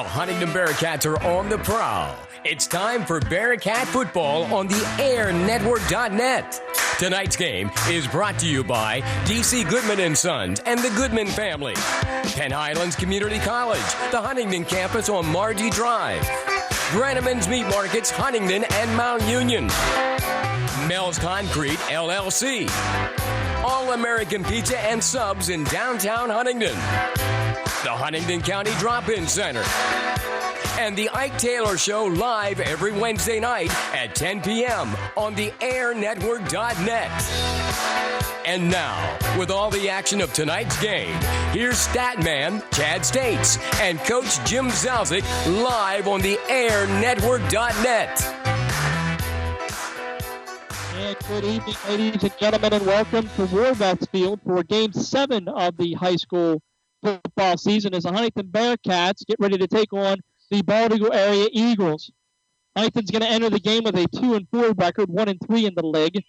The Huntingdon Bearcats are on the prowl. It's time for Bearcat football on the airnetwork.net. Tonight's game is brought to you by D.C. Goodman & Sons and the Goodman family. Penn Highlands Community College, the Huntingdon campus on Margie Drive. Brenneman's Meat Markets, Huntingdon and Mount Union. Mel's Concrete, LLC. All-American Pizza and Subs in downtown Huntingdon. The Huntingdon County Drop-In Center. And the Ike Taylor Show live every Wednesday night at 10 p.m. on the airnetwork.net. And now, with all the action of tonight's game, here's Statman Chad States and Coach Jim Zauzig live on the airnetwork.net. And good evening, ladies and gentlemen, and welcome to Warvets Field for Game 7 of the high school football season as the Huntingdon Bearcats get ready to take on the Bald Eagle Area Eagles. Huntington's going to enter the game with a 2-4 record, 1-3 in the league.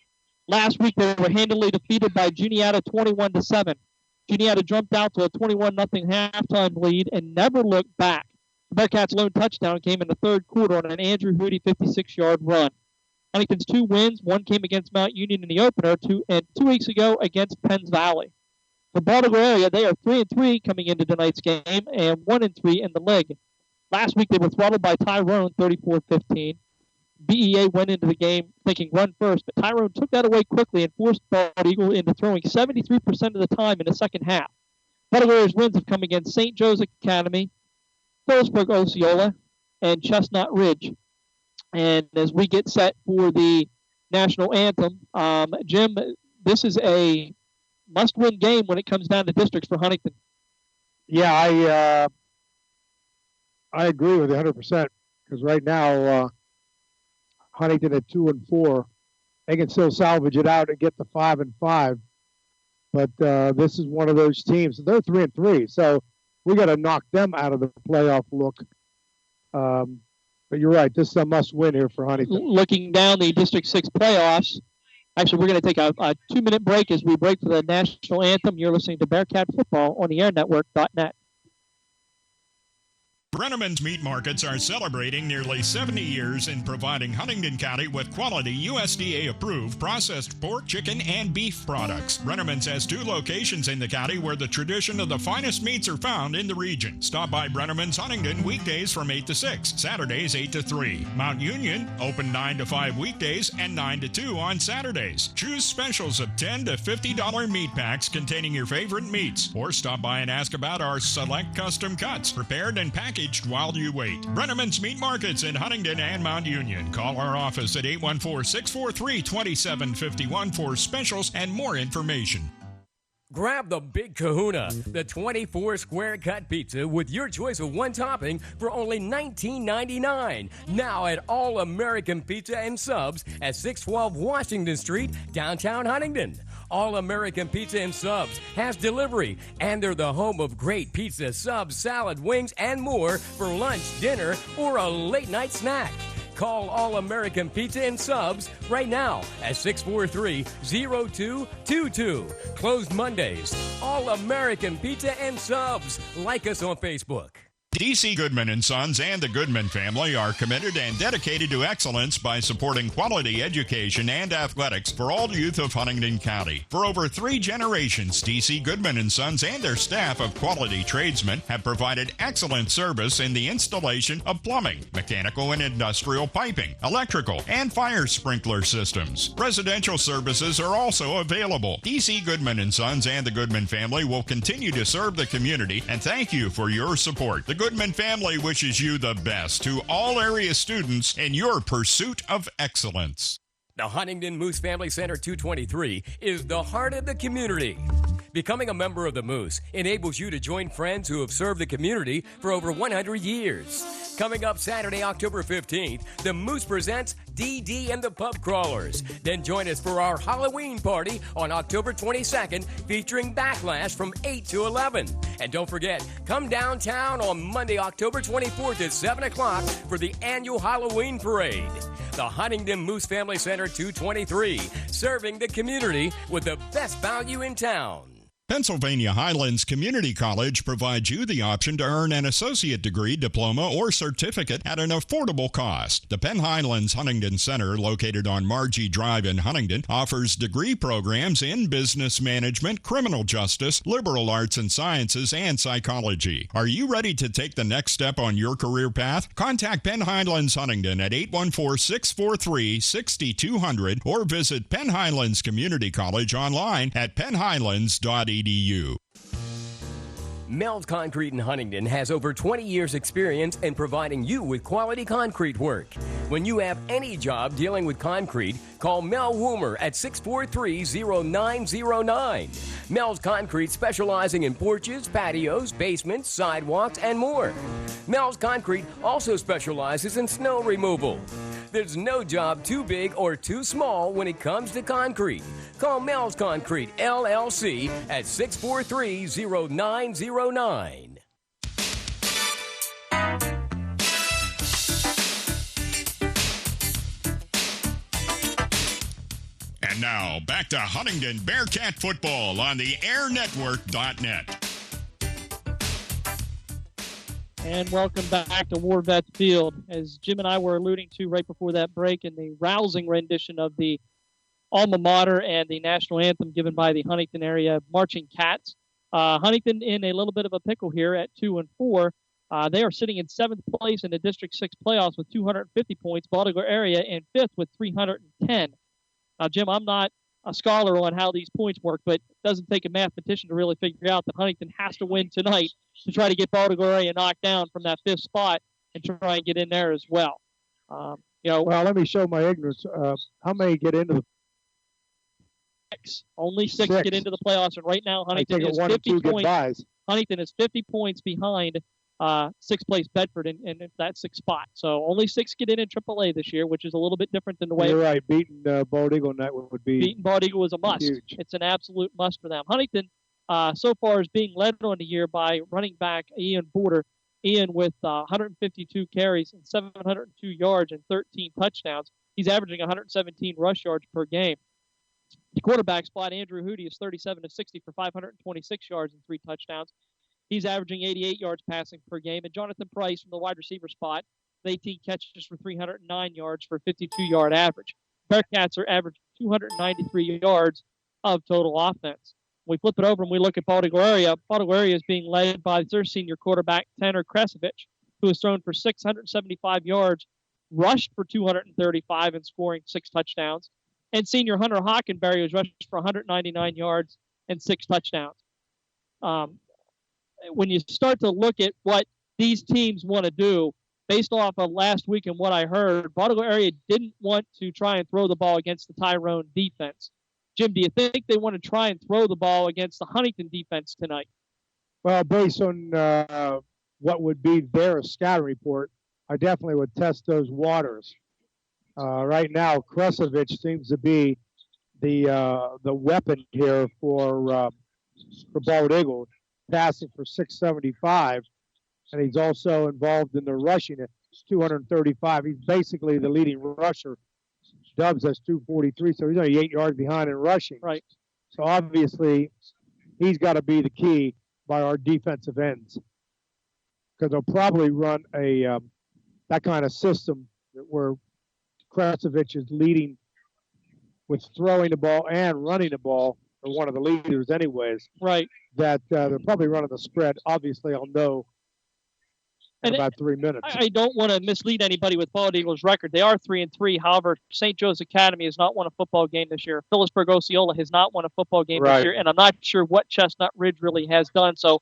Last week, they were handily defeated by Juniata 21-7. Juniata jumped out to a 21-0 halftime lead and never looked back. The Bearcats' lone touchdown came in the third quarter on an Andrew Hootie 56-yard run. Huntington's 2 wins, one came against Mount Union in the opener, 2 weeks ago against Penns Valley. The Bald Eagle area, they are 3-3 coming into tonight's game and 1-3 in the league. Last week, they were throttled by Tyrone, 34-15. BEA went into the game thinking run first, but Tyrone took that away quickly and forced Bald Eagle into throwing 73% of the time in the second half. Bald Eagle area's wins have come against St. Joe's Academy, Phillipsburg Osceola, and Chestnut Ridge. And as we get set for the national anthem, Jim, this is a must-win game when it comes down to districts for Huntington. Yeah, I agree with you 100% because right now Huntington at 2-4, they can still salvage it out and get to 5-5. But this is one of those teams. They're 3-3, so we got to knock them out of the playoff look. But you're right. This is a must-win here for Huntington. Looking down the District 6 playoffs, actually, we're going to take a 2-minute break as we break for the national anthem. You're listening to Bearcat Football on the airnetwork.net. Brenneman's Meat Markets are celebrating nearly 70 years in providing Huntingdon County with quality USDA-approved processed pork, chicken, and beef products. Brenneman's has 2 locations in the county where the tradition of the finest meats are found in the region. Stop by Brenneman's Huntingdon weekdays from 8 to 6, Saturdays 8 to 3. Mount Union, open 9 to 5 weekdays and 9 to 2 on Saturdays. Choose specials of $10 to $50 meat packs containing your favorite meats. Or stop by and ask about our select custom cuts, prepared and packaged while you wait. Brenneman's Meat Markets in Huntingdon and Mount Union. Call our office at 814-643-2751 for specials and more information. Grab the Big Kahuna, the 24-square cut pizza with your choice of one topping for only $19.99. Now at All American Pizza and Subs at 612 Washington Street, downtown Huntingdon. All American Pizza and Subs has delivery, and they're the home of great pizza, subs, salad, wings, and more for lunch, dinner, or a late-night snack. Call All American Pizza and Subs right now at 643-0222. Closed Mondays. All American Pizza and Subs. Like us on Facebook. D.C. Goodman & Sons and the Goodman family are committed and dedicated to excellence by supporting quality education and athletics for all youth of Huntingdon County. For over 3 generations, D.C. Goodman & Sons and their staff of quality tradesmen have provided excellent service in the installation of plumbing, mechanical and industrial piping, electrical, and fire sprinkler systems. Residential services are also available. D.C. Goodman & Sons and the Goodman family will continue to serve the community, and thank you for your support. The Goodman family wishes you the best to all area students in your pursuit of excellence. The Huntingdon Moose Family Center 223 is the heart of the community. Becoming a member of the Moose enables you to join friends who have served the community for over 100 years. Coming up Saturday, October 15th, the Moose presents DD and the Pub Crawlers. Then join us for our Halloween party on October 22nd, featuring Backlash from 8 to 11. And don't forget, come downtown on Monday, October 24th at 7 o'clock for the annual Halloween parade. The Huntingdon Moose Family Center 223, serving the community with the best value in town. Pennsylvania Highlands Community College provides you the option to earn an associate degree, diploma, or certificate at an affordable cost. The Penn Highlands Huntingdon Center, located on Margie Drive in Huntingdon, offers degree programs in business management, criminal justice, liberal arts and sciences, and psychology. Are you ready to take the next step on your career path? Contact Penn Highlands Huntingdon at 814-643-6200 or visit Penn Highlands Community College online at pennhighlands.edu. Mel's Concrete in Huntingdon has over 20 years experience in providing you with quality concrete work. When you have any job dealing with concrete, call Mel Woomer at 643-0909. Mel's Concrete specializing in porches, patios, basements, sidewalks, and more. Mel's Concrete also specializes in snow removal. There's no job too big or too small when it comes to concrete. Call Mel's Concrete, LLC at 643-0909. And now, back to Huntingdon Bearcat football on the airnetwork.net. And welcome back to War Vets Field. As Jim and I were alluding to right before that break in the rousing rendition of the alma mater and the national anthem given by the Huntingdon area Marching Cats. Huntingdon in a little bit of a pickle here at 2-4. They are sitting in 7th place in the District 6 playoffs with 250 points. Baltimore area in 5th with 310. Now, Jim, I'm not a scholar on how these points work, but it doesn't take a mathematician to really figure out that Huntingdon has to win tonight to try to get Baltimore area knocked down from that 5th spot and try and get in there as well. Well, let me show my ignorance. How many get into the Only six get into the playoffs, and right now Huntingdon is 50 points. Huntingdon is 50 points behind 6th place Bedford in that 6th spot. So only 6 get in AAA this year, which is a little bit different than the way. You're right. Beating Bald Eagle that would be. Beating Bald Eagle is a must. Huge. It's an absolute must for them. Huntingdon so far is being led on the year by running back Ian Porter. Ian with 152 carries and 702 yards and 13 touchdowns. He's averaging 117 rush yards per game. The quarterback spot, Andrew Hootie, is 37 of 60 for 526 yards and 3 touchdowns. He's averaging 88 yards passing per game. And Jonathan Price from the wide receiver spot, 18 catches for 309 yards for a 52-yard average. Bearcats are averaging 293 yards of total offense. We flip it over and we look at Baltimore area. Baltimore area is being led by their senior quarterback, Tanner Kresovich, who has thrown for 675 yards, rushed for 235, and scoring 6 touchdowns. And senior Hunter Hockenberry has rushed for 199 yards and 6 touchdowns. When you start to look at what these teams want to do, based off of last week and what I heard, Baltimore area didn't want to try and throw the ball against the Tyrone defense. Jim, do you think they want to try and throw the ball against the Huntington defense tonight? Well, based on what would be their scouting report, I definitely would test those waters. Right now, Kresovich seems to be the weapon here for Bald Eagle, passing for 675, and he's also involved in the rushing at 235. He's basically the leading rusher. Dubs has 243, so he's only 8 yards behind in rushing. Right. So obviously, he's got to be the key by our defensive ends, because they'll probably run a that kind of system where Kresovich is leading with throwing the ball and running the ball, or one of the leaders anyways. Right. That they're probably running the spread. Obviously, I'll know in about 3 minutes. I don't want to mislead anybody with Bald Eagles' record. They are 3-3. However, St. Joe's Academy has not won a football game this year. Phillipsburg Osceola has not won a football game this year, and I'm not sure what Chestnut Ridge really has done. So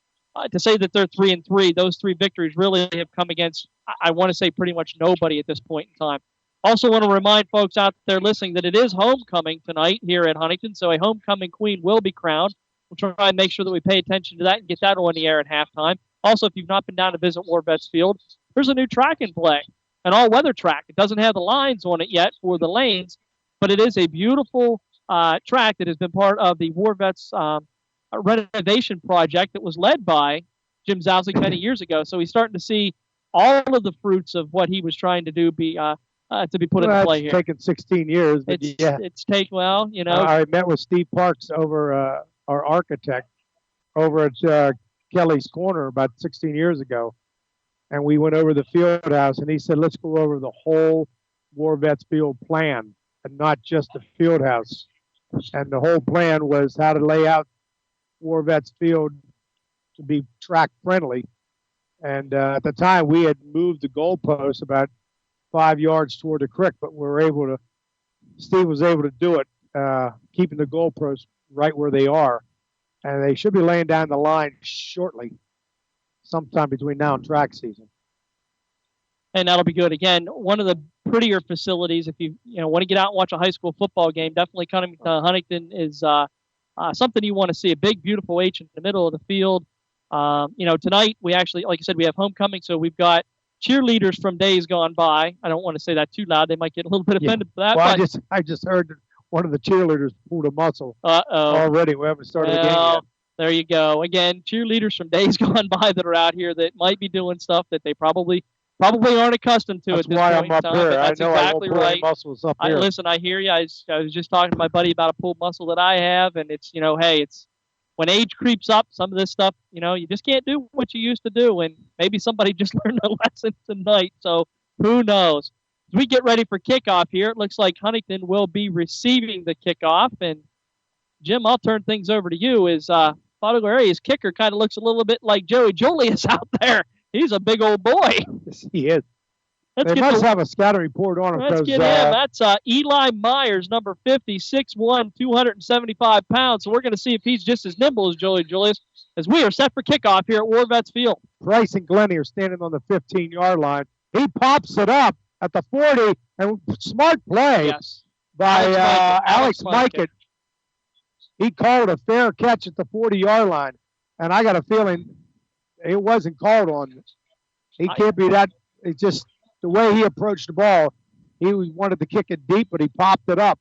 to say that they're 3-3, those 3 victories really have come against, I want to say, pretty much nobody at this point in time. Also want to remind folks out there listening that it is homecoming tonight here at Huntington, so a homecoming queen will be crowned. We'll try and make sure that we pay attention to that and get that on the air at halftime. Also, if you've not been down to visit War Vets Field, there's a new track in play, an all-weather track. It doesn't have the lines on it yet for the lanes, but it is a beautiful track that has been part of the War Vets renovation project that was led by Jim Zauzig many years ago. So he's starting to see all of the fruits of what he was trying to do be put into play here. It's taken 16 years. But it's taken, well, you know. I met with Steve Parks over our architect, over at Kelly's Corner about 16 years ago. And we went over the field house, and he said, let's go over the whole War Vets Field plan and not just the field house. And the whole plan was how to lay out War Vets Field to be track friendly. And at the time, we had moved the goalpost about 5 yards toward the creek, but Steve was able to do it, keeping the goalposts right where they are. And they should be laying down the line shortly, sometime between now and track season. And that'll be good. Again, one of the prettier facilities. If you want to get out and watch a high school football game, definitely coming to Huntingdon is something you want to see. A big, beautiful H in the middle of the field. Tonight we actually, like I said, we have homecoming, so we've got cheerleaders from days gone by. I don't want to say that too loud; they might get a little bit offended for that. Well, I just heard that one of the cheerleaders pulled a muscle already. We haven't started the game yet. There you go. Again, cheerleaders from days gone by that are out here that might be doing stuff that they probably aren't accustomed to. That's at this why point I'm up in time. here. That's I know exactly I won't right. muscles up here. Listen, I hear you. I was just talking to my buddy about a pulled muscle that I have, and it's it's when age creeps up, some of this stuff, you just can't do what you used to do, and maybe somebody just learned a lesson tonight. So who knows? As we get ready for kickoff here, it looks like Huntingdon will be receiving the kickoff, and Jim, I'll turn things over to you. Bald Area's kicker kind of looks a little bit like Joey Julius out there. He's a big old boy. Yes, he is. They must have a scouting report on him. Let's get him. That's Eli Myers, number 50, 6'1", 275 pounds. So we're going to see if he's just as nimble as Joey Julius as we are set for kickoff here at War Vets Field. Price and Glennie are standing on the 15-yard line. He pops it up at the 40, and smart play by Alex Mikett. He called a fair catch at the 40-yard line, and I got a feeling it wasn't called on. He can't be that. It's just the way he approached the ball. He wanted to kick it deep, but he popped it up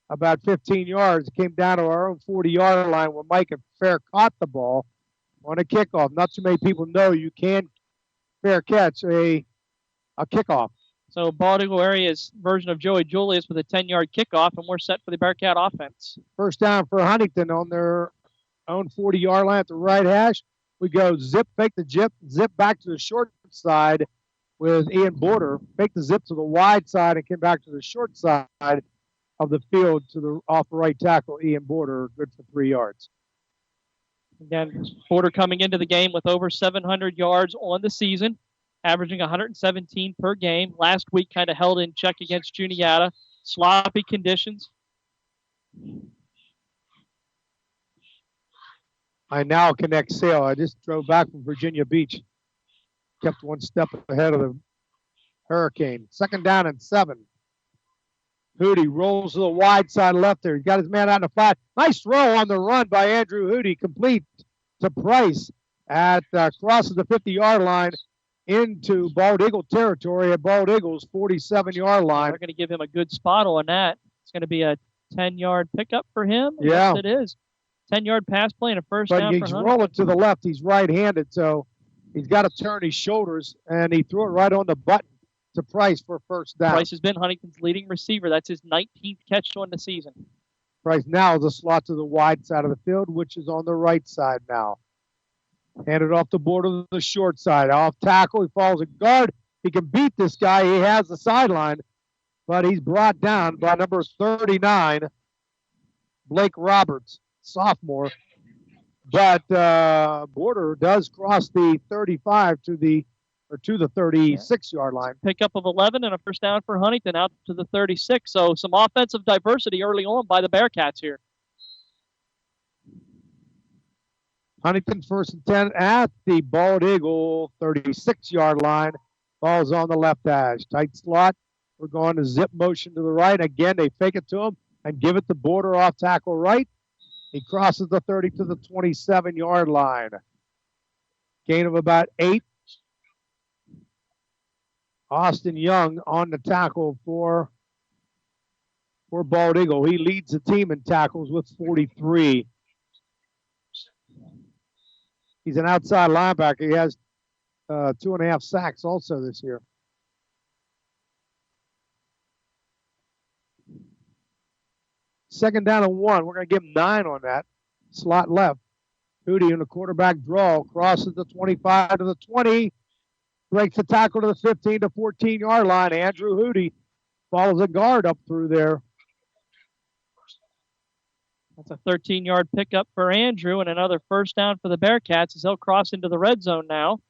about 15 yards. It came down to our own 40-yard line where Mike and Fair caught the ball on a kickoff. Not too many people know you can fair catch a kickoff. So Bald Eagle Area's version of Joey Julius with a 10-yard kickoff, and we're set for the Bearcat offense. First down for Huntingdon on their own 40-yard line at the right hash. We go zip, fake the zip back to the short side with Ian Border. Fake the zip to the wide side and came back to the short side of the field to the off right tackle, Ian Border, good for 3 yards. Again, Border coming into the game with over 700 yards on the season, averaging 117 per game. Last week kind of held in check against Juniata. Sloppy conditions. I now connect Sale. I just drove back from Virginia Beach. Kept one step ahead of the Hurricane. Second down and 7. Hootie rolls to the wide side left there. He's got his man out in the flat. Nice throw on the run by Andrew Hootie. Complete to Price at crosses the 50-yard line into Bald Eagle territory at Bald Eagle's 47-yard line. They're going to give him a good spot on that. It's going to be a 10-yard pickup for him. Yeah. Yes, it is. 10-yard pass play and a first down for Huntington. But he's rolling to the left. He's right-handed, so he's got to turn his shoulders, and he threw it right on the button to Price for first down. Price has been Huntington's leading receiver. That's his 19th catch on the season. Price now is a slot to the wide side of the field, which is on the right side now. Handed off the border to the short side. Off tackle. He falls a guard. He can beat this guy. He has the sideline, but he's brought down by number 39, Blake Roberts, sophomore. But Border does cross the 35 to the 36-yard line. Pickup of 11 and a first down for Huntington out to the 36. So some offensive diversity early on by the Bearcats here. Huntington first and 10 at the Bald Eagle 36-yard line. Ball's on the left hash. Tight slot. We're going to zip motion to the right. Again, they fake it to him and give it to Border off tackle right. He crosses the 30 to the 27-yard line. Gain of about 8. Austin Young on the tackle for Bald Eagle. He leads the team in tackles with 43. He's an outside linebacker. He has 2.5 sacks also this year. Second down and 1. We're going to give him 9 on that. Slot left. Hootie in the quarterback draw, crosses the 25 to the 20, breaks the tackle to the 15 to 14-yard line. Andrew Hootie follows a guard up through there. That's a 13-yard pickup for Andrew and another first down for the Bearcats as they'll cross into the red zone now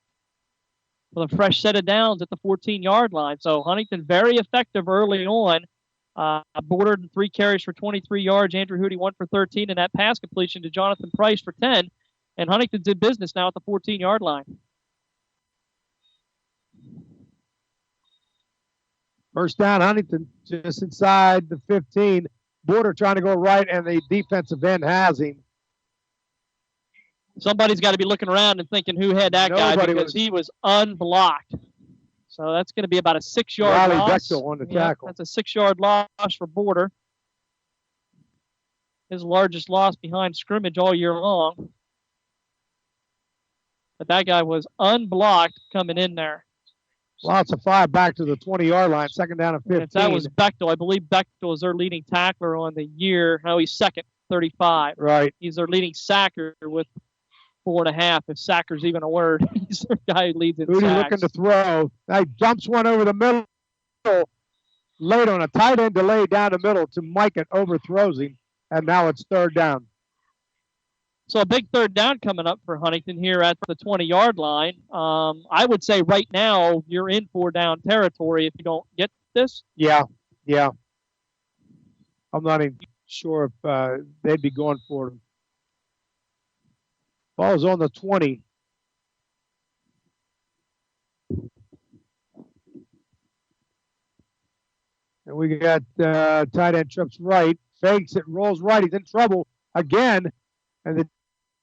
with a fresh set of downs at the 14-yard line. So Huntington very effective early on. Bordered 3 carries for 23 yards. Andrew Hootie 1 for 13, and that pass completion to Jonathan Price for 10. And Huntington's in business now at the 14-yard line. First down, Huntington just inside the 15. Border trying to go right, and the defensive end has him. Somebody's got to be looking around and thinking who had that guy because he was unblocked. So that's going to be about a 6-yard loss. Bechtel on the tackle. That's a 6-yard loss for Border. His largest loss behind scrimmage all year long. But that guy was unblocked coming in there. Lots of 5 back to the 20-yard line, second down and 15. That was Bechtel. I believe Bechtel is their leading tackler on the year. No, he's second, 35. Right. He's their leading sacker with 4.5. If sacker's even a word, he's the guy who leads in sacks. Hootie looking to throw. Now he jumps one over the middle, late on a tight end delay down the middle to Mike and overthrows him, and now it's third down. So a big third down coming up for Huntington here at the 20-yard line. I would say right now you're in 4-down territory if you don't get this. Yeah. I'm not even sure if they'd be going for it. Ball's on the 20. And we got tight end trips right, fakes it, rolls right. He's in trouble again. And the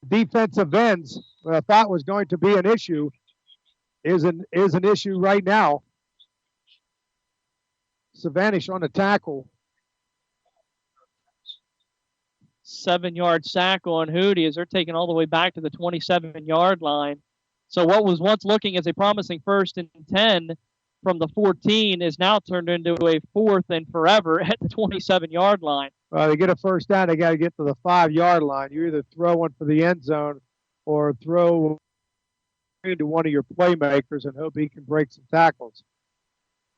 defensive ends, what I thought was going to be an issue, is an issue right now. Savanish on the tackle. 7-yard sack on Hootie as they're taking all the way back to the 27-yard line. So what was once looking as a promising 1st and 10 from the 14 is now turned into a 4th and forever at the 27-yard line. They get a first down, they got to get to the 5-yard line. You either throw one for the end zone or throw into one of your playmakers and hope he can break some tackles.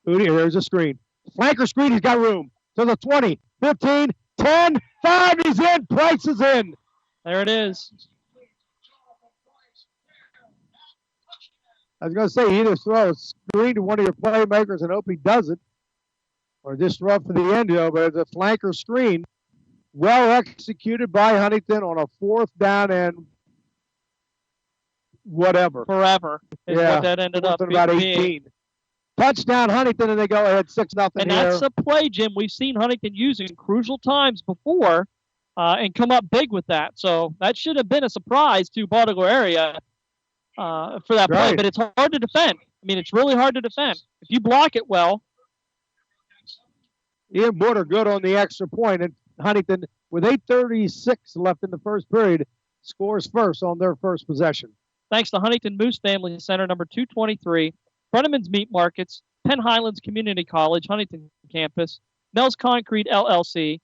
Hootie, there's a screen. Flanker screen, he's got room. To the 20, 15, 10, 5, he's in. Price is in. There it is. I was going to say, either throw a screen to one of your playmakers and hope he does it, or just throw for the end zone, but it's a flanker screen. Well executed by Huntington on a 4th down and whatever. Forever is what that ended up being. About 18. Touchdown Huntington, and they go ahead 6-0. And that's a play, Jim, we've seen Huntington use in crucial times before and come up big with that. So that should have been a surprise to Baltimore area for that play, but it's hard to defend. I mean, it's really hard to defend. If you block it well. Ian Border good on the extra point, and Huntington, with 8:36 left in the first period, scores first on their first possession. Thanks to Huntington Moose Family Center, number 223, Frenneman's Meat Markets, Penn Highlands Community College, Huntington Campus, Mel's Concrete LLC,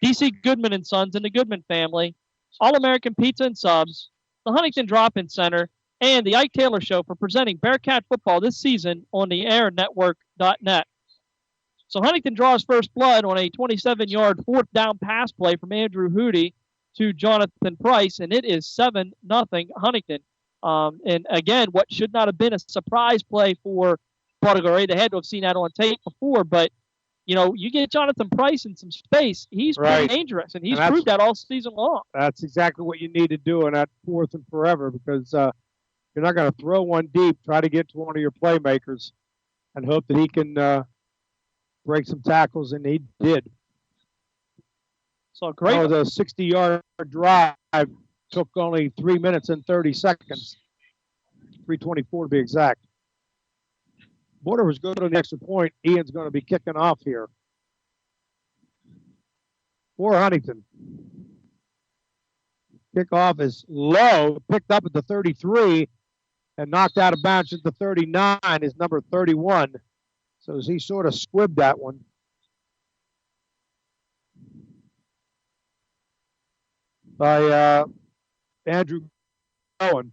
DC Goodman and Sons and the Goodman family, All-American Pizza and Subs, the Huntington Drop-In Center, and the Ike Taylor Show for presenting Bearcat football this season on the airnetwork.net. So Huntington draws first blood on a 27-yard 4th down pass play from Andrew Hootie to Jonathan Price, and it is 7-0 Huntington. And again, what should not have been a surprise play for Baltimore. They had to have seen that on tape before, but you get Jonathan Price in some space, he's pretty dangerous, and he's proved that all season long. That's exactly what you need to do in that 4th and forever, because you're not going to throw one deep, try to get to one of your playmakers and hope that he can break some tackles, and he did. So great. That was a 60-yard drive. Took only 3 minutes and 30 seconds. 3:24 to be exact. Border was good on the extra point. Ian's going to be kicking off here for Huntington. Kickoff is low, picked up at the 33, and knocked out of bounds at the 39 is number 31. So he sort of squibbed that one. By Andrew going.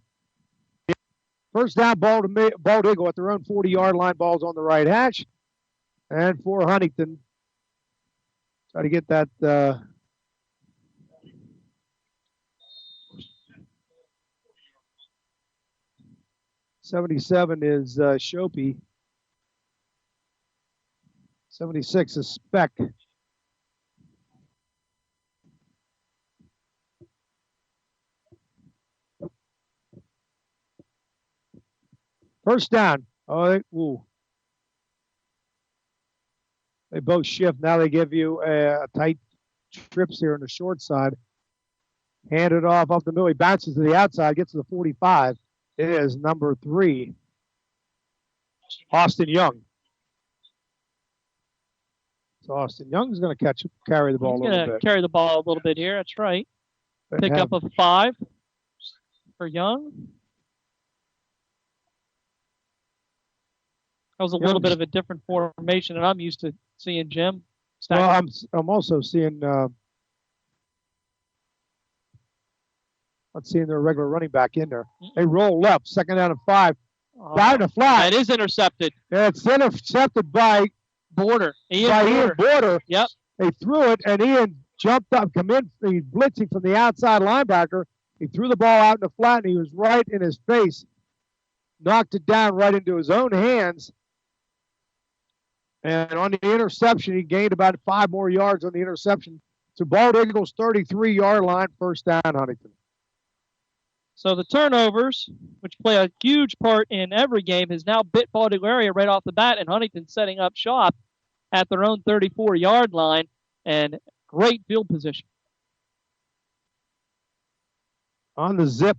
First down, Bald Eagle at their own 40-yard line. Ball's on the right hash. And for Huntington, try to get that. 77 is Shopey. 76 is Speck. First down. Oh, they both shift. Now they give you a tight trips here on the short side. Hand it off the middle. He bounces to the outside, gets to the 45. It is number 3, Austin Young. So Austin Young's going to carry the ball a little bit. Carry the ball a little bit here. That's right. Pick up a 5 for Young. That was a little bit of a different formation than I'm used to seeing, Jim. Well, I'm also seeing seeing their regular running back in there. They roll left, second down and 5. Down the flat. It is intercepted. Yeah, it's intercepted by Ian Border. Yep. They threw it, and Ian jumped up, he's blitzing from the outside linebacker. He threw the ball out in the flat, and he was right in his face. Knocked it down right into his own hands. And on the interception, he gained about 5 more yards on the interception. To Bald Eagles' 33-yard line, first down, Huntington. So the turnovers, which play a huge part in every game, has now bit Bald Eagle area right off the bat, and Huntington setting up shop at their own 34-yard line, and great field position. On the zip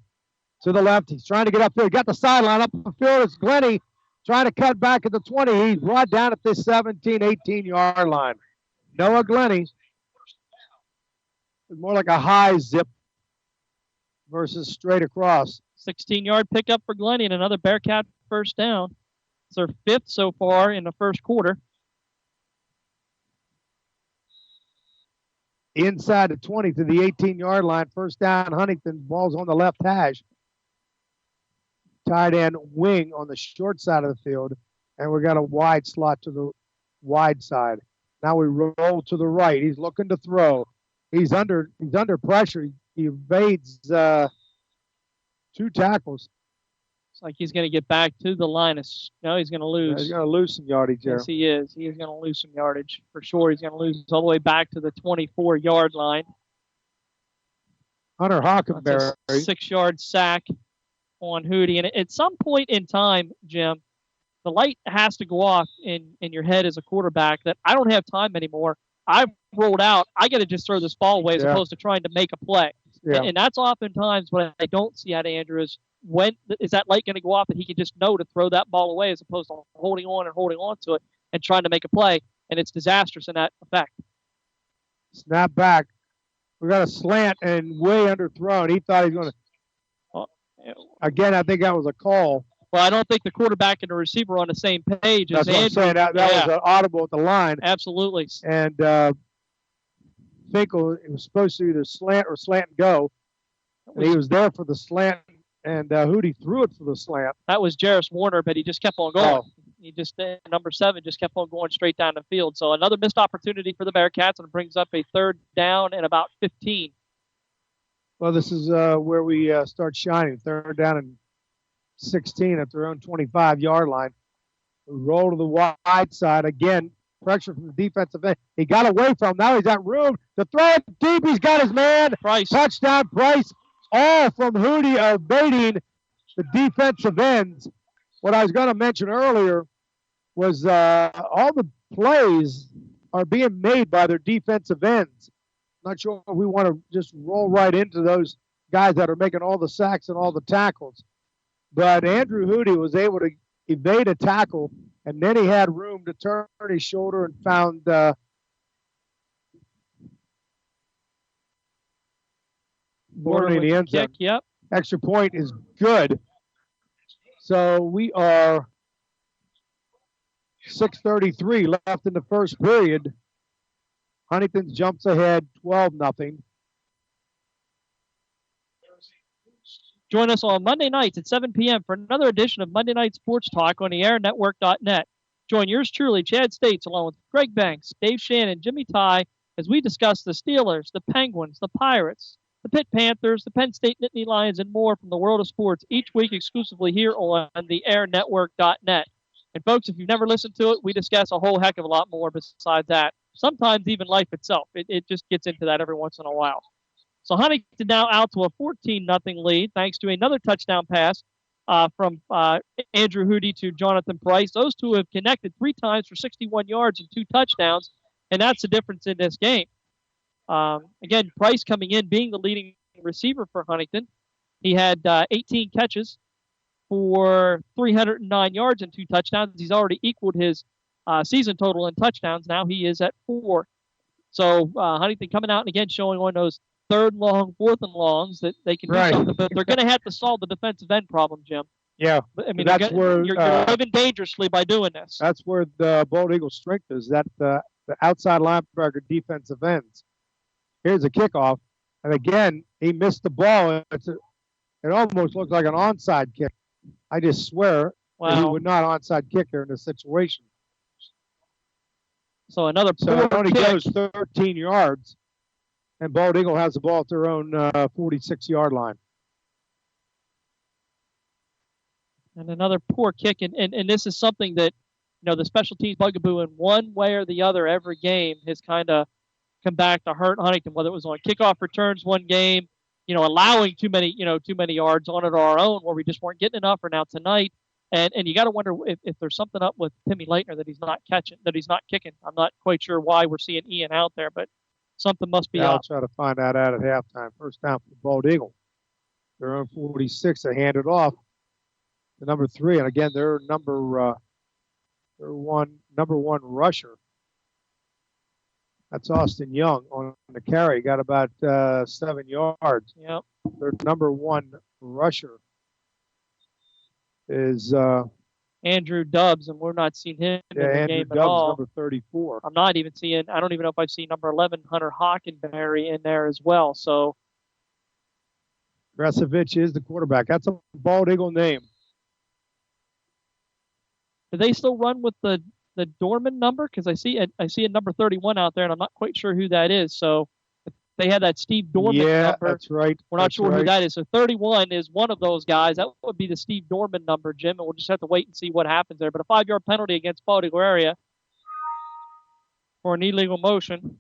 to the left, he's trying to get upfield. He got the sideline up the field. It's Glenny trying to cut back at the 20. He's brought down at this 17, 18-yard line. Noah Glenny. It's more like a high zip versus straight across. 16-yard pickup for Glenny and another Bearcat first down. It's their 5th so far in the first quarter. Inside the 20 to the 18-yard line. First down, Huntington. Ball's on the left hash. Tight end wing on the short side of the field. And we got a wide slot to the wide side. Now we roll to the right. He's looking to throw. He's under pressure. He evades 2 tackles. It's like he's going to get back to the line. No, he's going to lose. He's going to lose some yardage there. Yes, he is. He is going to lose some yardage for sure. He's going to lose all the way back to the 24-yard line. Hunter Hockenberry. 6-yard sack on Hootie. And at some point in time, Jim, the light has to go off in your head as a quarterback that I don't have time anymore. I've rolled out. I got to just throw this ball away as opposed to trying to make a play. Yeah. And that's oftentimes what I don't see out of Andrew is when is that light going to go off that he can just know to throw that ball away as opposed to holding on to it and trying to make a play. And it's disastrous in that effect. Snap back. We got a slant and way underthrown. He thought he was going to. Again, I think that was a call. Well, I don't think the quarterback and the receiver are on the same page as Andrew. That's what I'm saying. That was an audible at the line. Absolutely. And Finkel, it was supposed to either slant or slant and go. And he was there for the slant, and Hootie threw it for the slant. That was Jarris Warner, but he just kept on going. He just, number 7, just kept on going straight down the field. So another missed opportunity for the Bearcats, and it brings up a 3rd down and about 15. Well, this is where we start shining. 3rd down and 16 at their own 25-yard line. We roll to the wide side again. Pressure from the defensive end. He got away from him. Now he's got room to throw it deep. He's got his man. Price. Touchdown, Price. All from Hootie evading the defensive ends. What I was going to mention earlier was all the plays are being made by their defensive ends. Not sure if we want to just roll right into those guys that are making all the sacks and all the tackles. But Andrew Hootie was able to evade a tackle, and then he had room to turn his shoulder and found Border in the end zone. Yep. Extra point is good. So we are 6:33 left in the first period. Huntington jumps ahead 12-0. Join us on Monday nights at 7 p.m. for another edition of Monday Night Sports Talk on the airnetwork.net. Join yours truly, Chad States, along with Greg Banks, Dave Shannon, Jimmy Ty, as we discuss the Steelers, the Penguins, the Pirates, the Pitt Panthers, the Penn State Nittany Lions, and more from the world of sports each week exclusively here on the airnetwork.net. And folks, if you've never listened to it, we discuss a whole heck of a lot more besides that. Sometimes even life itself. It just gets into that every once in a while. So Huntington now out to a 14-0 lead thanks to another touchdown pass from Andrew Hootie to Jonathan Price. Those two have connected 3 times for 61 yards and 2 touchdowns, and that's the difference in this game. Again, Price coming in, being the leading receiver for Huntington. He had 18 catches for 309 yards and 2 touchdowns. He's already equaled his season total in touchdowns. Now he is at 4. So Huntington coming out and again showing on those 3rd and long, 4th and longs that they can do something, but they're going to have to solve the defensive end problem, Jim. Yeah, I mean, that's where you're living dangerously by doing this. That's where the Bald Eagles' strength is. That the outside linebacker defensive ends. Here's a kickoff, and again he missed the ball. It almost looked like an onside kick. I just swear that he would not onside kick here in this situation. So another poor it only kick. goes 13 yards, and Bald Eagle has the ball at their own 46-yard line. And another poor kick, and this is something that, you know, the special teams bugaboo in one way or the other every game has kind of come back to hurt Huntington, whether it was on kickoff returns one game, you know, allowing too many yards on it our own where we just weren't getting enough, or now tonight. And you got to wonder if there's something up with Timmy Leitner that he's not catching, that he's not kicking. I'm not quite sure why we're seeing Ian out there, but something must be up. I'll try to find that out at halftime. First down for Bald Eagle. Their own 46. They hand it off to number 3, and again their number one rusher. That's Austin Young on the carry. Got about 7 yards. Yep. Their number 1 rusher is Andrew Dubbs, and we're not seeing him in the Andrew game Dubbs, at all. number 34. I'm not even seeing. I don't even know if I've seen number 11, Hunter Hockenberry, in there as well. So Kresovich is the quarterback. That's a Bald Eagle name. do they still run with the Dorman number? Because I see a number 31 out there, and I'm not quite sure who that is. So if they had that Steve Dorman number. That's right. We're not sure who that is. So 31 is one of those guys. That would be the Steve Dorman number, Jim, and we'll just have to wait and see what happens there. But a 5-yard penalty against Bald Eagle area for an illegal motion.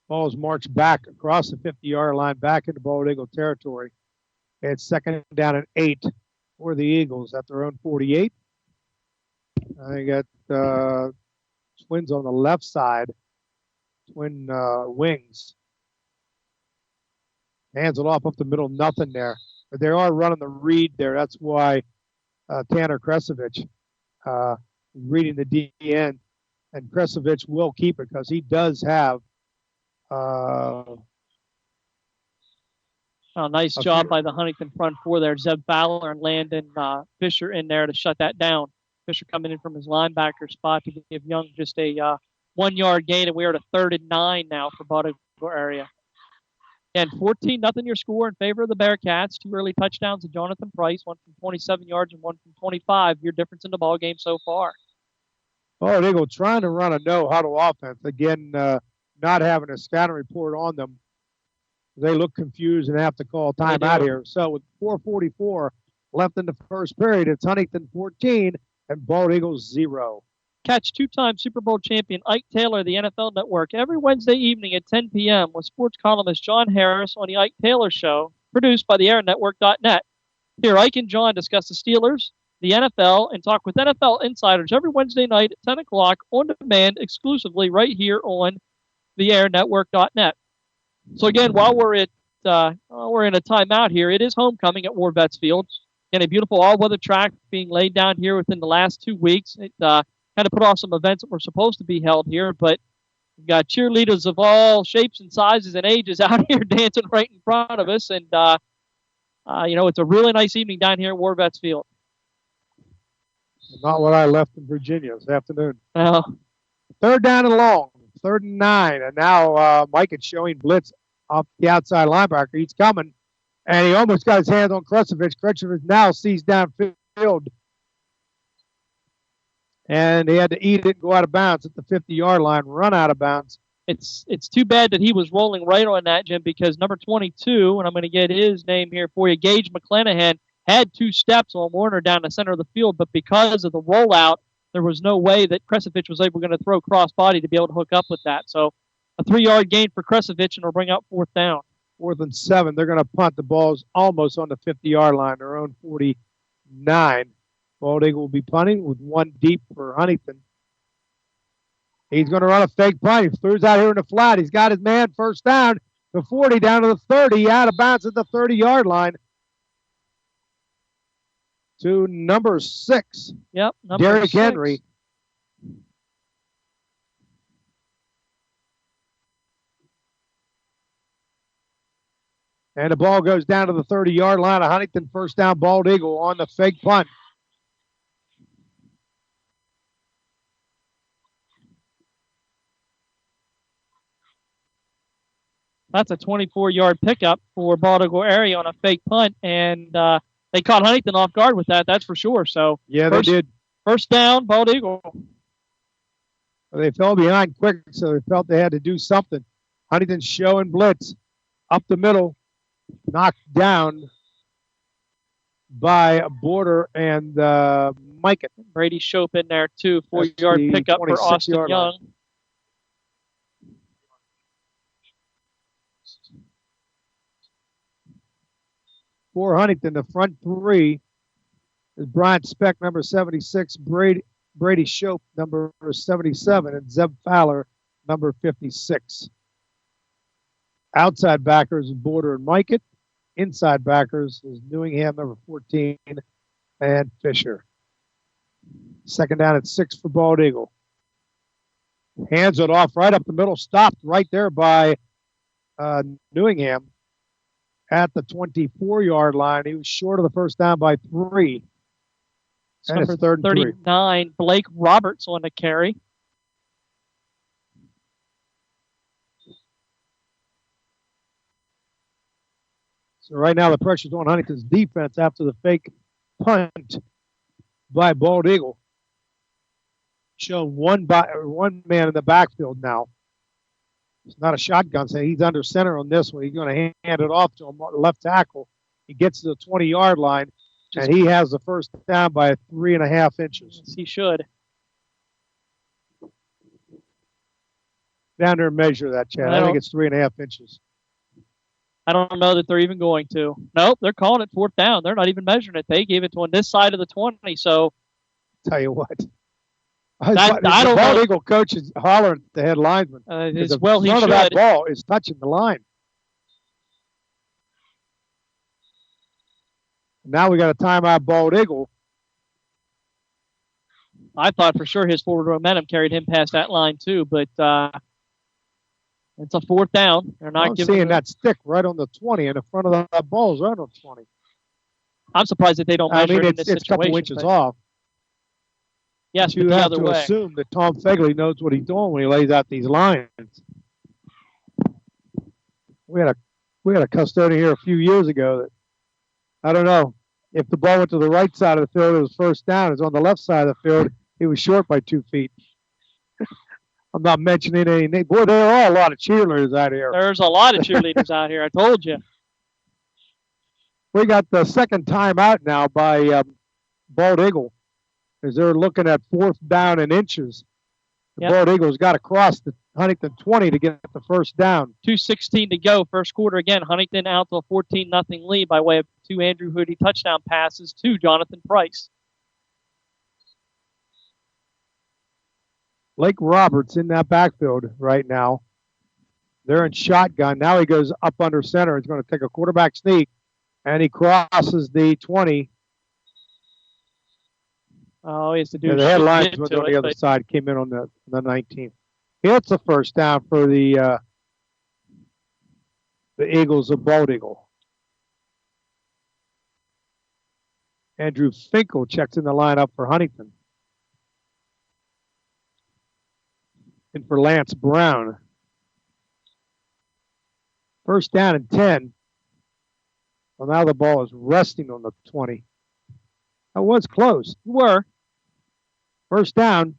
Ball is marched back across the 50-yard line, back into Bald Eagle territory. It's 2nd down and 8 for the Eagles at their own 48. They got twins on the left side, twin wings. Hands it off up the middle, nothing there. But they are running the read there. That's why Tanner Kresovich reading the DN, and Kresovich will keep it because he does have nice job by the Huntington front 4 there. Zeb Fowler and Landon Fisher in there to shut that down. Fisher coming in from his linebacker spot to give Young just a 1-yard gain, and we're at a 3rd and 9 now for Bald Eagle area. And 14-0 your score in favor of the Bearcats. 2 early touchdowns to Jonathan Price, one from 27 yards and one from 25. Your difference in the ball game so far. Bald Eagle trying to run a no-huddle offense. Again, not having a scouting report on them. They look confused and have to call timeout here. So with 4:44 left in the first period, it's Huntington 14 and Bald Eagles 0. Catch 2-time Super Bowl champion Ike Taylor of the NFL Network every Wednesday evening at 10 p.m. with sports columnist John Harris on the Ike Taylor Show, produced by the airnetwork.net. Here, Ike and John discuss the Steelers, the NFL, and talk with NFL insiders every Wednesday night at 10 o'clock on demand exclusively right here on the airnetwork.net. So again, while we're in a timeout here, it is homecoming at War Vets Field. And a beautiful all-weather track being laid down here within the last 2 weeks. It kind of put off some events that were supposed to be held here, but we've got cheerleaders of all shapes and sizes and ages out here dancing right in front of us. And, it's a really nice evening down here at War Vets Field. Not what I left in Virginia this afternoon. 3rd down and long, 3rd and 9. And now Mike is showing blitz off the outside linebacker. He's coming. And he almost got his hands on Kresovich. Kresovich now sees downfield. And he had to eat it and go out of bounds at the 50-yard line, run out of bounds. It's too bad that he was rolling right on that, Jim, because number 22, and I'm going to get his name here for you, Gage McClanahan, had 2 steps on Warner down the center of the field, but because of the rollout, there was no way that Kresovich was able to throw cross-body to be able to hook up with that. So a 3-yard gain for Kresovich, and it'll bring up 4th down. 4th and 7. They're going to punt. The ball's almost on the 50-yard line, their own 49. Bald Eagle will be punting with 1 deep for Huntington. He's going to run a fake punt. He throws out here in the flat. He's got his man, 1st down, the 40 down to the 30, out of bounds at the 30-yard line. To number 6. Yep, number Derrick 6. Henry. And the ball goes down to the 30-yard line of Huntington. 1st down, Bald Eagle on the fake punt. That's a 24-yard pickup for Bald Eagle area on a fake punt, and they caught Huntington off guard with that, that's for sure. So yeah, they did. 1st down, Bald Eagle. They fell behind quick, so they felt they had to do something. Huntington showing blitz up the middle, knocked down by Border and Mike. Brady Shope in there too, 4-yard pickup for Austin Young. Line. For Huntington, the front 3 is Bryant Speck, number 76, Brady Shope, number 77, and Zeb Fowler, number 56. Outside backers is Border and Mikett. Inside backers is Newingham, number 14, and Fisher. 2nd down at 6 for Bald Eagle. Hands it off right up the middle, stopped right there by Newingham at the 24-yard line. He was short of the 1st down by 3. And it's 3rd and 39, Blake Roberts on the carry. So right now the pressure's on Huntington's defense after the fake punt by Bald Eagle. Showing one man in the backfield now. It's not a shotgun, so he's under center on this one. He's going to hand it off to him, left tackle. He gets to the 20-yard line, and he has the 1st down by 3.5 inches. Yes, he should. Down there and measure that, Chad. I think it's 3.5 inches. I don't know that they're even going to. Nope, they're calling it 4th down. They're not even measuring it. They gave it to on this side of the 20, so. Tell you what. The Bald Eagle coach is hollering at the head lineman. As well he should. None of that ball is touching the line. Now we got a timeout, Bald Eagle. I thought for sure his forward momentum carried him past that line too, but it's a 4th down. They're not seeing that stick right on the 20, and the front of that ball is right on 20. I'm surprised that they don't measure it in this situation. It's a couple inches off. Yes, but you have to assume that Tom Fegley knows what he's doing when he lays out these lines. We had a custodian here a few years ago that, I don't know, if the ball went to the right side of the field, it was 1st down. It was on the left side of the field, he was short by 2 feet. I'm not mentioning any names. Boy, there are a lot of cheerleaders out here. There's a lot of cheerleaders out here, I told you. We got the 2nd time out now by Bald Eagle, as they're looking at 4th down and inches. The Bald Eagles got to cross the Huntington 20 to get the 1st down. 2:16 to go, 1st quarter again. Huntington out to a 14-0 lead by way of 2 Andrew Hoodie touchdown passes to Jonathan Price. Blake Roberts in that backfield right now. They're in shotgun. Now he goes up under center. He's going to take a quarterback sneak, and he crosses the 20. Oh, he has to do the headlines on the other side came in on the 19th. It's a 1st down for the Eagles of Bald Eagle. Andrew Finkel checks in the lineup for Huntington. And for Lance Brown. 1st down and 10 So now the ball is resting on the 20. That was close. First down.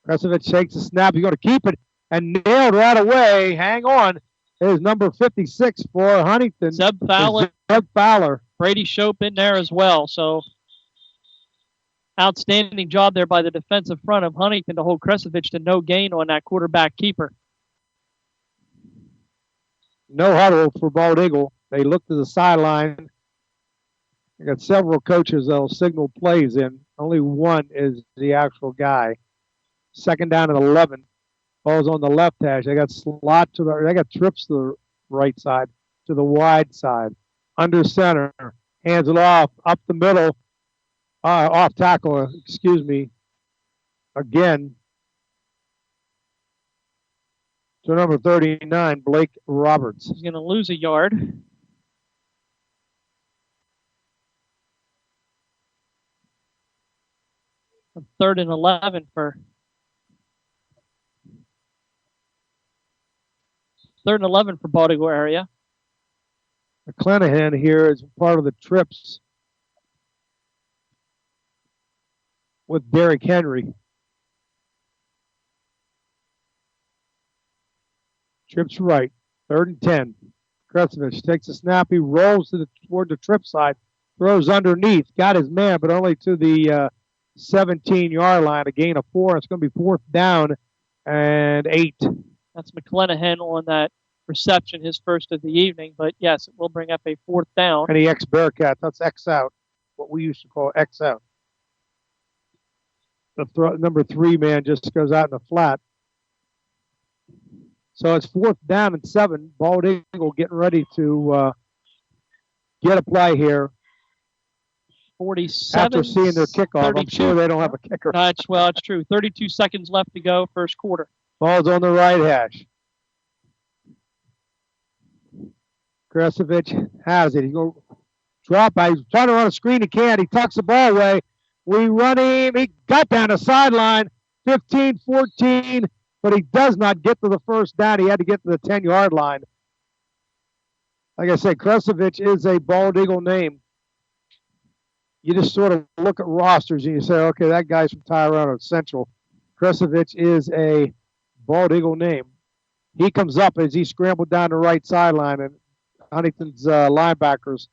Kresovich takes the snap. He's going to keep it and nailed right away. Hang on. It is number 56 for Huntington. Zeb Fowler. Brady Shope in there as well. So outstanding job there by the defensive front of Huntington to hold Kresovich to no gain on that quarterback keeper. No huddle for Bald Eagle. They look to the sideline. They got several coaches that will signal plays in. Only one is the actual guy. Second down and 11. Ball's on the left hash. They got they got trips to the right side, to the wide side. Under center. Hands it off. Up the middle. Off tackle, Again. To number 39, Blake Roberts. He's going to lose a yard. Third and 11 for Bald Eagle area. McClanahan here is part of the trips with Derrick Henry. Trips right. 3rd and 10. Kresovich takes a snap. He rolls toward the trip side. Throws underneath. Got his man, but only to the 17-yard line. A gain of 4. It's going to be 4th down and 8. That's McClanahan on that reception, his first of the evening. But, yes, it will bring up a 4th down. And he Bearcat. That's X out. What we used to call X out. The number 3 man just goes out in the flat. So it's 4th down and 7. Bald Eagle getting ready to get a play here. 47. After seeing their kickoff, 32. I'm sure they don't have a kicker. It's true. 32 seconds left to go, first quarter. Ball's on the right hash. Kresovich has it. He's going to drop back. He's trying to run a screen. He can't. He tucks the ball away. We run him. He got down the sideline. 15, 14. But he does not get to the first down. He had to get to the 10-yard line. Like I said, Kresovich is a Bald Eagle name. You just sort of look at rosters and you say, okay, that guy's from Tyrone Central. Kresovich is a Bald Eagle name. He comes up as he scrambled down the right sideline, and Huntington's linebackers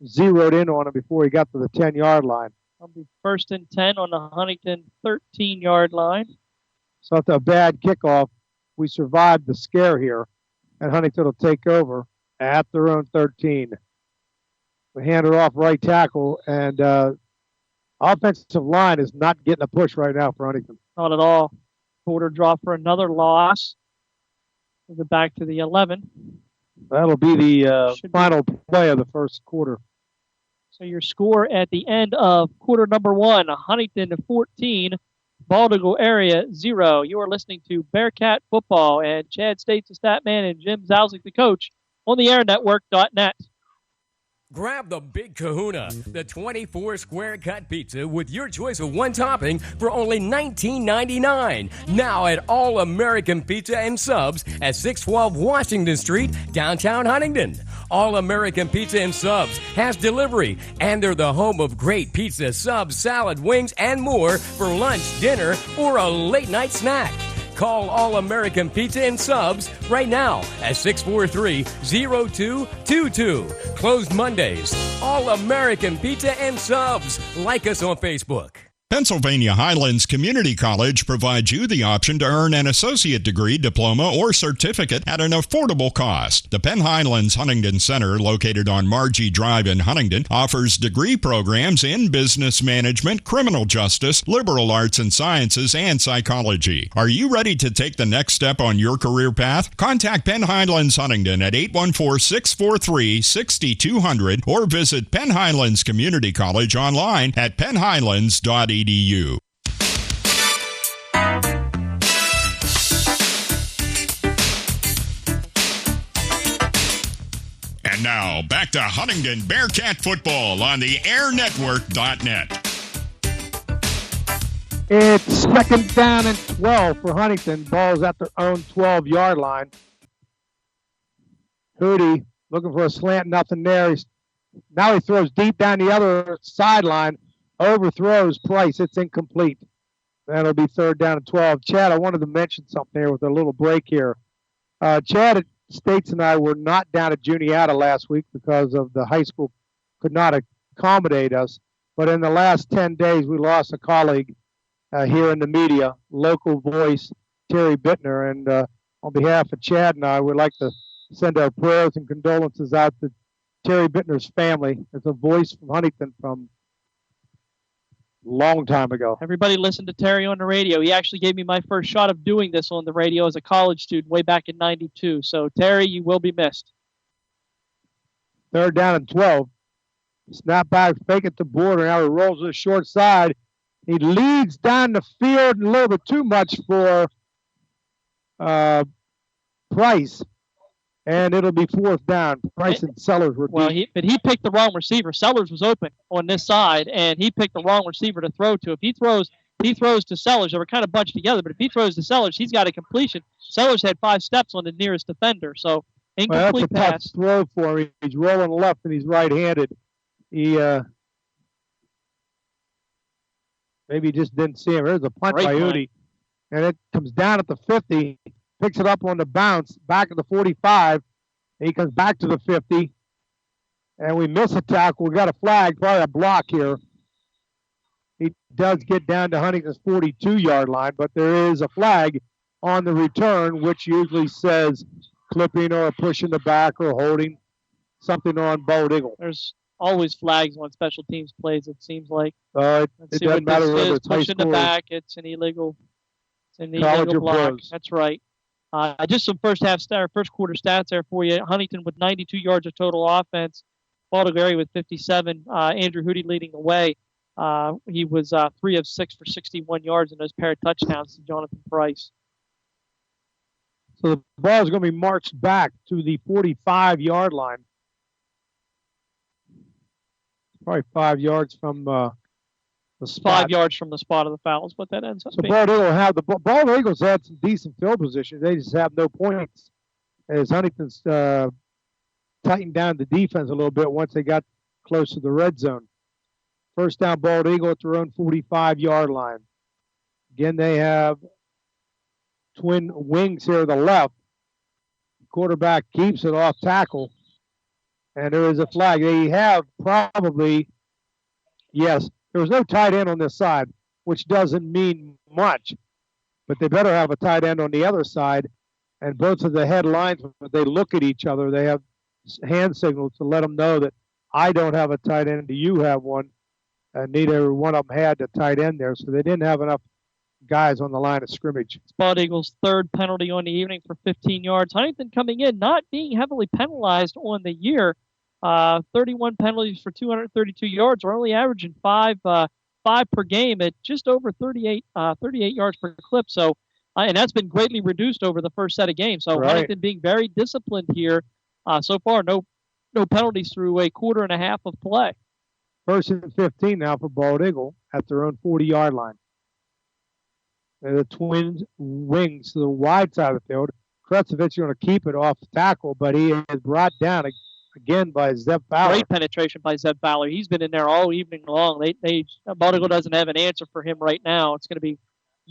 zeroed in on him before he got to the 10-yard line. It'll be 1st and 10 on the Huntington 13-yard line. So after a bad kickoff, we survived the scare here, and Huntington will take over at their own 13. We hand it off right tackle, and offensive line is not getting a push right now for Huntington. Not at all. Quarter draw for another loss. Move it back to the 11. That'll be the final play of the first quarter. So your score at the end of quarter number 1, Huntington 14, Bald Eagle area 0. You are listening to Bearcat Football, and Chad States, the stat man, and Jim Zauzig, the coach, on the airnetwork.net. Grab the Big Kahuna, the 24-square cut pizza with your choice of one topping for only $19.99. Now at All American Pizza and Subs at 612 Washington Street, downtown Huntington. All American Pizza and Subs has delivery, and they're the home of great pizza, subs, salad, wings, and more for lunch, dinner, or a late-night snack. Call All American Pizza and Subs right now at 643-0222. Closed Mondays. All American Pizza and Subs. Like us on Facebook. Pennsylvania Highlands Community College provides you the option to earn an associate degree, diploma, or certificate at an affordable cost. The Penn Highlands Huntingdon Center, located on Margie Drive in Huntingdon, offers degree programs in business management, criminal justice, liberal arts and sciences, and psychology. Are you ready to take the next step on your career path? Contact Penn Highlands Huntingdon at 814-643-6200 or visit Penn Highlands Community College online at pennhighlands.edu. And now, back to Huntingdon Bearcat football on the airnetwork.net. It's 2nd down and 12 for Huntington. Ball's at their own 12-yard line. Hootie looking for a slant, nothing there. Now he throws deep down the other sideline, overthrows Price. It's incomplete. That'll be 3rd down and 12. Chad, I wanted to mention something here with a little break here. Chad at States and I were not down at Juniata last week because of the high school could not accommodate us. But in the last 10 days, we lost a colleague here in the media, local voice, Terry Bittner. And on behalf of Chad and I, we'd like to send our prayers and condolences out to Terry Bittner's family. It's a voice from Huntington from a long time ago. Everybody listened to Terry on the radio. He actually gave me my first shot of doing this on the radio as a college student way back in '92. So, Terry, you will be missed. 3rd down and 12. Snap back, fake it to Border. Now he rolls to the short side. He leads down the field a little bit too much for Price. And it'll be 4th down. Price and Sellers were deep. But he picked the wrong receiver. Sellers was open on this side, and he picked the wrong receiver to throw to. If he throws to Sellers, they were kind of bunched together, but if he throws to Sellers, he's got a completion. Sellers had 5 steps on the nearest defender, so incomplete pass. That's a tough throw for him. He's rolling left, and he's right-handed. He maybe just didn't see him. There's a punt by Udi, and it comes down at the 50. Picks it up on the bounce, back at the 45. He comes back to the 50. And we miss a tackle. We got a flag, probably a block here. He does get down to Huntington's 42-yard line, but there is a flag on the return, which usually says clipping or pushing the back or holding something on Bald Eagle. There's always flags on special teams plays, it seems like. It doesn't matter whether it's high pushing school the back, it's an illegal college or block. pros. That's right. Just some first quarter stats there for you. Huntington with 92 yards of total offense. Baldwin with 57. Andrew Hootie leading the way. He was 3 of 6 for 61 yards in those pair of touchdowns to Jonathan Price. So the ball is going to be marched back to the 45-yard line. Probably 5 yards from the spot. 5 yards from the spot of the foul is what that ends up being. So Bald Eagles had some decent field position. They just have no points as Huntington's tightened down the defense a little bit once they got close to the red zone. 1st down, Bald Eagle at their own 45-yard line. Again, they have twin wings here to the left. Quarterback keeps it off tackle. And there is a flag. They have probably, yes, there was no tight end on this side, which doesn't mean much. But they better have a tight end on the other side. And both of the headlines, when they look at each other, they have hand signals to let them know that I don't have a tight end, you have one. And neither one of them had the tight end there. So they didn't have enough guys on the line of scrimmage. Bald Eagles' 3rd penalty on the evening for 15 yards. Huntington coming in, not being heavily penalized on the year. 31 penalties for 232 yards. We're only averaging five per game at just over 38 yards per clip. So, and that's been greatly reduced over the first set of games. So Huntington being very disciplined here. So far, no penalties through a quarter and a half of play. 1st and 15 now for Bald Eagle at their own 40-yard line. And the Twins wings to the wide side of the field. Kresovich going to keep it off the tackle, but he is brought down again by Zeb Fowler. Great penetration by Zeb Fowler. He's been in there all evening long. Bald Eagle doesn't have an answer for him right now. It's going to be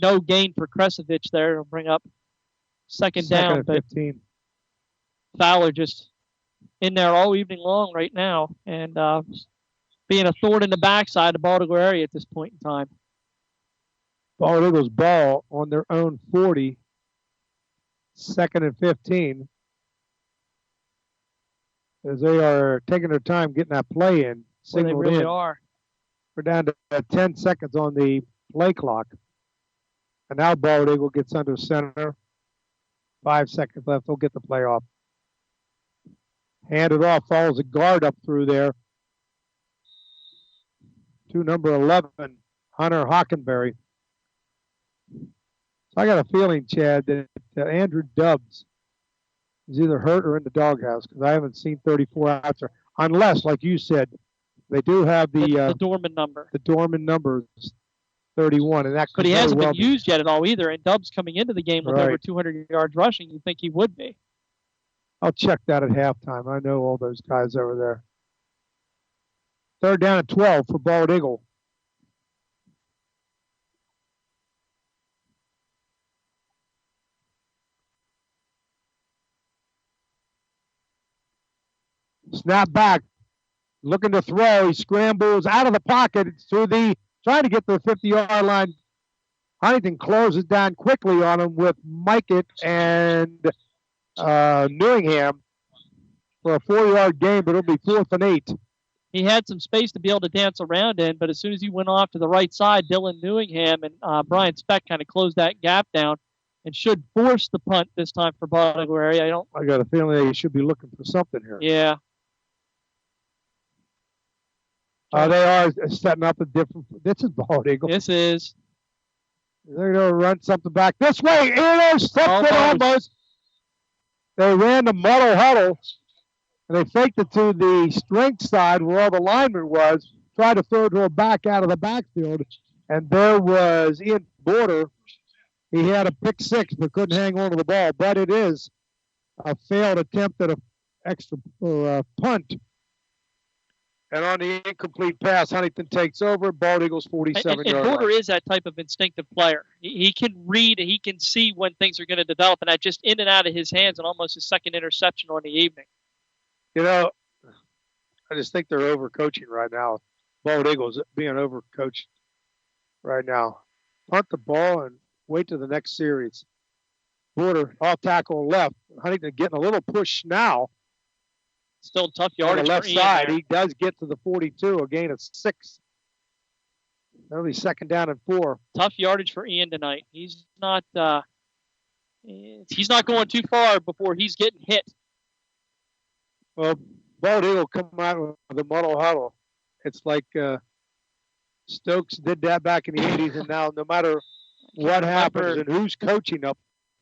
no gain for Kresovich there. It'll bring up second down. And 15. Fowler just in there all evening long right now and being a thorn in the backside of Bald Eagle area at this point in time. Bald Eagles ball on their own 40. 2nd and 15. As they are taking their time getting that play in. Well, they really are. We're down to 10 seconds on the play clock. And now Bald Eagle gets under center. 5 seconds left. They'll get the play off. Hand it off. Follows a guard up through there. To number 11, Hunter Hockenberry. So I got a feeling, Chad, that Andrew Dubbs is either hurt or in the doghouse because I haven't seen 34 out there. Unless, like you said, they do have the Dorman number. The Dorman number is 31, and that could but he hasn't been used yet at all either. And Dubbs coming into the game with over 200 yards rushing, you'd think he would be. I'll check that at halftime. I know all those guys over there. 3rd down and 12 for Bald Eagle. Snap back. Looking to throw. He scrambles out of the pocket trying to get to the 50-yard line. Huntington closes down quickly on him with Mikett and Newingham for a 4-yard gain, but it'll be 4th and 8. He had some space to be able to dance around in, but as soon as he went off to the right side, Dylan Newingham and Brian Speck kind of closed that gap down and should force the punt this time for Bald Eagle area. I got a feeling they should be looking for something here. Yeah. They are setting up a different. This is Bald Eagle. This is. They're going to run something back this way. Intercepted almost. They ran the muddle huddle, and they faked it to the strength side where all the linemen was, tried to throw it to a back out of the backfield, and there was Ian Border. He had a pick six but couldn't hang on to the ball, but it is a failed attempt at an extra punt. And on the incomplete pass, Huntington takes over. Bald Eagles 47 yards. And Border is that type of instinctive player. He can read, he can see when things are going to develop, and that just in and out of his hands, and almost his second interception on the evening. You know, I just think they're overcoaching right now. Bald Eagles being overcoached right now. Punt the ball and wait to the next series. Border off tackle left. Huntington getting a little push now. Still tough yardage on the left for Ian side. there. He does get to the 42, a gain of 6. That'll be 2nd down and 4. Tough yardage for Ian tonight. He's not going too far before he's getting hit. Well, Bald Eagle come out with the muddle huddle. It's like Stokes did that back in the 80s, and now no matter what happens and who's coaching up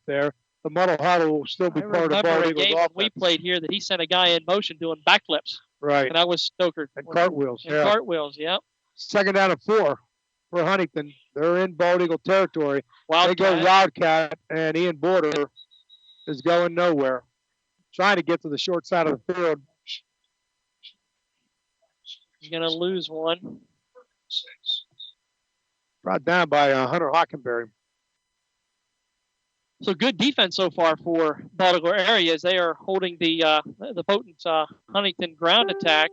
there, the muddle huddle will still be part of Bald Eagle's offense. We played here that he sent a guy in motion doing backflips. Right. And that was Stoker. And cartwheels. And cartwheels, yeah. 2nd down and 4 for Huntington. They're in Bald Eagle territory. Wildcat. They go Wildcat, and Ian Border is going nowhere. Trying to get to the short side of the field. He's going to lose one. Brought down by Hunter Hockenberry. So good defense so far for Bald Eagle area as they are holding the potent Huntington ground attack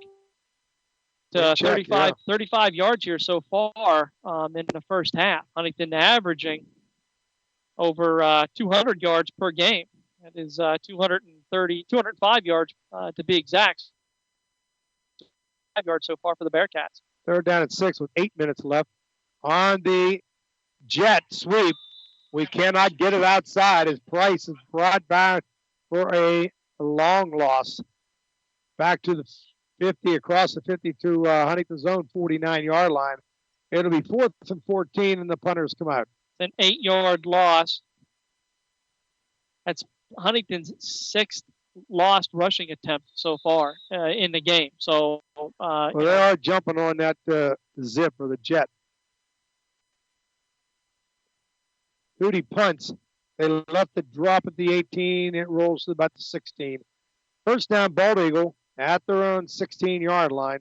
to 35 yards here so far in the first half. Huntington averaging over 200 yards per game. That is 205 yards to be exact. 5 yards so far for the Bearcats. 3rd down and 6 with 8 minutes left. On the jet sweep. We cannot get it outside as Price is brought back for a long loss. Back to the 50, across the 50 to Huntington's own 49-yard line. It'll be 4th and 14, and the punters come out. An 8-yard loss. That's Huntington's 6th lost rushing attempt so far in the game. So they are jumping on that zip or the jet. Hootie punts. They left it drop at the 18. It rolls to about the 16. 1st down, Bald Eagle at their own 16-yard line.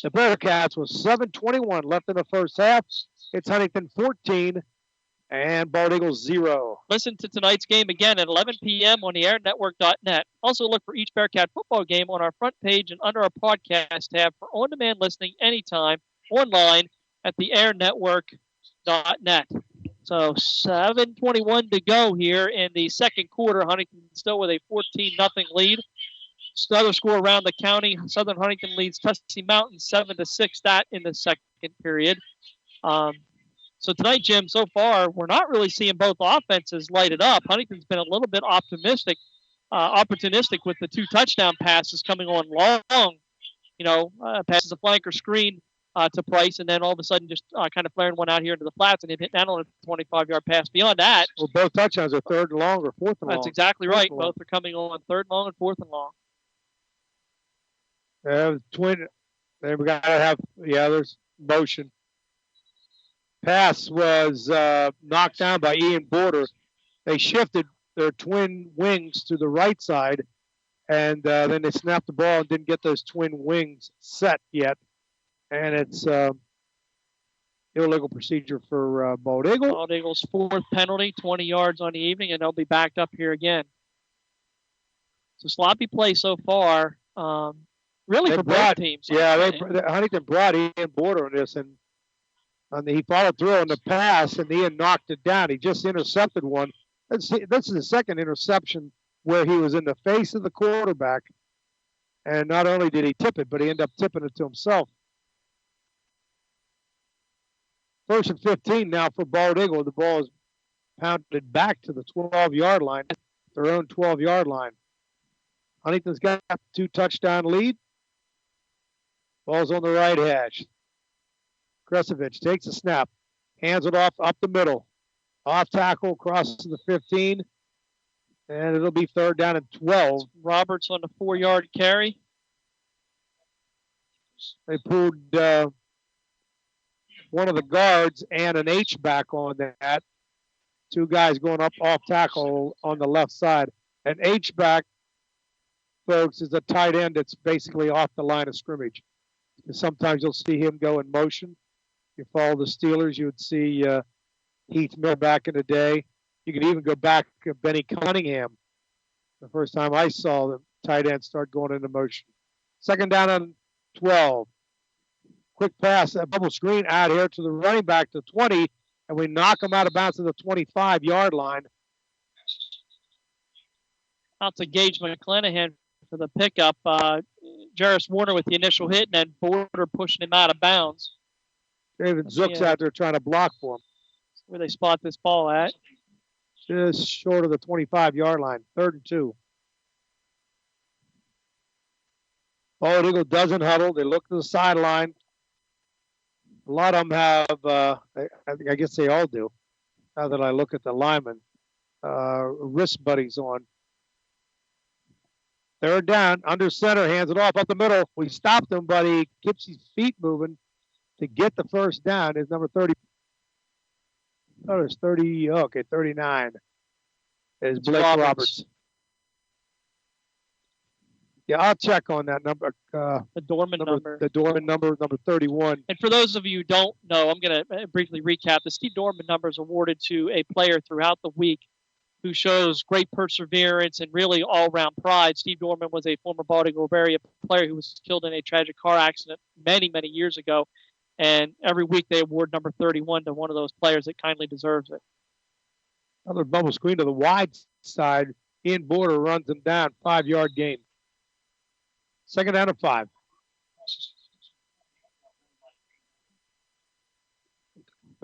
The Bearcats with 7:21 left in the first half. It's Huntington 14 and Bald Eagle 0. Listen to tonight's game again at 11 p.m. on the airnetwork.net. Also look for each Bearcat football game on our front page and under our podcast tab for on-demand listening anytime online at the airnetwork.net. So 7:21 to go here in the second quarter. Huntington still with a 14-0 lead. Another score around the county. Southern Huntington leads Tuskegee Mountain 7-6. That in the second period. So tonight, Jim, so far we're not really seeing both offenses light it up. Huntington's been a little bit opportunistic with the 2 touchdown passes coming on long. Passes a flanker screen to Price, and then all of a sudden just kind of flaring one out here into the flats, and him hitting that on a 25-yard pass. Beyond that, well, both touchdowns are 3rd and long or 4th and long. That's exactly right. Both are coming on 3rd and long and 4th and long. Twin. Then we got to have there's motion. Pass was knocked down by Ian Border. They shifted their twin wings to the right side, and then they snapped the ball and didn't get those twin wings set yet. And it's illegal procedure for Bald Eagle. Bald Eagle's fourth penalty, 20 yards on the evening, and they'll be backed up here again. So sloppy play so far, really for both teams. Yeah, Huntington brought Ian Border on this, and he followed through on the pass, and Ian knocked it down. He just intercepted one. This is the second interception where he was in the face of the quarterback, and not only did he tip it, but he ended up tipping it to himself. 1st and 15 now for Bald Eagle. The ball is pounded back to the 12-yard line, their own 12-yard line. Huntington's got a 2-touchdown lead. Ball's on the right hash. Kresovich takes a snap, hands it off up the middle. Off tackle, crosses the 15, and it'll be 3rd down and 12. Roberts on the 4-yard carry. They pulled one of the guards and an H-back on that. 2 guys going up off tackle on the left side. An H-back, folks, is a tight end that's basically off the line of scrimmage. Sometimes you'll see him go in motion. If you follow the Steelers, you would see Heath Miller back in the day. You can even go back to Benny Cunningham. The first time I saw the tight end start going into motion. 2nd down and 12. Quick pass, a bubble screen out here to the running back to 20, and we knock him out of bounds to the 25-yard line. Out to Gage McClanahan for the pickup. Jarris Warner with the initial hit, and then Border pushing him out of bounds. David Zook's out there trying to block for him. Where they spot this ball at. Just short of the 25-yard line, 3rd and 2. Bald Eagle doesn't huddle. They look to the sideline. A lot of them have, I guess they all do, now that I look at the linemen, wrist buddies on. 3rd down, under center, hands it off up the middle. We stopped him, but he keeps his feet moving to get the 1st down. Is number 30. Oh, there's 30. Okay, 39 is Blake Roberts. Yeah, I'll check on that number. The Dorman number. The Dorman number 31. And for those of you who don't know, I'm going to briefly recap. The Steve Dorman number is awarded to a player throughout the week who shows great perseverance and really all-around pride. Steve Dorman was a former Bald Eagle Bavaria player who was killed in a tragic car accident many, many years ago. And every week they award number 31 to one of those players that kindly deserves it. Another bubble screen to the wide side. Ian Border runs him down. 5-yard gain. 2nd down and 5.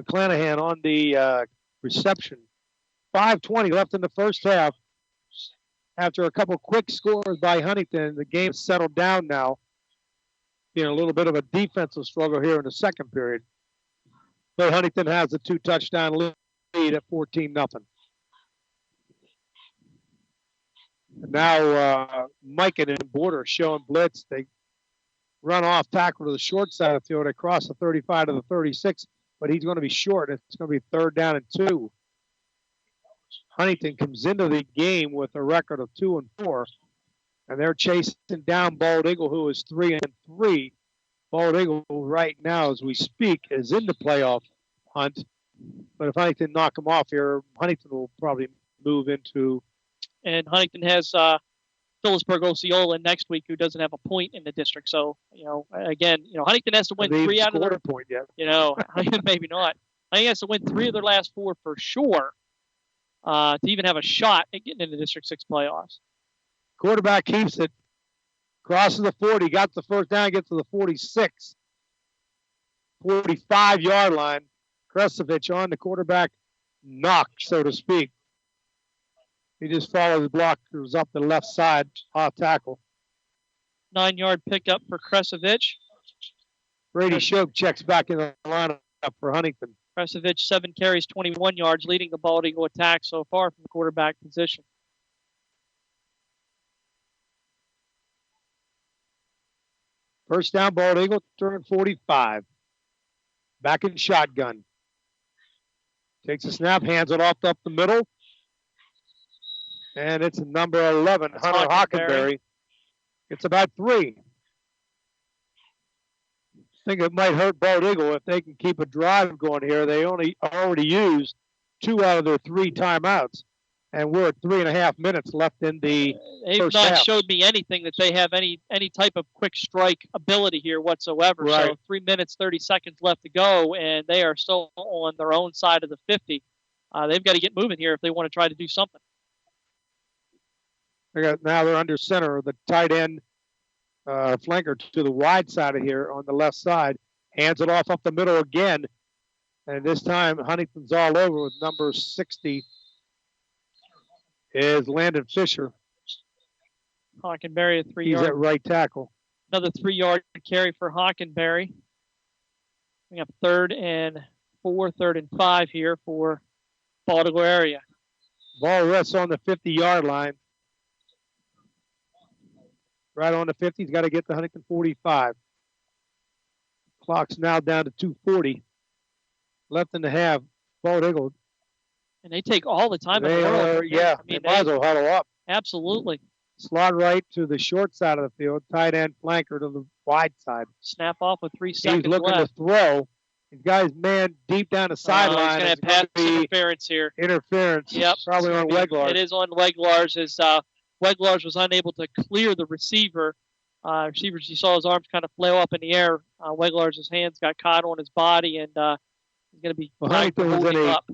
McClanahan on the reception. 5:20 left in the first half. After a couple quick scores by Huntington, the game settled down now. Being a little bit of a defensive struggle here in the second period. But Huntington has a 2-touchdown lead at 14-0. Now Mike and Border showing blitz. They run off tackle to the short side of the field. They cross the 35 to the 36, but he's going to be short. It's going to be 3rd down and 2. Huntington comes into the game with a record of 2-4, and they're chasing down Bald Eagle, who is 3-3. Bald Eagle right now, as we speak, is in the playoff hunt. But if Huntington knock them off here, Huntington will probably move into. And Huntington has Phillipsburg Osceola next week, who doesn't have a point in the district. So, again, Huntington has to win 3 out of their point yet. Maybe not. Huntington has to win 3 of their last 4 for sure to even have a shot at getting into District 6 playoffs. Quarterback keeps it. Crosses the 40. Got the 1st down. Gets to the 46. 45-yard line. Kresovich on the quarterback knock, so to speak. He just followed the blockers up the left side, off tackle. 9-yard pickup for Kresovich. Brady Shoke checks back in the lineup for Huntington. Kresovich, 7 carries, 21 yards, leading the Bald Eagle attack so far from the quarterback position. First down, Bald Eagle, turn 45. Back in shotgun. Takes a snap, hands it off up the middle. And it's number 11, Hunter Hockenberry. It's about 3. I think it might hurt Bald Eagle if they can keep a drive going here. They already used 2 out of their 3 timeouts, and we're at 3.5 minutes left in the They've not showed me anything that they have any type of quick strike ability here whatsoever. Right. So 3 minutes, 30 seconds left to go, and they are still on their own side of the 50. They've got to get moving here if they want to try to do something. Now they're under center. The tight end flanker to the wide side of here on the left side. Hands it off up the middle again. And this time Huntington's all over with number 60 is Landon Fisher. Hockenberry, a 3-yard. He's at right tackle. Another 3-yard carry for Hockenberry. We have 3rd and 4, 3rd and 5 here for Bald Eagle area. Ball rests on the 50-yard line. Right on the 50. He's got to get the Huntington 45. Clock's now down to 2:40. Left in the half. Bald Eagle. And they take all the time in the world. Yeah, I mean, they might as well huddle up. Absolutely. Slot right to the short side of the field. Tight end flanker to the wide side. Snap off with 3 seconds left. He's looking left. to throw. He's got his man deep down the sideline. He's going to have pass interference here. Interference. Yep. Probably on Weglars. It is on Weglars. As Weglars was unable to clear the receiver. Receiver, you saw his arms kind of flail up in the air. Weglars' hands got caught on his body, and he's going to be holding up.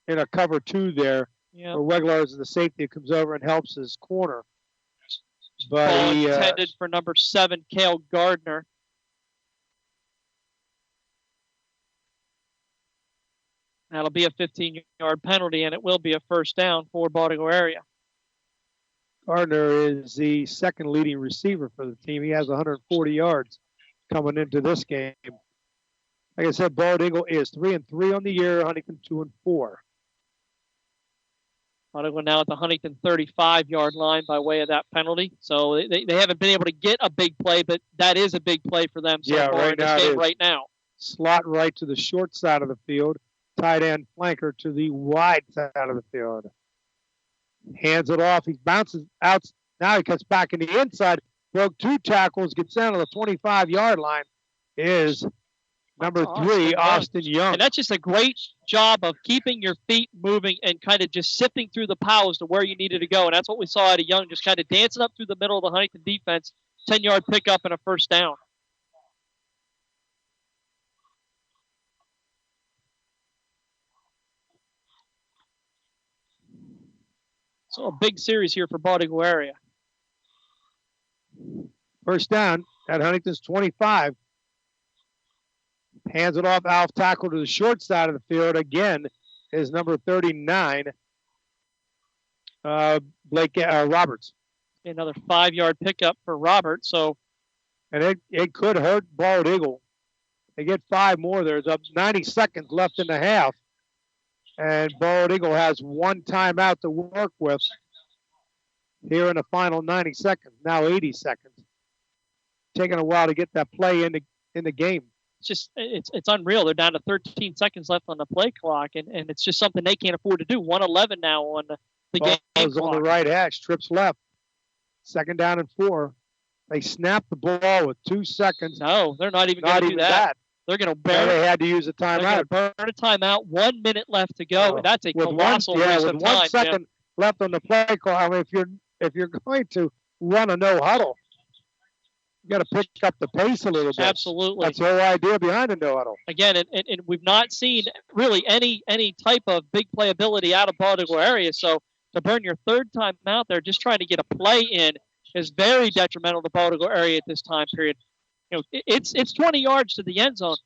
In a cover 2 there. Yep. Where Weglars is the safety comes over and helps his corner. But he intended for number 7, Cale Gardner. That'll be a 15-yard penalty, and it will be a first down for Bald Eagle area. Gardner is the 2nd leading receiver for the team. He has 140 yards coming into this game. Like I said, Bald Eagle is 3-3 on the year. Huntington 2-4. Bald Eagle now at the Huntington 35-yard line by way of that penalty. So they haven't been able to get a big play, but that is a big play for them so far in this game right now. Slot right to the short side of the field. Tight end flanker to the wide side of the field. Hands it off. He bounces out. Now he cuts back in the inside. Broke 2 tackles. Gets down to the 25-yard line. Is number 3, Austin Young. And that's just a great job of keeping your feet moving and kind of just sifting through the piles to where you needed to go. And that's what we saw out of Young, just kind of dancing up through the middle of the Huntington defense. 10-yard pickup and a first down. So a big series here for Bald Eagle area. First down at Huntington's 25. Hands it off. Alf tackle to the short side of the field. Again is number 39, Blake Roberts. Another 5-yard pickup for Roberts. And it could hurt Bald Eagle. They get 5 more. There's up 90 seconds left in the half. And Bald Eagle has 1 timeout to work with here in the final 90 seconds. Now 80 seconds. Taking a while to get that play in the game. It's unreal. They're down to 13 seconds left on the play clock, and it's just something they can't afford to do. 1:11 now on the game clock. On the right hash, trips left. 2nd down and 4. They snap the ball with 2 seconds. No, they're not even going to do that. They're going to burn. They had to use a timeout. Burn a timeout. 1 minute left to go. And that's a colossal waste of time. 1 second left on the play clock. I mean, if you're going to run a no huddle, you got to pick up the pace a little bit. Absolutely. That's the whole idea behind a no huddle. Again, and we've not seen really any type of big playability out of Bald Eagle area. So to burn your 3rd time out there, just trying to get a play in, is very detrimental to Bald Eagle area at this time period. You know, it's 20 yards to the end zone,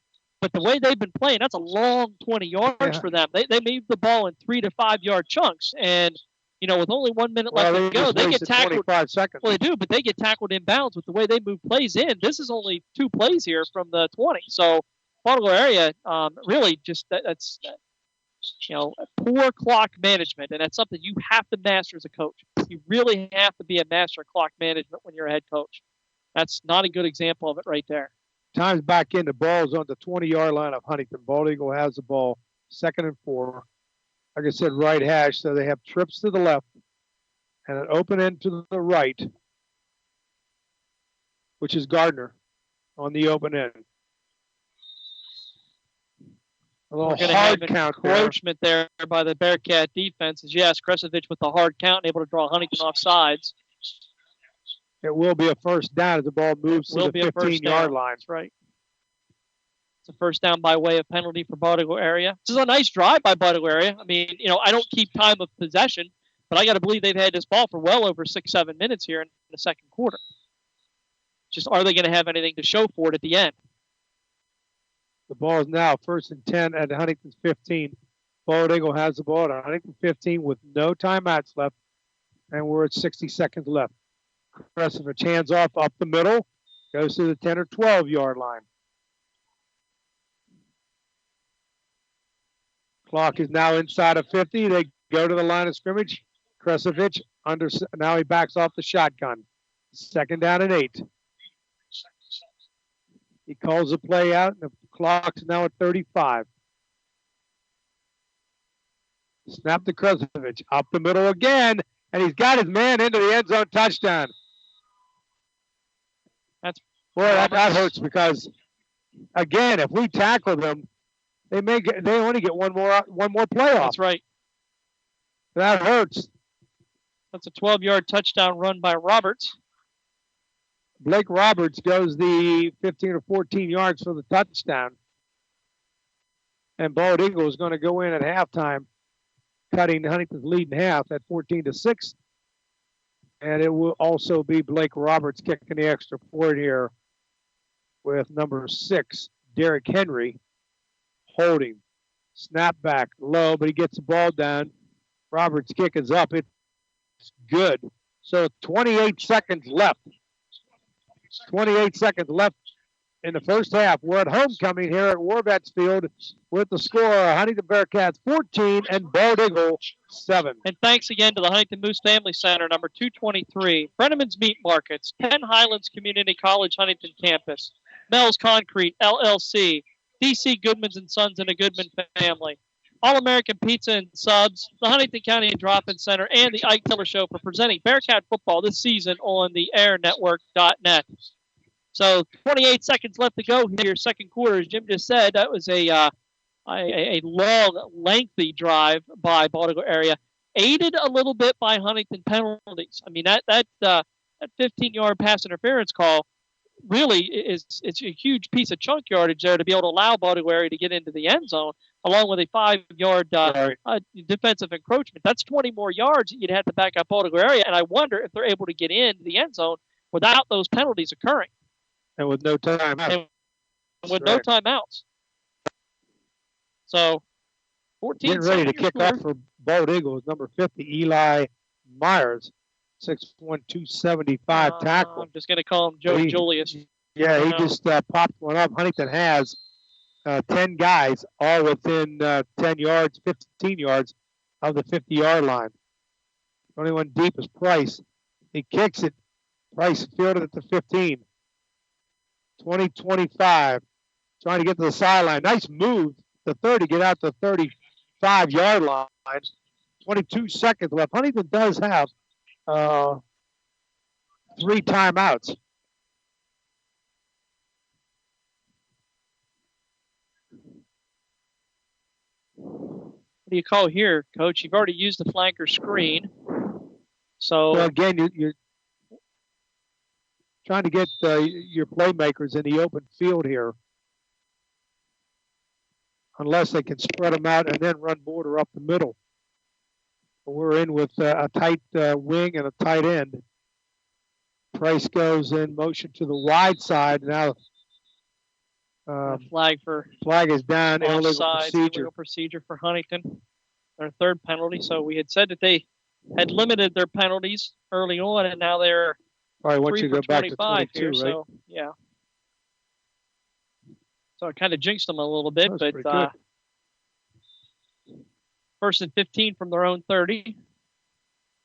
but the way they've been playing, that's a long 20 yards for them. They move the ball in 3 to 5 yard chunks, and with only 1 minute left to go, they get tackled. 25 seconds. Well, they do, but they get tackled inbounds with the way they move plays in. This is only 2 plays here from the 20. So, Bald Eagle area really just that's poor clock management, and that's something you have to master as a coach. You really have to be a master of clock management when you're a head coach. That's not a good example of it right there. Time's back in. The ball's on the 20-yard line of Huntington. Bald Eagle has the ball. 2nd and 4. Like I said, right hash. So they have trips to the left and an open end to the right. which is Gardner on the open end. A little We're going to hard have count encroachment there by the Bearcat defense. Yes, Kresovich with the hard count and able to draw Huntington off sides. It will be a first down as the ball moves to the 15-yard line. That's right. It's a first down by way of penalty for Bodigo area. This is a nice drive by Bodigo area. I mean, I don't keep time of possession, but I got to believe they've had this ball for well over 6-7 minutes here in the second quarter. Just are they going to have anything to show for it at the end? The ball is now 1st and 10 at Huntington's 15. Bald Eagle has the ball at Huntington 15 with no timeouts left, and we're at 60 seconds left. Kresovich hands off up the middle, goes to the 10 or 12-yard line. Clock is now inside of 50. They go to the line of scrimmage. Kresovich now he backs off the shotgun. 2nd down and 8. He calls the play out, and the clock's now at 35. Snap to Kresovich. Up the middle again, and he's got his man into the end zone touchdown. That hurts because, again, if we tackle them, they only get one more playoff. That's right. That hurts. That's a 12-yard touchdown run by Roberts. Blake Roberts goes the 15 or 14 yards for the touchdown. And Bald Eagle is going to go in at halftime, cutting Huntington's lead in half at 14-6. And it will also be Blake Roberts kicking the extra point here with number 6, Derrick Henry, holding. Snap back low, but he gets the ball down. Roberts' kick is up. It's good. So 28 seconds left. 28 seconds left in the first half. We're at homecoming here at Warvets Field with the score Huntingdon Bearcats 14 and Bald Eagle 7. And thanks again to the Huntington Moose Family Center, number 223, Brenneman's Meat Markets, Penn Highlands Community College Huntington Campus, Mel's Concrete, LLC, D.C. Goodman's and Sons and the Goodman family, All-American Pizza and Subs, the Huntington County Drop-In Center, and the Ike Tiller Show for presenting Bearcat football this season on the airnetwork.net. So 28 seconds left to go here, second quarter. As Jim just said, that was a long, lengthy drive by Bodigo area, aided a little bit by Huntington penalties. I mean, that 15-yard pass interference call really it's a huge piece of chunk yardage there to be able to allow Bodigo area to get into the end zone, along with a 5-yard defensive encroachment. That's 20 more yards that you'd have to back up Bodigo area, and I wonder if they're able to get into the end zone without those penalties occurring. And with no timeouts. No timeouts. So, 14 getting ready to kick off for Bald Eagles, number 50, Eli Myers, 6'1", 275 tackle. I'm just going to call him Joe Julius. Yeah, he just popped one up. Huntington has 10 guys all within 10 yards, 15 yards of the 50-yard line. The only one deep is Price. He kicks it. Price fielded at the 15. 20-25. Trying to get to the sideline. Nice move. The 30, get out to the 35-yard line. 22 seconds left. Huntington does have 3 timeouts. What do you call here, Coach? You've already used the flanker screen. So well, again, you're trying to get your playmakers in the open field here. Unless they can spread them out and then run border up the middle. We're in with a tight wing and a tight end. Price goes in motion to the wide side. Now flag is down. Illegal procedure for Huntington. Their third penalty. So we had said that they had limited their penalties early on, and now they're probably want you to go back to 22, here, right? So, yeah. So it kind of jinxed them a little bit, but first and 15 from their own 30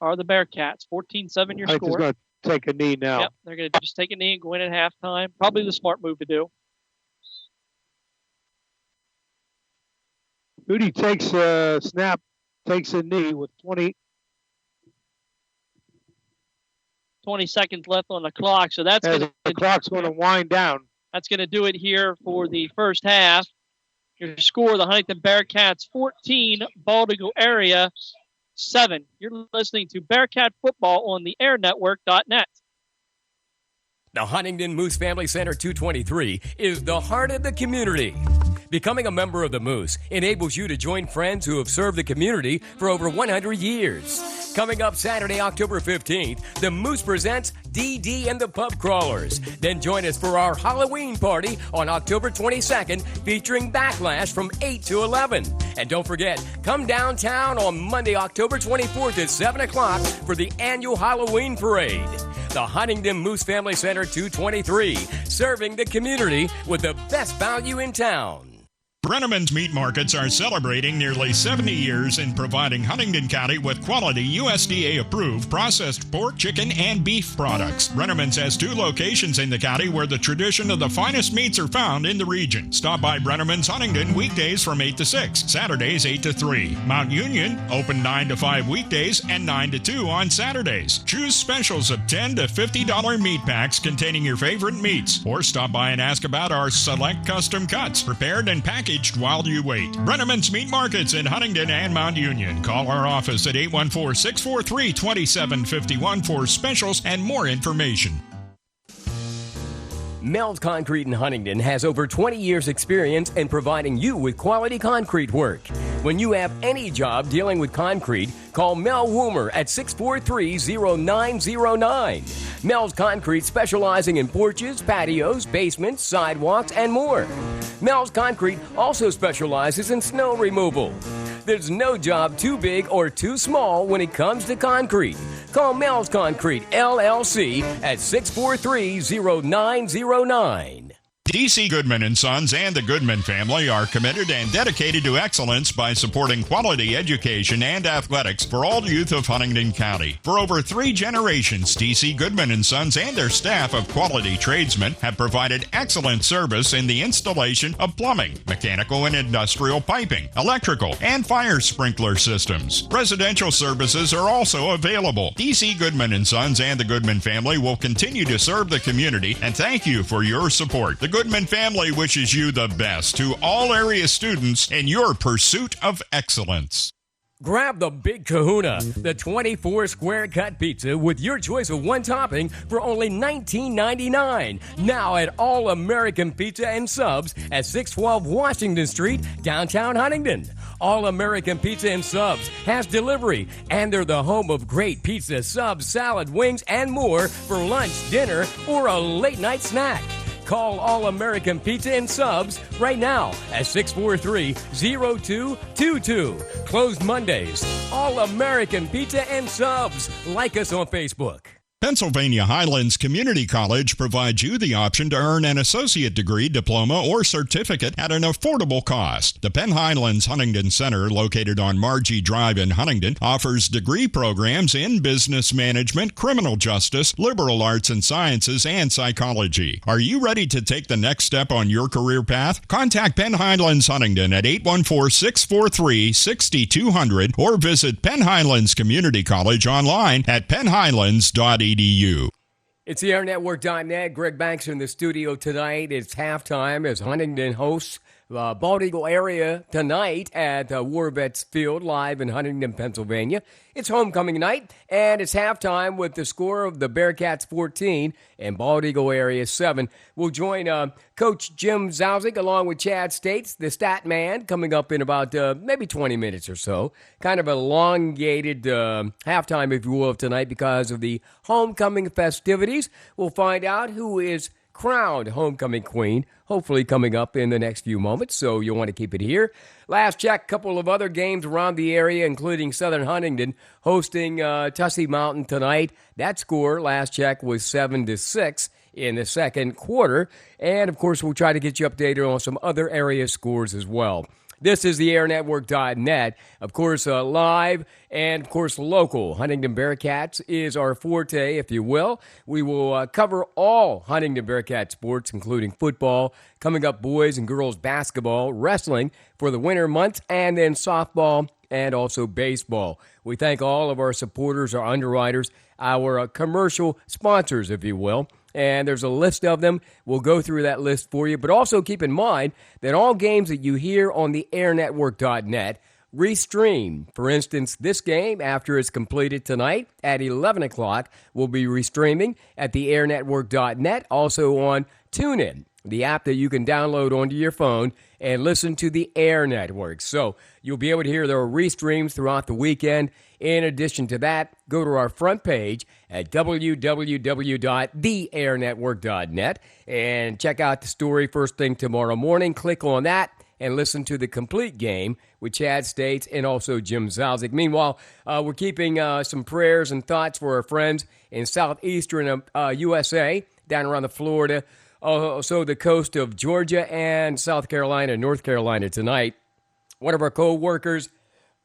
are the Bearcats. 14-7 your score. Going to take a knee now. Yep, they're going to just take a knee and go in at halftime. Probably the smart move to do. Booty takes a snap, takes a knee with 20. 20 seconds left on the clock. So that's the clock's going to wind down. That's going to do it here for the first half. Your score, the Huntingdon Bearcats 14, Bald Eagle area 7. You're listening to Bearcat Football on the airnetwork.net. The Huntingdon Moose Family Center 223 is the heart of the community. Becoming a member of the Moose enables you to join friends who have served the community for over 100 years. Coming up Saturday, October 15th, the Moose presents DD and the Pub Crawlers. Then join us for our Halloween party on October 22nd, featuring Backlash from 8 to 11. And don't forget, come downtown on Monday, October 24th at 7 o'clock for the annual Halloween parade. The Huntingdon Moose Family Center 223, serving the community with the best value in town. Brenneman's Meat Markets are celebrating nearly 70 years in providing Huntingdon County with quality USDA-approved processed pork, chicken, and beef products. Brenneman's has 2 locations in the county where the tradition of the finest meats are found in the region. Stop by Brenneman's Huntingdon weekdays from 8 to 6, Saturdays 8 to 3. Mount Union, open 9 to 5 weekdays and 9 to 2 on Saturdays. Choose specials of $10 to $50 meat packs containing your favorite meats. Or stop by and ask about our select custom cuts, prepared and packaged while you wait. Brenneman's Meat Markets in Huntingdon and Mount Union. Call our office at 814-643-2751 for specials and more information. Mel's Concrete in Huntingdon has over 20 years' experience in providing you with quality concrete work. When you have any job dealing with concrete, call Mel Woomer at 643-0909. Mel's Concrete specializing in porches, patios, basements, sidewalks, and more. Mel's Concrete also specializes in snow removal. There's no job too big or too small when it comes to concrete. Call Mel's Concrete, LLC at 643-0909. D.C. Goodman & Sons and the Goodman family are committed and dedicated to excellence by supporting quality education and athletics for all youth of Huntingdon County. For over 3 generations, D.C. Goodman & Sons and their staff of quality tradesmen have provided excellent service in the installation of plumbing, mechanical and industrial piping, electrical, and fire sprinkler systems. Residential services are also available. D.C. Goodman & Sons and the Goodman family will continue to serve the community, and thank you for your support. The Goodman family wishes you the best to all area students in your pursuit of excellence. Grab the Big Kahuna, the 24-square cut pizza with your choice of one topping for only $19.99. Now at All American Pizza and Subs at 612 Washington Street, downtown Huntingdon. All American Pizza and Subs has delivery, and they're the home of great pizza, subs, salad, wings, and more for lunch, dinner, or a late-night snack. Call All American Pizza and Subs right now at 643-0222. Closed Mondays. All American Pizza and Subs. Like us on Facebook. Pennsylvania Highlands Community College provides you the option to earn an associate degree, diploma, or certificate at an affordable cost. The Penn Highlands Huntingdon Center, located on Margie Drive in Huntingdon, offers degree programs in business management, criminal justice, liberal arts and sciences, and psychology. Are you ready to take the next step on your career path? Contact Penn Highlands Huntingdon at 814-643-6200 or visit Penn Highlands Community College online at pennhighlands.edu. It's the airnetwork.net. Greg Banks in the studio tonight. It's halftime as Huntingdon hosts Bald Eagle area tonight at War Vets Field live in Huntingdon, Pennsylvania. It's homecoming night, and it's halftime with the score of the Bearcats 14 and Bald Eagle area 7. We'll join Coach Jim Zauzig along with Chad States, the stat man, coming up in about maybe 20 minutes or so. Kind of elongated halftime, if you will, of tonight because of the homecoming festivities. We'll find out who is crowned homecoming queen, hopefully coming up in the next few moments, so you'll want to keep it here. Last check, couple of other games around the area, including Southern Huntingdon hosting Tussey Mountain tonight. That score, last check, was 7-6 in the second quarter. And, of course, we'll try to get you updated on some other area scores as well. This is the airnetwork.net, of course, live and, of course, local. Huntingdon Bearcats is our forte, if you will. We will cover all Huntingdon Bearcat sports, including football, coming up boys and girls basketball, wrestling for the winter months, and then softball and also baseball. We thank all of our supporters, our underwriters, our commercial sponsors, if you will. And there's a list of them. We'll go through that list for you. But also keep in mind that all games that you hear on the airnetwork.net restream. For instance, this game, after it's completed tonight at 11 o'clock, will be restreaming at the airnetwork.net, also on TuneIn, the app that you can download onto your phone and listen to the Air Network. So you'll be able to hear their restreams throughout the weekend. In addition to that, go to our front page at www.theairnetwork.net and check out the story first thing tomorrow morning. Click on that and listen to the complete game with Chad States and also Jim Zauzig. Meanwhile, we're keeping some prayers and thoughts for our friends in southeastern USA, down around the Florida, also the coast of Georgia and South Carolina, North Carolina tonight. One of our co-workers,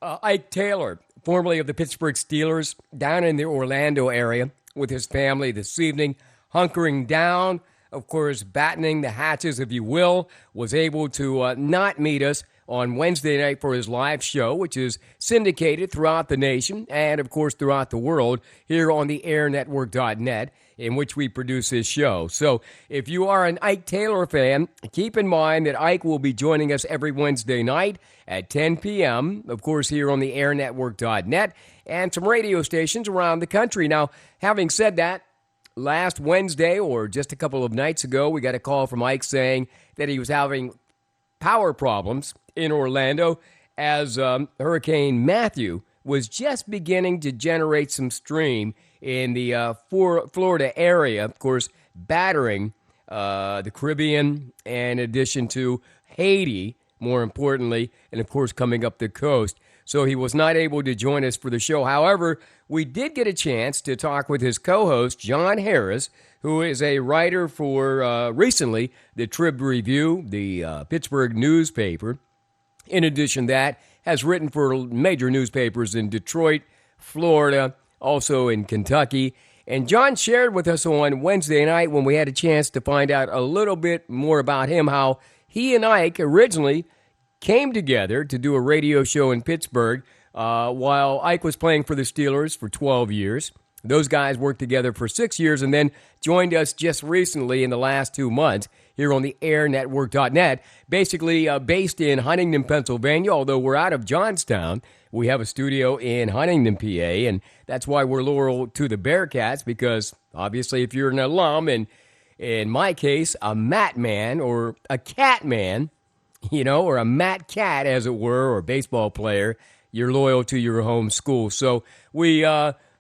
Ike Taylor, formerly of the Pittsburgh Steelers, down in the Orlando area with his family this evening, hunkering down, of course, battening the hatches, if you will, was able to not meet us on Wednesday night for his live show, which is syndicated throughout the nation and, of course, throughout the world here on the airnetwork.net, in which we produce his show. So if you are an Ike Taylor fan, keep in mind that Ike will be joining us every Wednesday night at 10 p.m., of course, here on the airnetwork.net and some radio stations around the country. Now, having said that, last Wednesday, or just a couple of nights ago, we got a call from Ike saying that he was having power problems in Orlando as Hurricane Matthew was just beginning to generate some stream in the Florida area, of course, battering the Caribbean, in addition to Haiti, more importantly, and, of course, coming up the coast. So he was not able to join us for the show. However, we did get a chance to talk with his co-host, John Harris, who is a writer for, recently, the Trib Review, the Pittsburgh newspaper. In addition to that, has written for major newspapers in Detroit, Florida, also in Kentucky. And John shared with us on Wednesday night when we had a chance to find out a little bit more about him, how he and Ike originally came together to do a radio show in Pittsburgh while Ike was playing for the Steelers for 12 years. Those guys worked together for 6 years and then joined us just recently in the last 2 months here on the airnetwork.net, basically based in Huntingdon, Pennsylvania, although we're out of Johnstown. We have a studio in Huntingdon, PA, and that's why we're loyal to the Bearcats, because obviously if you're an alum, and in my case, a Mat man or a Cat man, you know, or a Mat Cat, as it were, or a baseball player, you're loyal to your home school. So we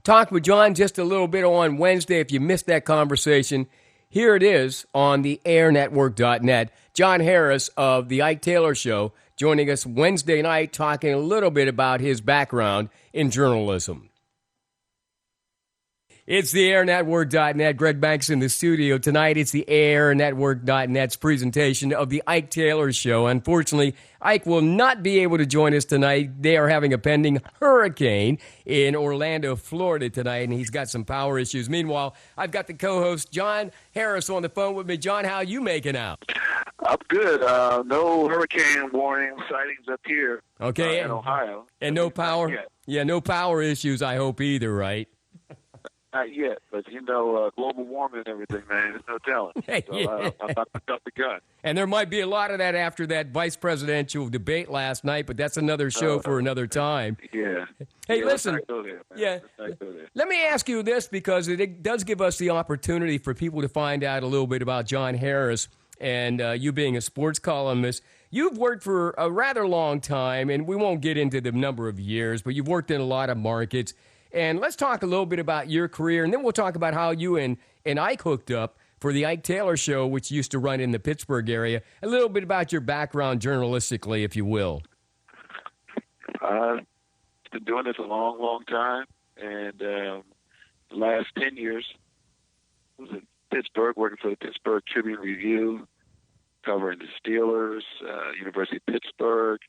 talked with John just a little bit on Wednesday. If you missed that conversation, here it is on the airnetwork.net. John Harris of The Ike Taylor Show joining us Wednesday night, talking a little bit about his background in journalism. It's the airnetwork.net. Greg Banks in the studio tonight. It's the airnetwork.net's presentation of the Ike Taylor Show. Unfortunately, Ike will not be able to join us tonight. They are having a pending hurricane in Orlando, Florida tonight, and he's got some power issues. Meanwhile, I've got the co-host John Harris on the phone with me. John, how you making out? I'm good. No hurricane warning sightings up here. Okay, in Ohio. And no power. Yeah, no power issues, I hope, either, right? Not yet, but you know, global warming and everything, man, there's no telling. So Yeah. I'm not picked up the gun. And there might be a lot of that after that vice presidential debate last night, but that's another show for another time. Yeah. Hey, Yeah, listen. let's not go there, man. Yeah. Let's not go there. Let me ask you this, because it does give us the opportunity for people to find out a little bit about John Harris and you being a sports columnist. You've worked for a rather long time, and we won't get into the number of years, but you've worked in a lot of markets. And let's talk a little bit about your career, and then we'll talk about how you and Ike hooked up for the Ike Taylor Show, which used to run in the Pittsburgh area. A little bit about your background journalistically, if you will. I've been doing this a long, long time, and the last 10 years I was in Pittsburgh, working for the Pittsburgh Tribune Review, covering the Steelers, University of Pittsburgh,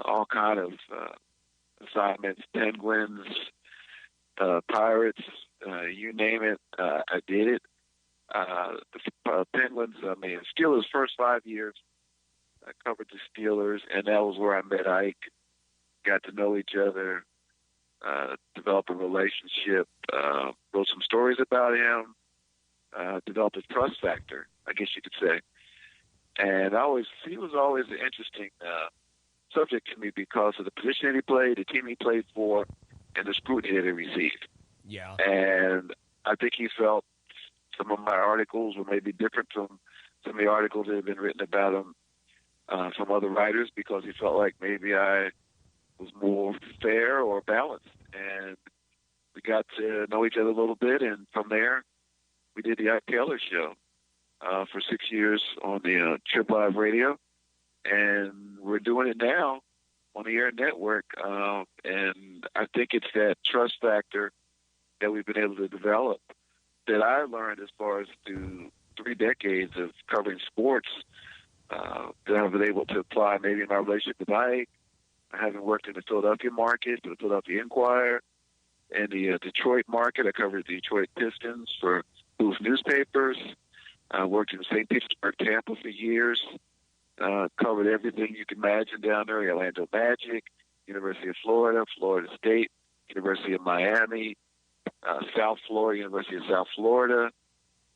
all kind of assignments, Penguins, Pirates, you name it, I did it. The Penguins, Steelers' first 5 years, I covered the Steelers, and that was where I met Ike. got to know each other, developed a relationship, wrote some stories about him, developed a trust factor, I guess you could say. And he was always an interesting subject to me because of the position that he played, the team he played for, and the scrutiny that he received. Yeah. And I think he felt some of my articles were maybe different from some of the articles that had been written about him from other writers, because he felt like maybe I was more fair or balanced. And we got to know each other a little bit, and from there, we did the Ike Taylor Show for 6 years on the Trip Live Radio, and we're doing it now on the Air Network. And I think it's that trust factor that we've been able to develop that I learned as far as through 3 decades of covering sports that I've been able to apply maybe in my relationship with Ike. I haven't worked in the Philadelphia market, but the Philadelphia Inquirer, and the Detroit market. I covered the Detroit Pistons for Booth Newspapers. I worked in St. Petersburg, Tampa for years. Covered everything you can imagine down there. The Orlando Magic, University of Florida, Florida State, University of Miami, South Florida, University of South Florida.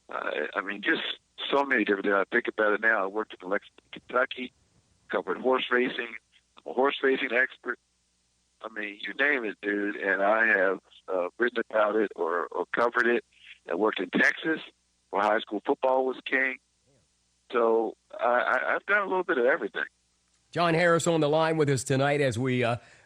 I mean, just so many different things. I think about it now. I worked in Lexington, Kentucky, covered horse racing. I'm a horse racing expert. I mean, you name it, dude, and I have written about it or covered it. I worked in Texas, where high school football was king. So I've done a little bit of everything. John Harris on the line with us tonight as we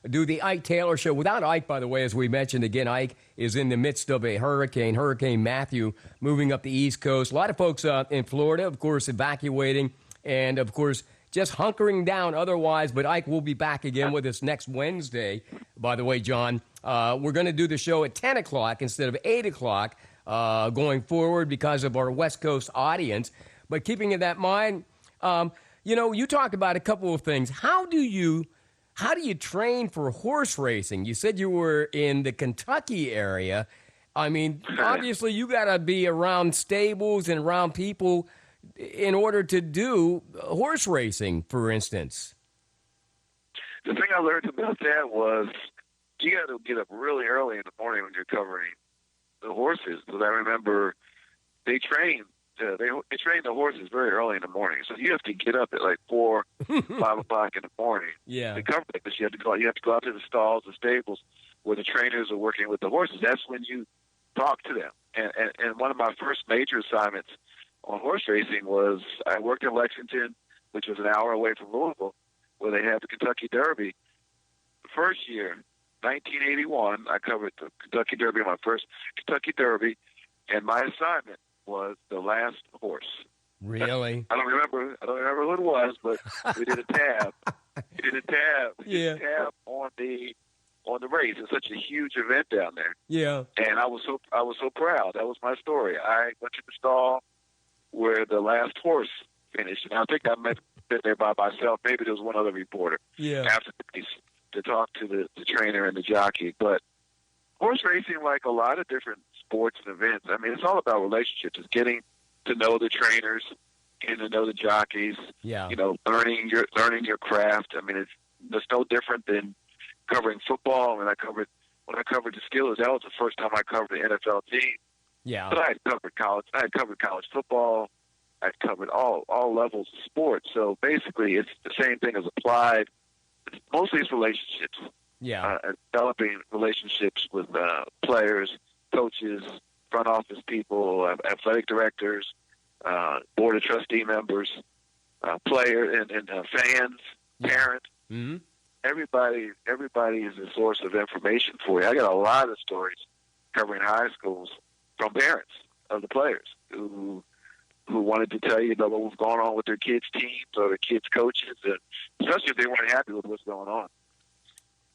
do the Ike Taylor Show. Without Ike, by the way, as we mentioned again, Ike is in the midst of a hurricane, Hurricane Matthew, moving up the East Coast. A lot of folks in Florida, of course, evacuating and, of course, just hunkering down otherwise. But Ike will be back again with us next Wednesday. By the way, John, we're going to do the show at 10 o'clock instead of 8 o'clock going forward because of our West Coast audience. But keeping in that mind, you talk about a couple of things. How do you train for horse racing? You said you were in the Kentucky area. I mean, obviously you got to be around stables and around people in order to do horse racing, for instance. The thing I learned about that was you got to get up really early in the morning when you're covering the horses. Because I remember they train the horses very early in the morning, so you have to get up at like 4, 5 o'clock in the morning to cover it. Because you have to go out to the stalls, the stables, where the trainers are working with the horses. That's when you talk to them. And one of my first major assignments on horse racing was I worked in Lexington, which was an hour away from Louisville, where they had the Kentucky Derby. The first year, 1981, I covered the Kentucky Derby, my first Kentucky Derby, and my assignment was the last horse. Really? I don't remember who it was, but we did a tab. We did a tab on the race. It's such a huge event down there. Yeah. And I was so proud. That was my story. I went to the stall where the last horse finished, and I think I might have been there by myself. Maybe there was one other reporter after the race to talk to the trainer and the jockey. But horse racing, like a lot of different sports and events, I mean, it's all about relationships. It's getting to know the trainers, getting to know the jockeys. Yeah. Learning your craft. I mean, it's no different than covering football. When I covered the Steelers, that was the first time I covered the NFL team. Yeah. But I had covered college football. I covered all levels of sports. So basically, it's the same thing as applied. Mostly it's relationships. Yeah. Developing relationships with players, coaches, front office people, athletic directors, board of trustee members, players, and fans, parents. Mm-hmm. Everybody is a source of information for you. I got a lot of stories covering high schools from parents of the players who wanted to tell you about what was going on with their kids' teams or their kids' coaches, and especially if they weren't happy with what's going on.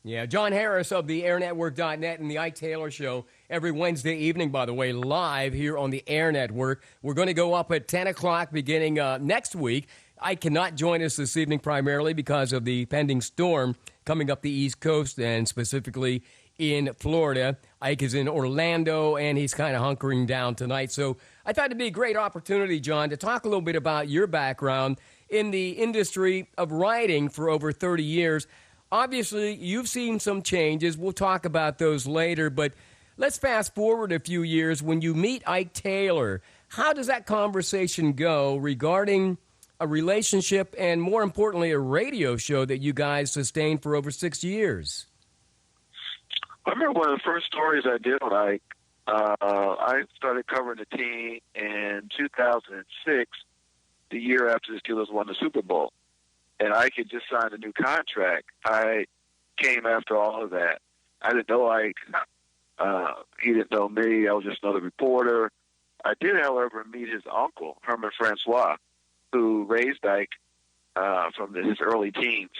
Yeah, John Harris of the AirNetwork.net and the Ike Taylor Show every Wednesday evening, by the way, live here on the Air Network. We're going to go up at 10 o'clock beginning next week. Ike cannot join us this evening primarily because of the pending storm coming up the East Coast and specifically in Florida. Ike is in Orlando, and he's kind of hunkering down tonight. So I thought it'd be a great opportunity, John, to talk a little bit about your background in the industry of writing for over 30 years. Obviously, you've seen some changes. We'll talk about those later, but let's fast forward a few years. When you meet Ike Taylor, how does that conversation go regarding a relationship and, more importantly, a radio show that you guys sustained for over 6 years? I remember one of the first stories I did on Ike. I started covering the team in 2006, the year after the Steelers won the Super Bowl. And Ike had just signed a new contract. I came after all of that. I didn't know Ike. He didn't know me. I was just another reporter. I did, however, meet his uncle, Herman Francois, who raised Ike from his early teens,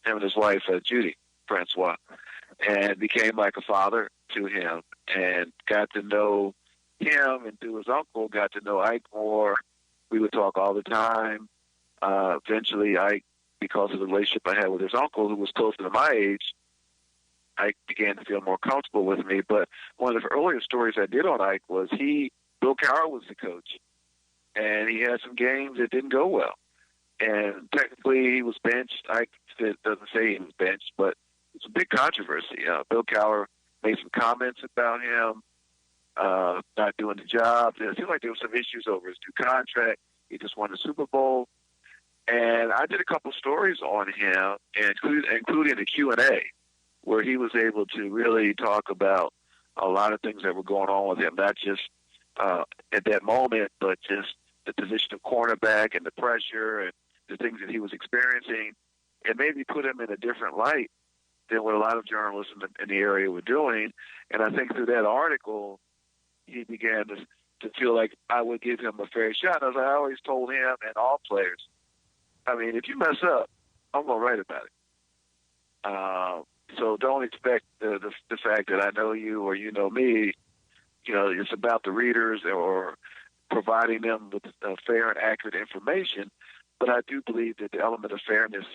him and his wife, Judy Francois, and became like a father to him and got to know him, and through his uncle, got to know Ike more. We would talk all the time. Eventually, Ike, because of the relationship I had with his uncle, who was closer to my age, Ike began to feel more comfortable with me. But one of the earlier stories I did on Ike was Bill Cowher was the coach, and he had some games that didn't go well. And technically, he was benched. Ike doesn't say he was benched, but it's a big controversy. Bill Cowher made some comments about him not doing the job. It seemed like there were some issues over his new contract. He just won the Super Bowl. And I did a couple stories on him, including a Q&A, where he was able to really talk about a lot of things that were going on with him, not just at that moment, but just the position of cornerback and the pressure and the things that he was experiencing. It maybe put him in a different light than what a lot of journalists in the area were doing. And I think through that article, he began to feel like I would give him a fair shot. As I always told him and all players, I mean, if you mess up, I'm going to write about it. So don't expect the fact that I know you or you know me. You know, it's about the readers or providing them with fair and accurate information. But I do believe that the element of fairness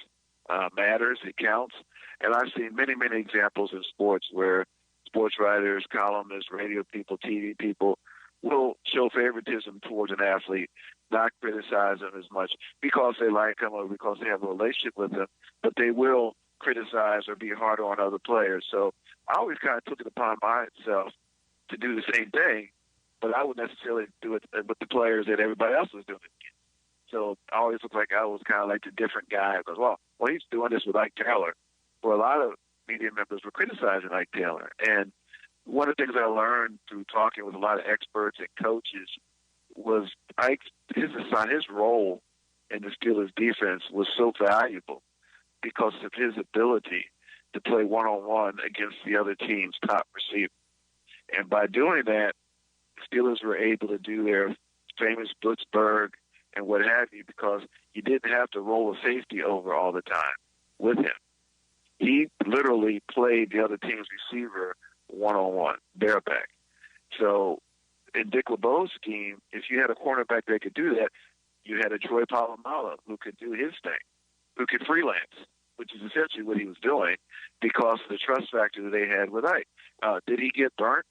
matters. It counts. And I've seen many, many examples in sports where sports writers, columnists, radio people, TV people will show favoritism towards an athlete, not criticize them as much because they like him or because they have a relationship with him, but they will criticize or be harder on other players. So I always kind of took it upon myself to do the same thing, but I wouldn't necessarily do it with the players that everybody else was doing it against. So I always looked like I was kind of like the different guy. Because, well, he's doing this with Ike Taylor. Where a lot of media members were criticizing Ike Taylor. And one of the things I learned through talking with a lot of experts and coaches was his role in the Steelers defense was so valuable because of his ability to play one-on-one against the other team's top receiver. And by doing that, the Steelers were able to do their famous Phillipsburg and what have you because you didn't have to roll a safety over all the time with him. He literally played the other team's receiver one-on-one, bareback. So in Dick LeBeau's scheme, if you had a cornerback that could do that, you had a Troy Polamalu who could do his thing, who could freelance, which is essentially what he was doing because of the trust factor that they had with Ike. Did he get burnt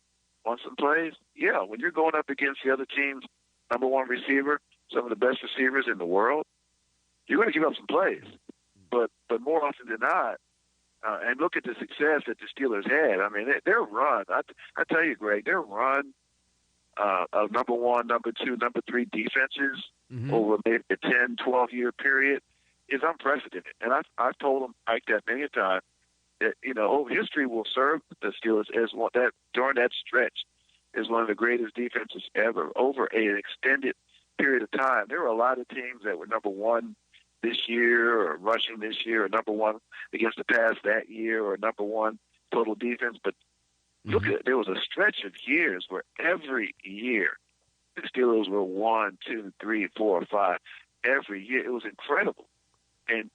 on some plays? Yeah. When you're going up against the other team's number one receiver, some of the best receivers in the world, you're going to give up some plays. But more often than not, and look at the success that the Steelers had. I mean, their run, I tell you, Greg, their run of number one, number two, number three defenses over maybe a 10, 12-year period is unprecedented. And I've told them Ike that many a time that, history will serve the Steelers as one that during that stretch is one of the greatest defenses ever over an extended period of time. There were a lot of teams that were number one this year or rushing this year or number one against the pass that year or number one total defense. But look at there was a stretch of years where every year the Steelers were 1, 2, 3, 4, 5 every year. It was incredible. And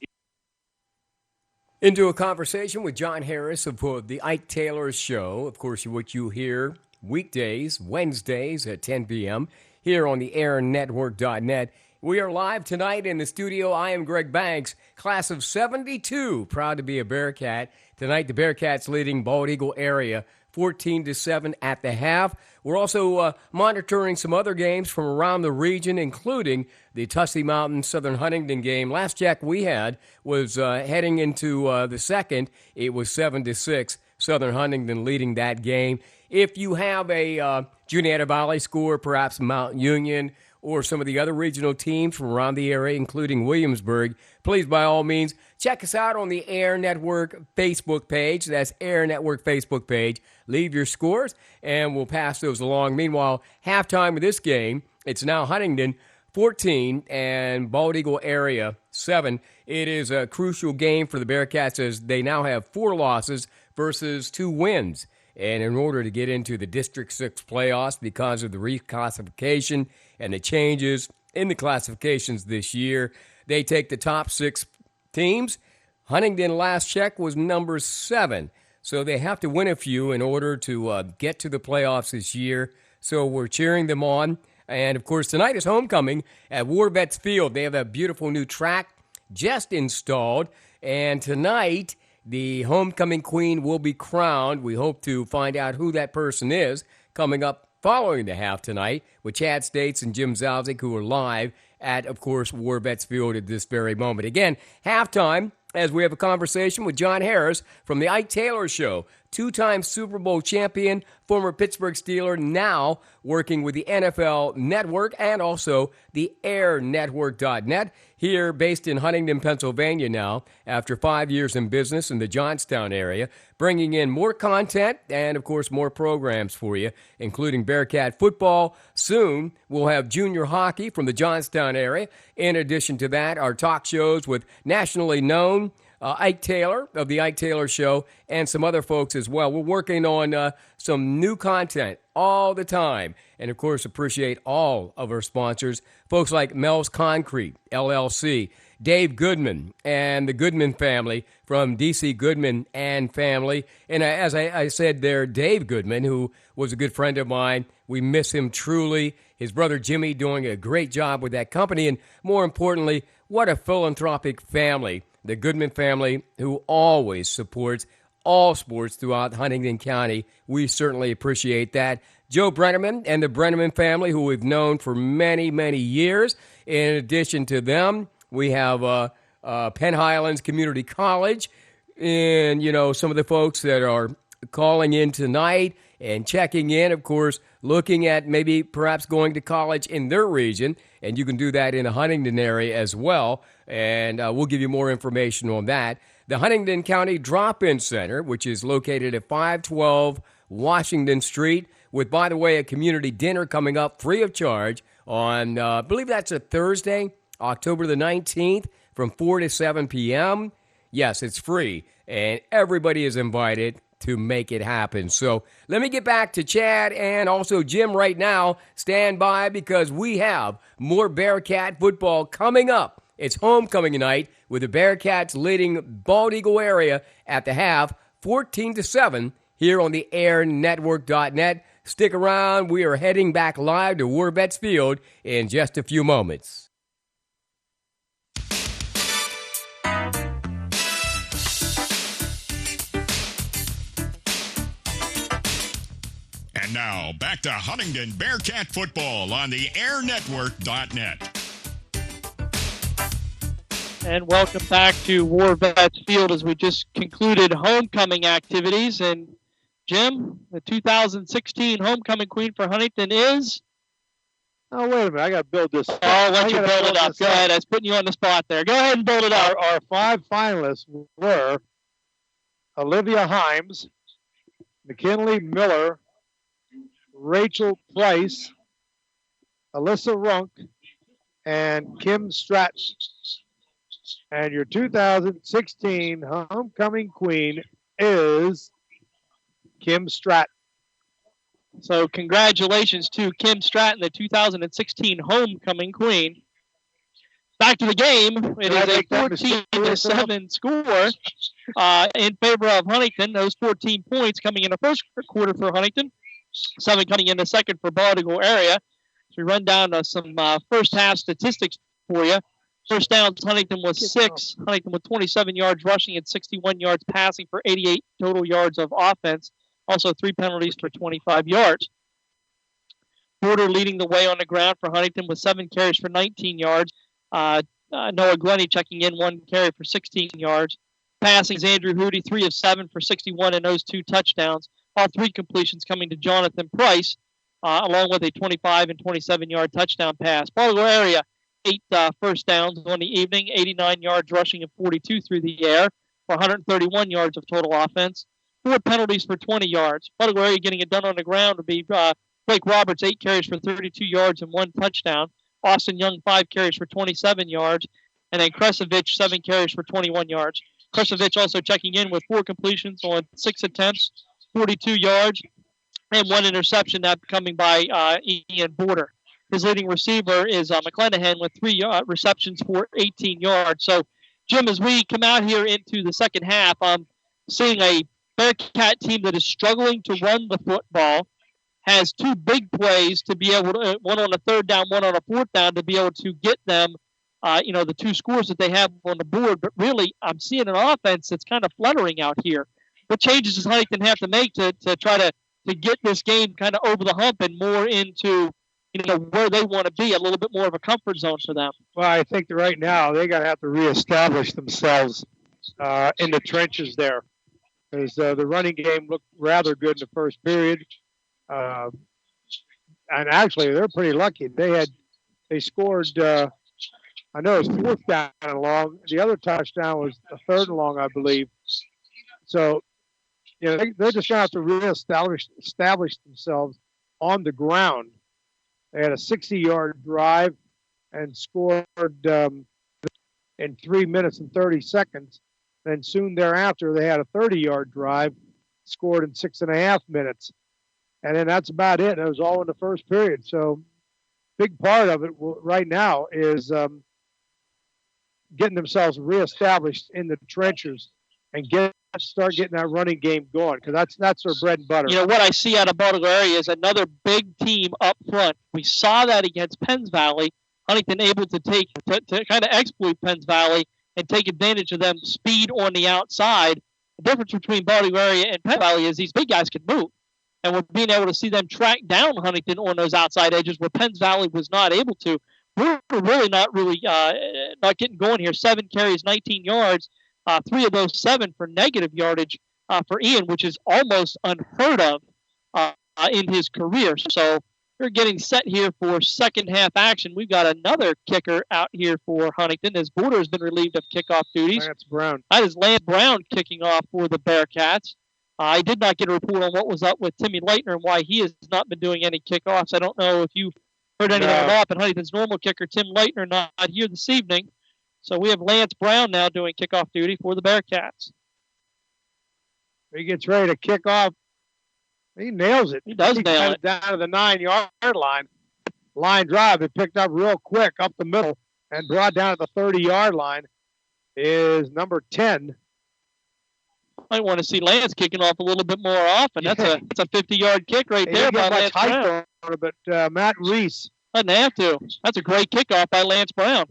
into a conversation with John Harris of the Ike Taylor Show. Of course, what you hear weekdays, Wednesdays at 10 p.m. here on the airnetwork.net. We are live tonight in the studio. I am Greg Banks, class of 72, proud to be a Bearcat. Tonight, the Bearcats leading Bald Eagle area 14-7 at the half. We're also monitoring some other games from around the region, including the Tussey Mountain Southern Huntingdon game. Last check we had was heading into the second. It was 7-6. Southern Huntingdon leading that game. If you have a Juniata Valley score, perhaps Mount Union, or some of the other regional teams from around the area, including Williamsburg, please, by all means, check us out on the Air Network Facebook page. That's Air Network Facebook page. Leave your scores, and we'll pass those along. Meanwhile, halftime of this game, it's now Huntingdon 14 and Bald Eagle area 7. It is a crucial game for the Bearcats as they now have 4 losses versus 2 wins. And in order to get into the District 6 playoffs because of the reclassification and the changes in the classifications this year, they take the top 6 teams. Huntingdon, last check, was number 7. So they have to win a few in order to get to the playoffs this year. So we're cheering them on. And, of course, tonight is homecoming at War Vets Field. They have a beautiful new track just installed. And tonight, the homecoming queen will be crowned. We hope to find out who that person is coming up following the half tonight with Chad States and Jim Zauzig, who are live at, of course, War Vets Field at this very moment. Again, halftime, as we have a conversation with John Harris from the Ike Taylor Show, 2-time Super Bowl champion, former Pittsburgh Steeler, now working with the NFL Network and also the airnetwork.net, here based in Huntingdon, Pennsylvania now, after 5 years in business in the Johnstown area, bringing in more content and, of course, more programs for you, including Bearcat football. Soon, we'll have junior hockey from the Johnstown area. In addition to that, our talk shows with nationally known Ike Taylor of the Ike Taylor Show and some other folks as well. We're working on some new content all the time. And, of course, appreciate all of our sponsors, folks like Mel's Concrete, LLC, Dave Goodman and the Goodman family from DC Goodman and Family. And as I said there, Dave Goodman, who was a good friend of mine, we miss him truly. His brother Jimmy doing a great job with that company. And more importantly, what a philanthropic family. The Goodman family, who always supports all sports throughout Huntingdon County. We certainly appreciate that. Joe Brenneman and the Brenneman family, who we've known for many, many years. In addition to them, we have Penn Highlands Community College and, you know, some of the folks that are calling in tonight and checking in, of course, looking at maybe perhaps going to college in their region. And you can do that in the Huntingdon area as well. And we'll give you more information on that. The Huntingdon County Drop-In Center, which is located at 512 Washington Street, with, by the way, a community dinner coming up free of charge on, I believe that's a Thursday, October the 19th, from 4 to 7 p.m. Yes, it's free, and everybody is invited to make it happen. So let me get back to Chad and also Jim right now. Stand by because we have more Bearcat football coming up. It's homecoming night with the Bearcats leading Bald Eagle area at the half, 14-7 here on the airnetwork.net. Stick around. We are heading back live to War Vets Field in just a few moments. And now, back to Huntingdon Bearcat football on the airnetwork.net. And welcome back to War Vets Field as we just concluded homecoming activities. And Jim, the 2016 homecoming queen for Huntingdon is? Oh, wait a minute. I got to build this. Oh, I'll let you build it up. Go ahead. I was putting you on the spot there. Go ahead and build it up. Our 5 finalists were Olivia Himes, McKinley Miller, Rachel Price, Alyssa Runk, and Kim Stratton. And your 2016 homecoming queen is Kim Stratton. So congratulations to Kim Stratton, the 2016 homecoming queen. Back to the game. It is a 14-7 score in favor of Huntingdon. Those 14 points coming in the first quarter for Huntingdon. 7 coming in the second for Bald Eagle area. So we run down some first half statistics for you. First downs, Huntingdon was 6. Huntingdon with 27 yards rushing and 61 yards passing for 88 total yards of offense. Also 3 penalties for 25 yards. Porter leading the way on the ground for Huntington with 7 carries for 19 yards. Noah Glennie checking in, 1 carry for 16 yards. Passing is Andrew Hootie, 3 of 7 for 61 and those 2 touchdowns. All 3 completions coming to Jonathan Price, along with a 25 and 27-yard touchdown pass. Baldwin area, 8 first downs on the evening, 89 yards rushing and 42 through the air for 131 yards of total offense. 4 penalties for 20 yards. Baldwin area getting it done on the ground would be Blake Roberts, 8 carries for 32 yards and 1 touchdown. Austin Young, 5 carries for 27 yards. And then Kresovich, 7 carries for 21 yards. Kresovich also checking in with 4 completions on 6 attempts, 42 yards, and 1 interception, that coming by Ian Border. His leading receiver is McClanahan with 3 receptions for 18 yards. So, Jim, as we come out here into the second half, I'm seeing a Bearcat team that is struggling to run the football, has 2 big plays to be able to, one on a 3rd down, one on a 4th down, to be able to get them, the 2 scores that they have on the board. But really, I'm seeing an offense that's kind of fluttering out here. What changes does Huntington have to make to try to get this game kind of over the hump and more into, where they want to be, a little bit more of a comfort zone for them? Well, I think that right now they're going to have to reestablish themselves in the trenches there, because the running game looked rather good in the first period. And actually, they're pretty lucky. They scored, I know it was 4th down and long. The other touchdown was a 3rd and long, I believe. So, they're just going to have to reestablish themselves on the ground. They had a 60-yard drive and scored in 3 minutes and 30 seconds. Then soon thereafter, they had a 30-yard drive, scored in 6.5 minutes. And then that's about it. It was all in the first period. So big part of it right now is getting themselves reestablished in the trenches and start getting that running game going, because that's their bread and butter. What I see out of Baltimore area is another big team up front. We saw that against Penns Valley. Huntington able to kind of exploit Penns Valley and take advantage of them speed on the outside. The difference between Baltimore area and Penns Valley is these big guys can move. And we're being able to see them track down Huntington on those outside edges where Penns Valley was not able to. We're really not getting going here. 7 carries, 19 yards, 3 of those 7 for negative yardage for Ian, which is almost unheard of in his career. So we're getting set here for second half action. We've got another kicker out here for Huntington as Border has been relieved of kickoff duties. Lance Brown. That is Lance Brown kicking off for the Bearcats. I did not get a report on what was up with Timmy Leitner and why he has not been doing any kickoffs. I don't know if you heard anything or not, but Huntington's normal kicker, Tim Leitner, not here this evening. So we have Lance Brown now doing kickoff duty for the Bearcats. He gets ready to kick off. He nails it. He does nail it. Down to the 9-yard line. Line drive. It picked up real quick up the middle and brought down at the 30-yard line is number 10. I want to see Lance kicking off a little bit more often. That's a 50-yard kick right there by Lance Brown. But Matt Reese. Doesn't have to. That's a great kickoff by Lance Brown.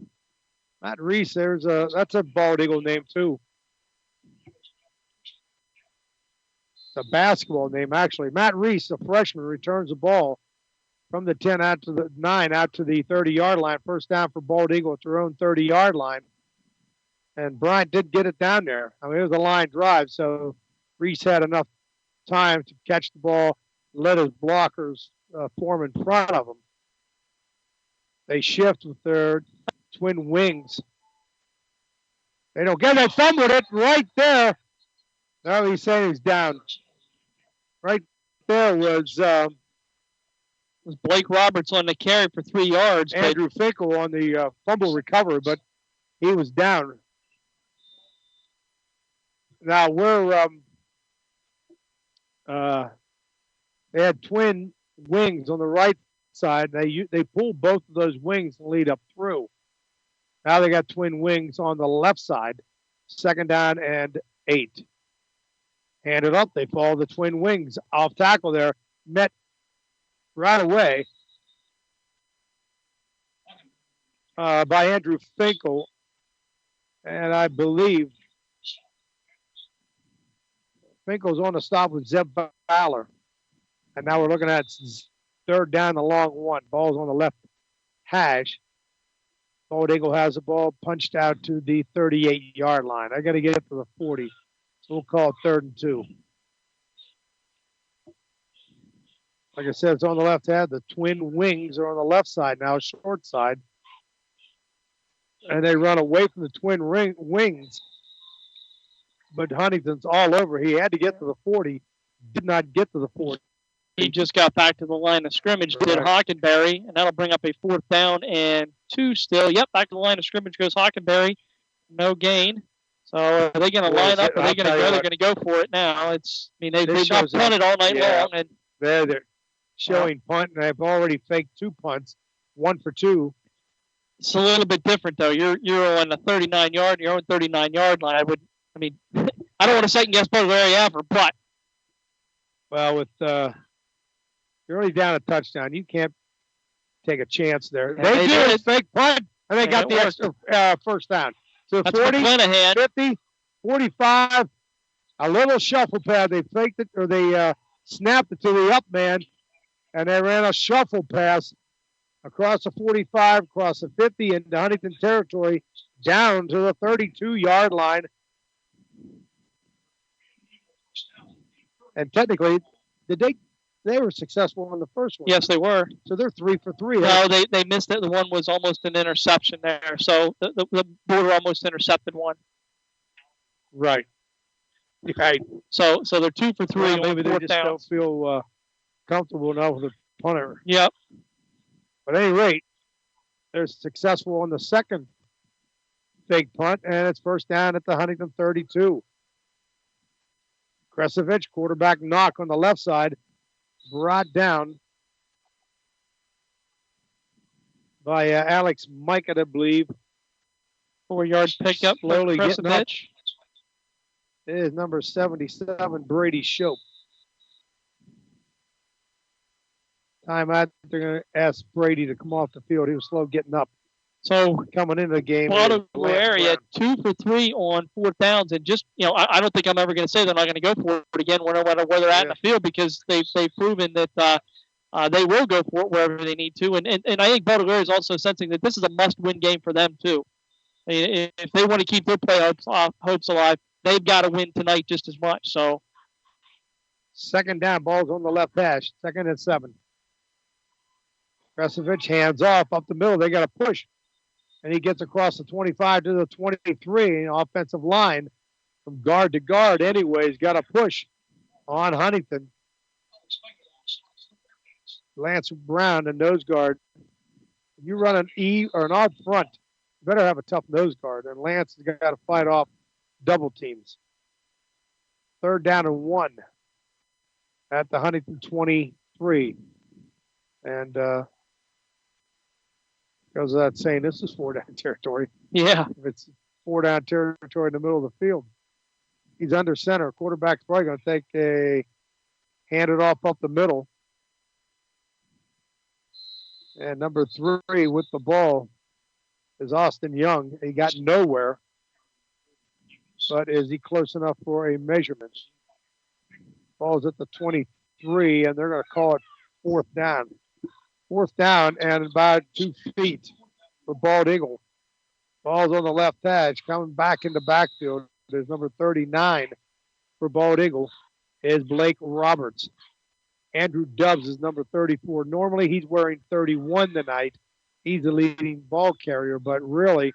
Matt Reese, that's a bald eagle name too. It's a basketball name actually. Matt Reese, a freshman, returns the ball from the 10 out to the 9 out to the 30-yard line. First down for Bald Eagle at their own 30-yard line. And Bryant did get it down there. I mean, it was a line drive, so Reese had enough time to catch the ball, let his blockers form in front of him. They shift with their twin wings. They don't get that thumb with it right there. Now he's saying he's down. Right there was Blake Roberts on the carry for 3 yards. Andrew Finkel on the fumble recovery, but he was down. Now they had twin wings on the right side. They pulled both of those wings and lead up through. Now they got twin wings on the left side. Second down and 8. Handed up. They follow the twin wings. Off tackle there. Met right away by Andrew Finkel. And I believe Finkel's on the stop with Zeb Fowler. And now we're looking at third down, the long one. Ball's on the left hash. Bald Eagle has the ball punched out to the 38-yard line. I got to get it to the 40. So we'll call it 3rd and 2. Like I said, it's on the left hand. The twin wings are on the left side now, short side. And they run away from the twin wings. But Huntington's all over. He had to get to the 40. Did not get to the 40. He just got back to the line of scrimmage, did Hockenberry, and that'll bring up a 4th down and 2 still. Yep, back to the line of scrimmage goes Hockenberry. No gain. So are they going to line up? Are they going to go? They're going to go for it now. They've punted all night long. And they're showing punt, and they've already faked 2 punts, 1 for 2. It's a little bit different, though. You're on the 39-yard, your own 39-yard line. I don't want to second guess both area ever, but. Well, with you're already down a touchdown. You can't take a chance there. They did a fake punt, and they got the extra first down. So that's 40, 50, 45, a little shuffle pad. They faked it, or they snapped it to the up man, and they ran a shuffle pass across the 45, across the 50, into Huntington territory, down to the 32-yard line. And technically, they were successful on the first one. Yes, they were. So they're 3 for 3. No, they missed it. The one was almost an interception there. So the Border almost intercepted one. Right. Right. So they're 2 for 3 on maybe 4th they just downs. don't feel comfortable enough with the punter. Yep. But at any rate, they're successful on the second fake punt, and it's first down at the Huntington 32. Kresovich, quarterback knock on the left side, brought down by Alex Mike, I believe. 4-yard pickup. Slowly getting up. It is number 77, Brady Shope. Timeout. They're going to ask Brady to come off the field. He was slow getting up. So coming into the game, Baltimore area 2 for 3 on 4th downs, and just I don't think I'm ever going to say they're not going to go for it again, no matter where they're at in the field, because they've proven that they will go for it wherever they need to, and I think Baltimore is also sensing that this is a must-win game for them too. I mean, if they want to keep their play hopes alive, they've got to win tonight just as much. So, second down, ball's on the left hash, 2nd and 7. Kresovich hands off up the middle. They got to push. And he gets across the 25 to the 23. Offensive line from guard to guard anyways. Got to push on Huntington. Lance Brown, the nose guard. If you run an E or an off front, you better have a tough nose guard. And Lance has got to fight off double teams. 3rd down and 1 at the Huntington 23. And goes without saying, this is 4-down territory. Yeah. If it's 4-down territory in the middle of the field. He's under center. Quarterback's probably going to hand it off up the middle. And number 3 with the ball is Austin Young. He got nowhere. But is he close enough for a measurement? Ball's at the 23, and they're going to call it 4th down. 4th down and about 2 feet for Bald Eagle. Ball's on the left edge, coming back into backfield. There's number 39 for Bald Eagle is Blake Roberts. Andrew Dubbs is number 34. Normally he's wearing 31 tonight. He's the leading ball carrier, but really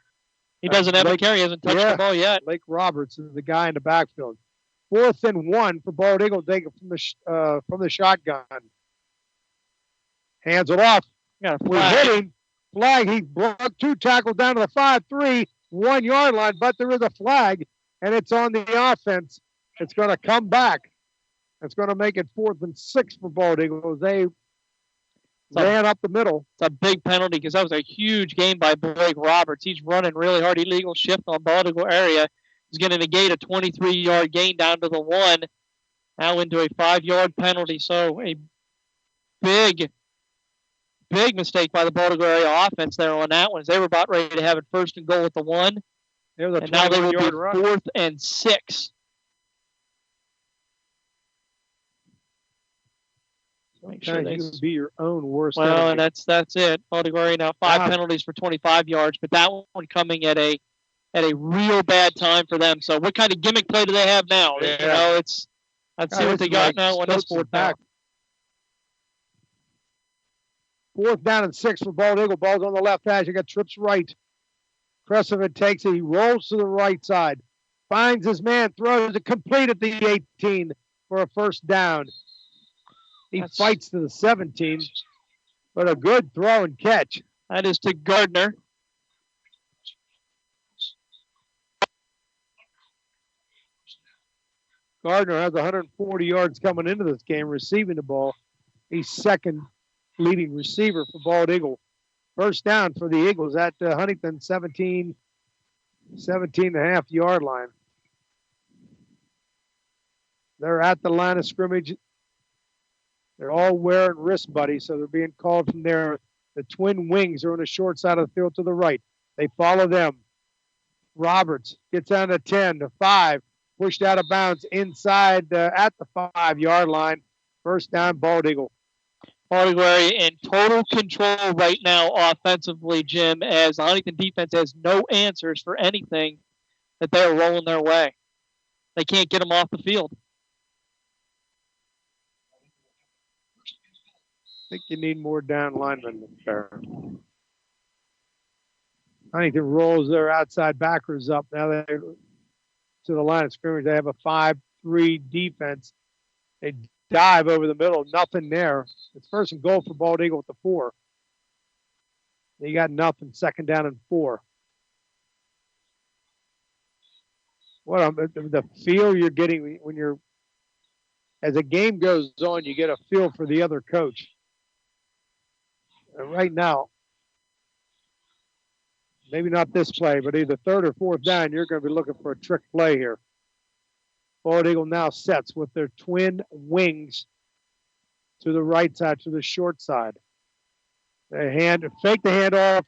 he doesn't have a carry. He hasn't touched the ball yet. Blake Roberts is the guy in the backfield. 4th and 1 for Bald Eagle. Take it from the shotgun. Hands it off. We're hitting. Flag. He broke 2 tackles down to the 5-3, 1 yard line, but there is a flag, and it's on the offense. It's going to come back. It's going to make it 4th and 6 for Bald Eagles. They ran up the middle. It's a big penalty because that was a huge game by Blake Roberts. He's running really hard. Illegal shift on Bald Eagle area. He's going to negate a 23-yard gain down to the 1. Now into a 5-yard penalty. So a big mistake by the Baltimore area offense there on that one. As they were about ready to have it 1st and goal at the 1. And now they will be 4th and 6. Make sure you can be your own worst well, enemy. and that's it. Baltimore now 5 penalties for 25 yards, but that one coming at a real bad time for them. So what kind of gimmick play do they have now? Yeah. You know, let's see what they got now on this fourth down. 4th down and 6 for Bald Eagle. Ball's on the left hash. You got trips right. Cressman takes it. He rolls to the right side. Finds his man. Throws it complete at the 18 for a first down. He fights to the 17. But a good throw and catch. That is to Gardner. Gardner has 140 yards coming into this game receiving the ball. He's second leading receiver for Bald Eagle. First down for the Eagles at Huntingdon 17 and a half yard line. They're at the line of scrimmage. They're all wearing wrist buddies, so they're being called from there. The twin wings are on the short side of the field to the right. They follow them. Roberts gets down to 10, to 5, pushed out of bounds inside at the 5 yard line. First down, Bald Eagle. Bald Eagle area in total control right now offensively, Jim, as the Huntington defense has no answers for anything that they are rolling their way. They can't get them off the field. I think you need more down linemen there. Huntington rolls their outside backers up. Now they're to the line of scrimmage. They have a 5-3 defense. They dive over the middle. Nothing there. It's first and goal for Bald Eagle at the 4. They got nothing. Second down and 4. What the feel you're getting when you're, as a game goes on, you get a feel for the other coach. And right now, maybe not this play, but either 3rd or 4th down, you're going to be looking for a trick play here. Bald Eagle now sets with their twin wings to the right side, to the short side. They fake the handoff.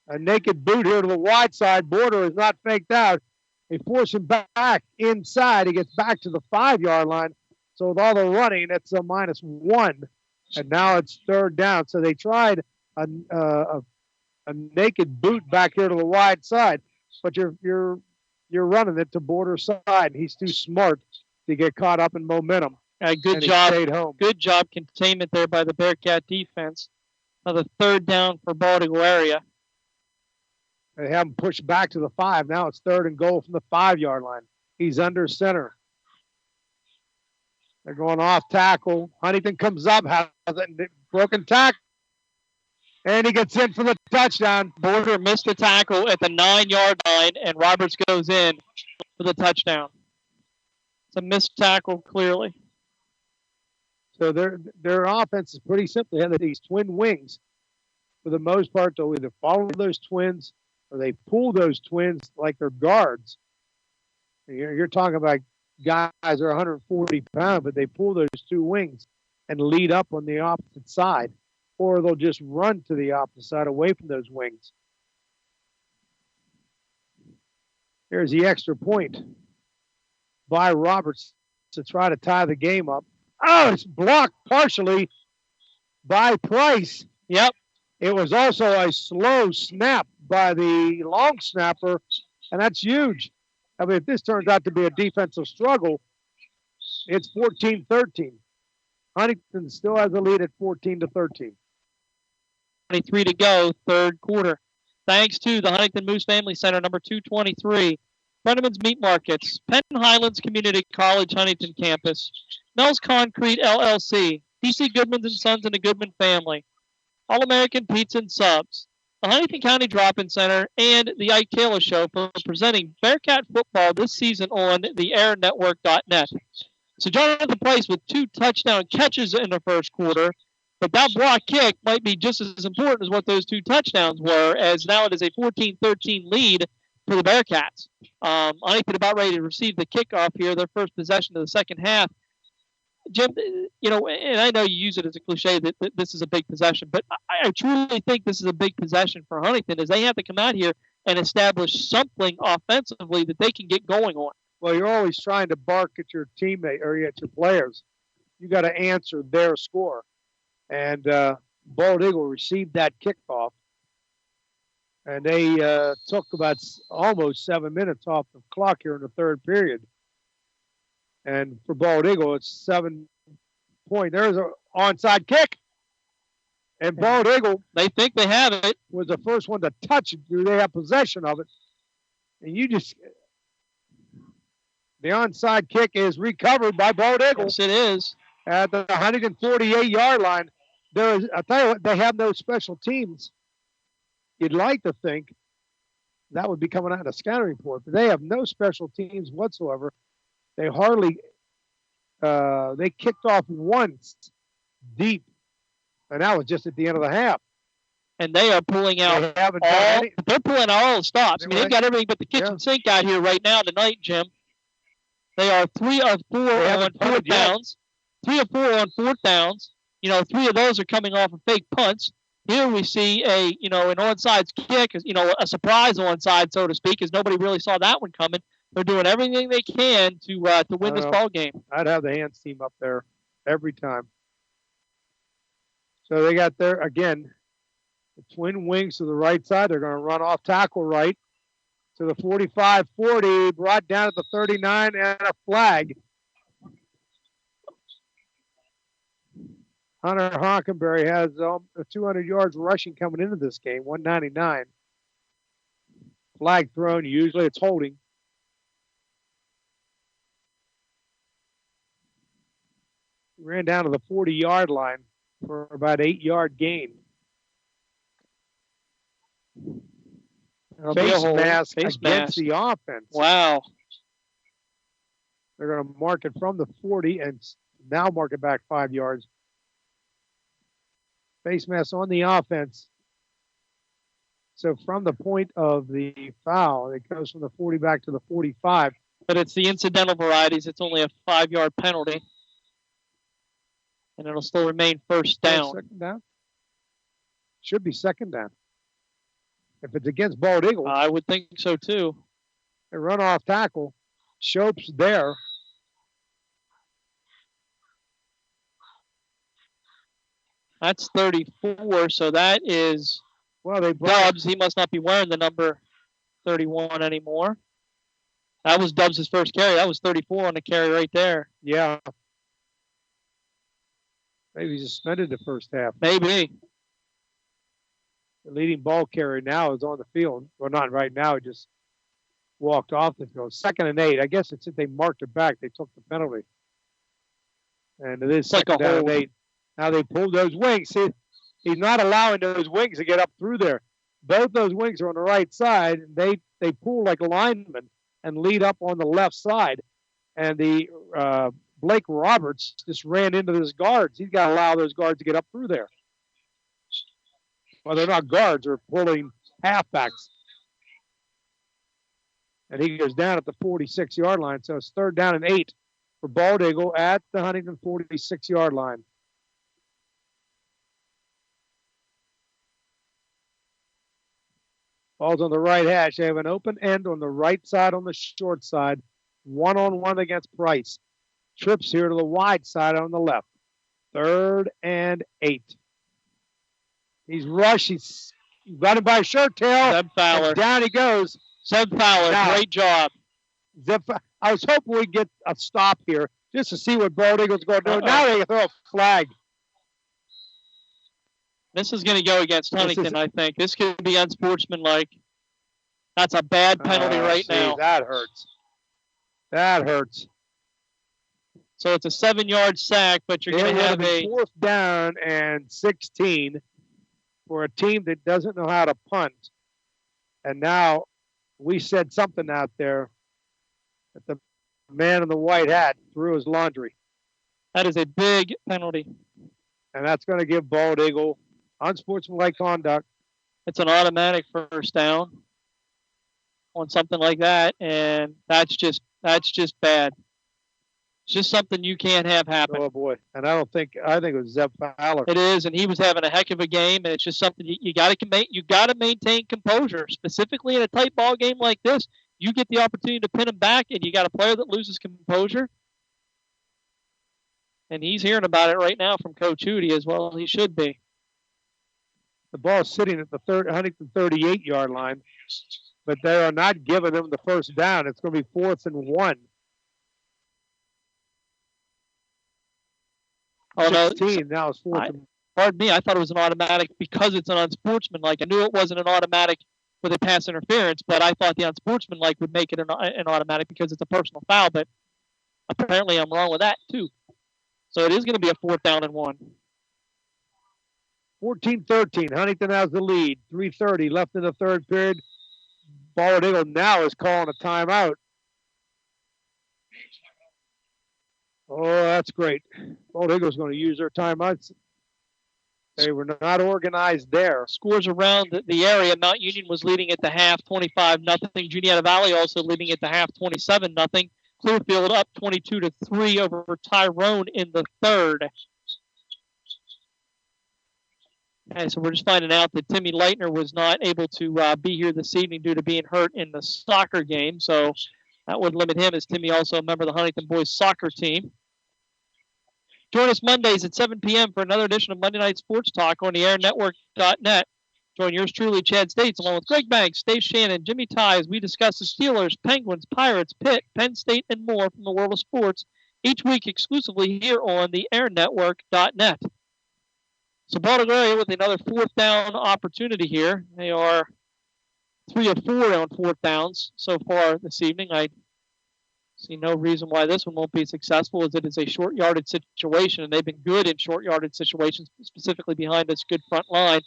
A naked boot here to the wide side. Border is not faked out. They force him back inside. He gets back to the 5 yard line. So with all the running, it's a -1. And now it's 3rd down. So they tried a naked boot back here to the wide side, but you're running it to Border side, and he's too smart to get caught up in momentum. Good job. Good job containment there by the Bearcat defense. Another 3rd down for Bald Eagle area. They have him pushed back to the 5. Now it's 3rd and goal from the 5 yard line. He's under center. They're going off tackle. Huntington comes up, has a broken tackle, and he gets in for the touchdown. Border missed the tackle at the 9 yard line, and Roberts goes in for the touchdown. It's a missed tackle, clearly. So their offense is pretty simple. They have these twin wings. For the most part, they'll either follow those twins or they pull those twins like they're guards. You're talking about guys are 140 pounds, but they pull those two wings and lead up on the opposite side, or they'll just run to the opposite side away from those wings. Here's the extra point by Roberts to try to tie the game up. Oh, it's blocked partially by Price. Yep. It was also a slow snap by the long snapper, and that's huge. I mean, if this turns out to be a defensive struggle, it's 14-13. Huntington still has a lead at 14-13. 23 to go, 3rd quarter. Thanks to the Huntington Moose Family Center, number 223. Brenneman's Meat Markets, Penn Highlands Community College Huntington Campus, Mel's Concrete LLC, DC Goodman & Sons and the Goodman Family, All-American Pizza and Subs, the Huntington County Drop-In Center, and the Ike Taylor Show for presenting Bearcat football this season on the airnetwork.net. So Jonathan Price with 2 touchdown catches in the first quarter, but that block kick might be just as important as what those 2 touchdowns were, as now it is a 14-13 lead for the Bearcats. Huntington about ready to receive the kickoff here, their first possession of the second half. Jim, you know, and I know you use it as a cliche that this is a big possession, but I truly think this is a big possession for Huntington, as they have to come out here and establish something offensively that they can get going on. Well, you're always trying to bark at your teammate or at your players. You got to answer their score. And Bald Eagle received that kickoff. And they took about almost 7 minutes off the clock here in the third period. And for Bald Eagle, it's 7 point. There's an onside kick. And Bald Eagle, they think they have it, was the first one to touch it. Do they have possession of it? And the onside kick is recovered by Bald Eagle. Yes, it is. At the 148-yard line. I tell you what, they have no special teams. You'd like to think that would be coming out in a scouting report, but they have no special teams whatsoever. They hardly they kicked off once deep, and that was just at the end of the half. And they are pulling out they're pulling out all the stops. I mean, they've got everything but the kitchen sink out here right now tonight, Jim. They are 3 of 4 on fourth downs. 3 of 4 on fourth downs. 3 of those are coming off of fake punts. Here we see an onside kick, a surprise onside, so to speak, as nobody really saw that one coming. They're doing everything they can to win this ball game. I'd have the hands team up there every time. So they got there again. The twin wings to the right side. They're going to run off tackle right to the 45-40, brought down at the 39, and a flag. Hunter Hockenberry has 200 yards rushing coming into this game, 199. Flag thrown. Usually it's holding. He ran down to the 40-yard line for about 8-yard gain. Face mask against the offense. Wow. They're going to mark it from the 40 and now mark it back 5 yards. Face mask on the offense. So from the point of the foul, it goes from the 40 back to the 45. But it's the incidental varieties. It's only a 5-yard penalty. And it'll still remain first down. Second down? Should be second down. If it's against Bald Eagle. I would think so, too. They run off tackle. Shope's there. That's 34, so that is Dubs. He must not be wearing the number 31 anymore. That was Dubs' first carry. That was 34 on the carry right there. Yeah. Maybe he's suspended the first half. Maybe. The leading ball carrier now is on the field. Well, not right now. He just walked off the field. 2nd and 8. I guess it's if they marked it back. They took the penalty. And it is second down and 8. Now they pulled those wings. See, he's not allowing those wings to get up through there. Both those wings are on the right side. And they pull like a lineman and lead up on the left side. And the Blake Roberts just ran into those guards. He's got to allow those guards to get up through there. Well, they're not guards. They're pulling halfbacks. And he goes down at the 46-yard line. So it's 3rd down and 8 for Bald Eagle at the Huntingdon 46-yard line. Ball's on the right hash. They have an open end on the right side, on the short side. 1-on-1 against Price. Trips here to the wide side on the left. 3rd and 8. He's rushed. He's got him by his shirt tail. Zeb Fowler. Down he goes. Zeb Fowler, great job. I was hoping we'd get a stop here just to see what Bald Eagle's going to do. Now they throw a flag. This is going to go against Huntington, I think. This could be unsportsmanlike. That's a bad penalty now. That hurts. That hurts. So it's a 7-yard sack, but you're going to have a 4th down and 16 for a team that doesn't know how to punt. And now we said something out there that the man in the white hat threw his laundry. That is a big penalty. And that's going to give Bald Eagle unsportsmanlike conduct. It's an automatic first down on something like that, and that's just bad. It's just something you can't have happen. Oh boy! And I think it was Zeb Fowler. It is, and he was having a heck of a game, and it's just something you got to maintain composure, specifically in a tight ball game like this. You get the opportunity to pin him back, and you got a player that loses composure. And he's hearing about it right now from Coach Hootie as well. He should be. The ball is sitting at the Huntington 38-yard line, but they are not giving them the first down. It's going to be 4th and 1. Oh, 16, now it's 4th and 1. Pardon me, I thought it was an automatic because it's an unsportsmanlike. I knew it wasn't an automatic with a pass interference, but I thought the unsportsmanlike would make it an automatic because it's a personal foul, but apparently I'm wrong with that too. So it is going to be a 4th down and 1. 14-13. Huntington has the lead. 3:30 left in the third period. Bald Eagle now is calling a timeout. Oh, that's great. Bald Eagle's going to use their timeouts. They were not organized there. Scores around the area. Mount Union was leading at the half, 25-0. Juniata Valley also leading at the half, 27-0. Clearfield up 22-3 over Tyrone in the third. Okay, so we're just finding out that Timmy Leitner was not able to be here this evening due to being hurt in the soccer game. So that would limit him, as Timmy also a member of the Huntington boys soccer team. Join us Mondays at 7 p.m. for another edition of Monday Night Sports Talk on the airnetwork.net. Join yours truly, Chad States, along with Greg Banks, Dave Shannon, Jimmy Ty, as we discuss the Steelers, Penguins, Pirates, Pitt, Penn State, and more from the world of sports each week exclusively here on the airnetwork.net. So Baltimore area with another 4th down opportunity here. They are 3 of 4 on 4th downs so far this evening. I see no reason why this one won't be successful, as it is a short yardage situation, and they've been good in short yardage situations, specifically behind this good front line.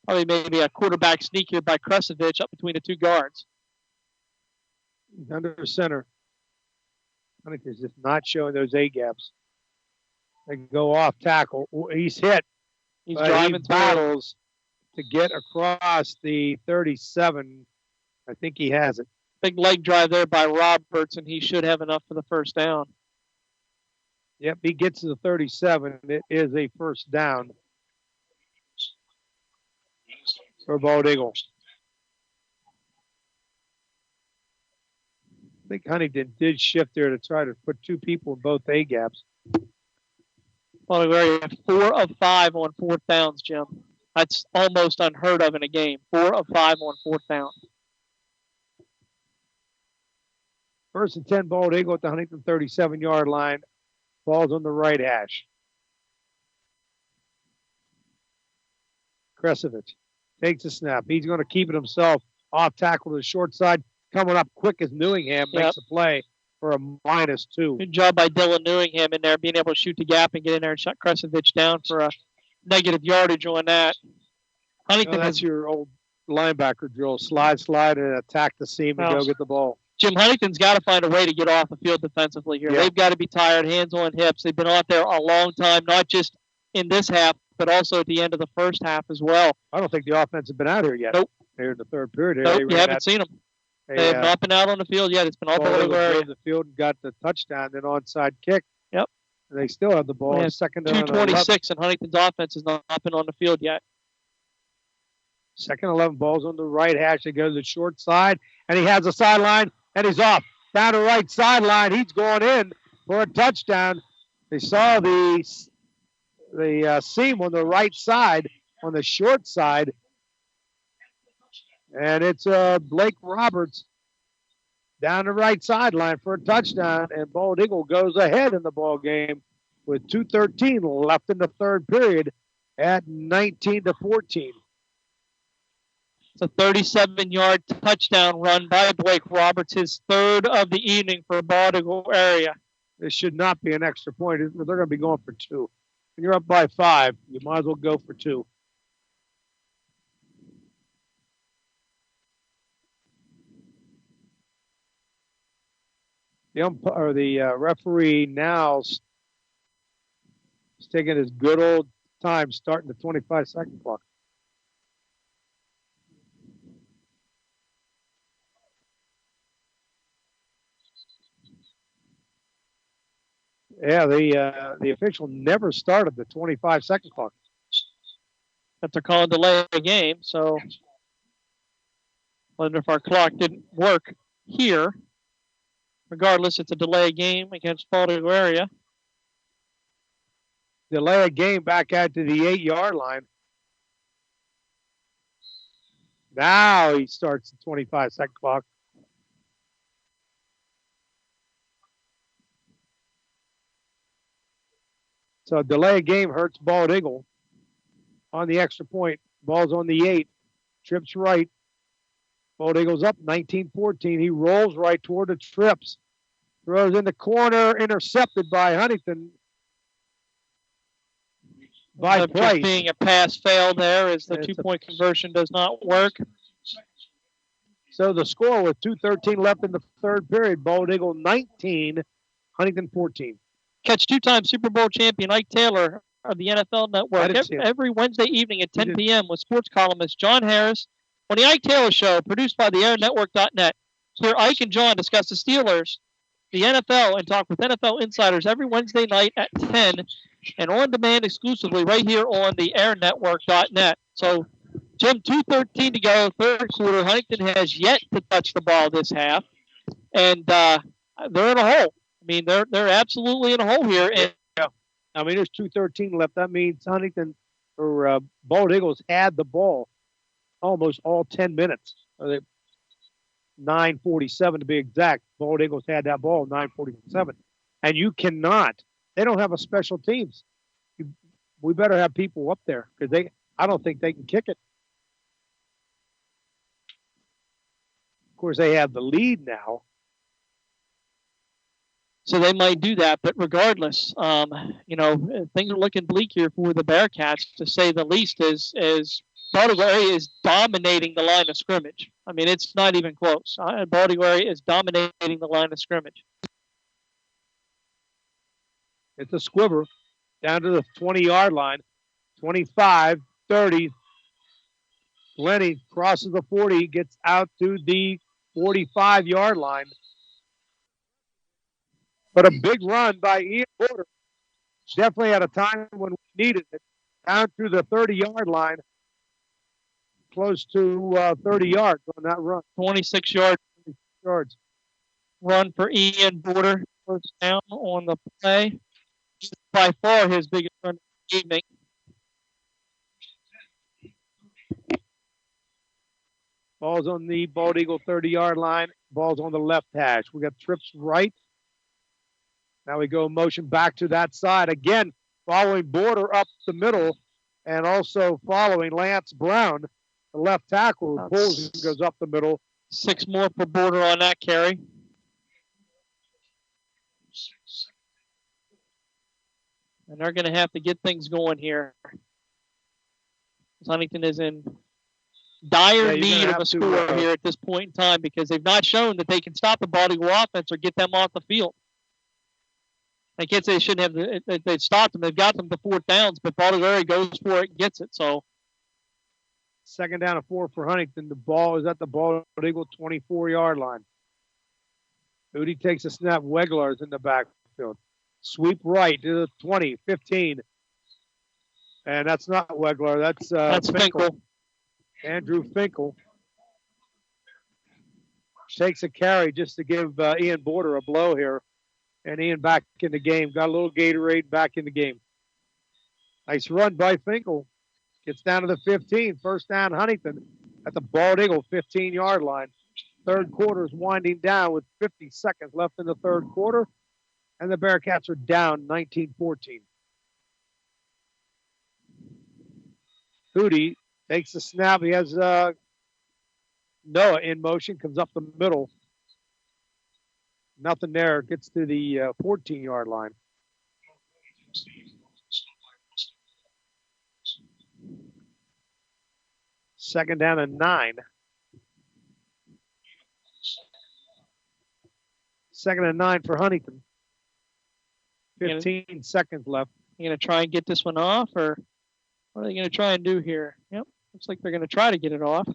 Probably maybe a quarterback sneak here by Kresovich up between the two guards. Under center. I think he's just not showing those A-gaps. They go off tackle. He's hit. He's driving he battles to get across the 37. I think he has it. Big leg drive there by Roberts, and he should have enough for the first down. Yep, he gets to the 37. It is a first down for Bald Eagle. I think Huntington did shift there to try to put 2 people in both A-gaps. Well, we're at 4 of 5 on 4th downs, Jim. That's almost unheard of in a game. 4 of 5 on 4th down. 1st and 10, Bald Eagle at the Huntington 37-yard line. Ball's on the right hash. Kresovich takes a snap. He's going to keep it himself. Off tackle to the short side. Coming up quick as Newingham makes a play for a -2. Good job by Dylan Newingham in there, being able to shoot the gap and get in there and shut Kresovich down for a negative yardage on that. Huntington that's your old linebacker drill. Slide, and attack the seam and go get the ball. Jim, Huntington's got to find a way to get off the field defensively here. Yeah. They've got to be tired, hands on hips. They've been out there a long time, not just in this half, but also at the end of the first half as well. I don't think the offense has been out here yet. Nope. They're in the third period. Nope, you haven't seen them. They have not been out on the field yet. It's been all over the field and got the touchdown, then onside kick. Yep. And they still have the ball. Second down. 2:26, and Huntington's offense has not been on the field yet. 2nd 11, ball's on the right hash. It goes to the short side, and he has a sideline, and he's off. Down the right sideline. He's going in for a touchdown. They saw the seam on the right side, on the short side. And it's Blake Roberts down the right sideline for a touchdown. And Bald Eagle goes ahead in the ball game with 2:13 left in the third period at 19-14. It's a 37-yard touchdown run by Blake Roberts, his 3rd of the evening for Bald Eagle area. This should not be an extra point. They're going to be going for 2. When you're up by 5, you might as well go for 2. The referee now is taking his good old time, starting the 25-second clock. Yeah, the official never started the 25-second clock. But they're calling delay a game, so I wonder if our clock didn't work here. Regardless, it's a delay game against Bald Eagle area. delay a game back out to the 8-yard line. Now he starts the 25-second clock. So delay a game hurts Bald Eagle on the extra point. Ball's on the 8. Trips right. Bald Eagle's up 19-14. He rolls right toward the trips. Throws in the corner, intercepted by Huntington. By Price. Being a pass fail there as the two-point conversion does not work. So the score with 2:13 left in the third period, Bald Eagle 19, Huntington 14. Catch two-time Super Bowl champion Ike Taylor of the NFL Network every Wednesday evening at 10 p.m. with sports columnist John Harris on the Ike Taylor Show, produced by the airnetwork.net. Here Ike and John discuss the Steelers, the NFL, and talk with NFL insiders every Wednesday night at 10 and on demand exclusively right here on the airnetwork.net. So, Jim, 2:13 to go, third quarter. Huntington has yet to touch the ball this half, and they're in a hole. I mean, they're absolutely in a hole here. And I mean, there's 2:13 left. That means Huntington or Bald Eagles had the ball almost all 10 minutes. 9:47 to be exact. Bald Eagles had that ball 9:47, and you cannot. They don't have a special teams. We better have people up there because I don't think they can kick it. Of course, they have the lead now. So they might do that, but regardless, things are looking bleak here for the Bearcats, to say the least, as Baltimore is dominating the line of scrimmage. I mean, it's not even close. Baltimore is dominating the line of scrimmage. It's a squiver down to the 20-yard line. 25, 30. Lenny crosses the 40, gets out to the 45-yard line. But a big run by Ian Porter. Definitely at a time when we needed it. Down to the 30-yard line. Close to 30 yards on that run. 26 yards. Run for Ian Porter. First down on the play. By far his biggest run of the evening. Ball's on the Bald Eagle 30-yard line. Ball's on the left hash. We got trips right. Now we go motion back to that side. Again, following Border up the middle and also following Lance Brown, the left tackle, who pulls and goes up the middle. 6 more for Border on that carry. And they're going to have to get things going here. Huntington is in dire need of a score here at this point in time because they've not shown that they can stop the Bald Eagle offense or get them off the field. I can't say they shouldn't have. They've stopped them. They've got them to 4th downs, but Baltimore goes for it and gets it. So, second down and 4 for Huntington. The ball is at the Bald Eagle 24-yard line. Moody takes a snap. Wegler is in the backfield. Sweep right to the 20, 15. And that's not Wegler. That's Finkel. Andrew Finkel takes a carry just to give Ian Border a blow here. And Ian back in the game. Got a little Gatorade, back in the game. Nice run by Finkel. Gets down to the 15. First down, Huntington at the Bald Eagle 15-yard line. Third quarter is winding down with 50 seconds left in the third quarter. And the Bearcats are down 19-14. Hootie takes the snap. He has Noah in motion, comes up the middle. Nothing there. Gets to the 14-yard line. Second down and 9. Second and 9 for Huntington. 15 seconds left. You going to try and get this one off, or what are they going to try and do here? Yep, looks like they're going to try to get it off.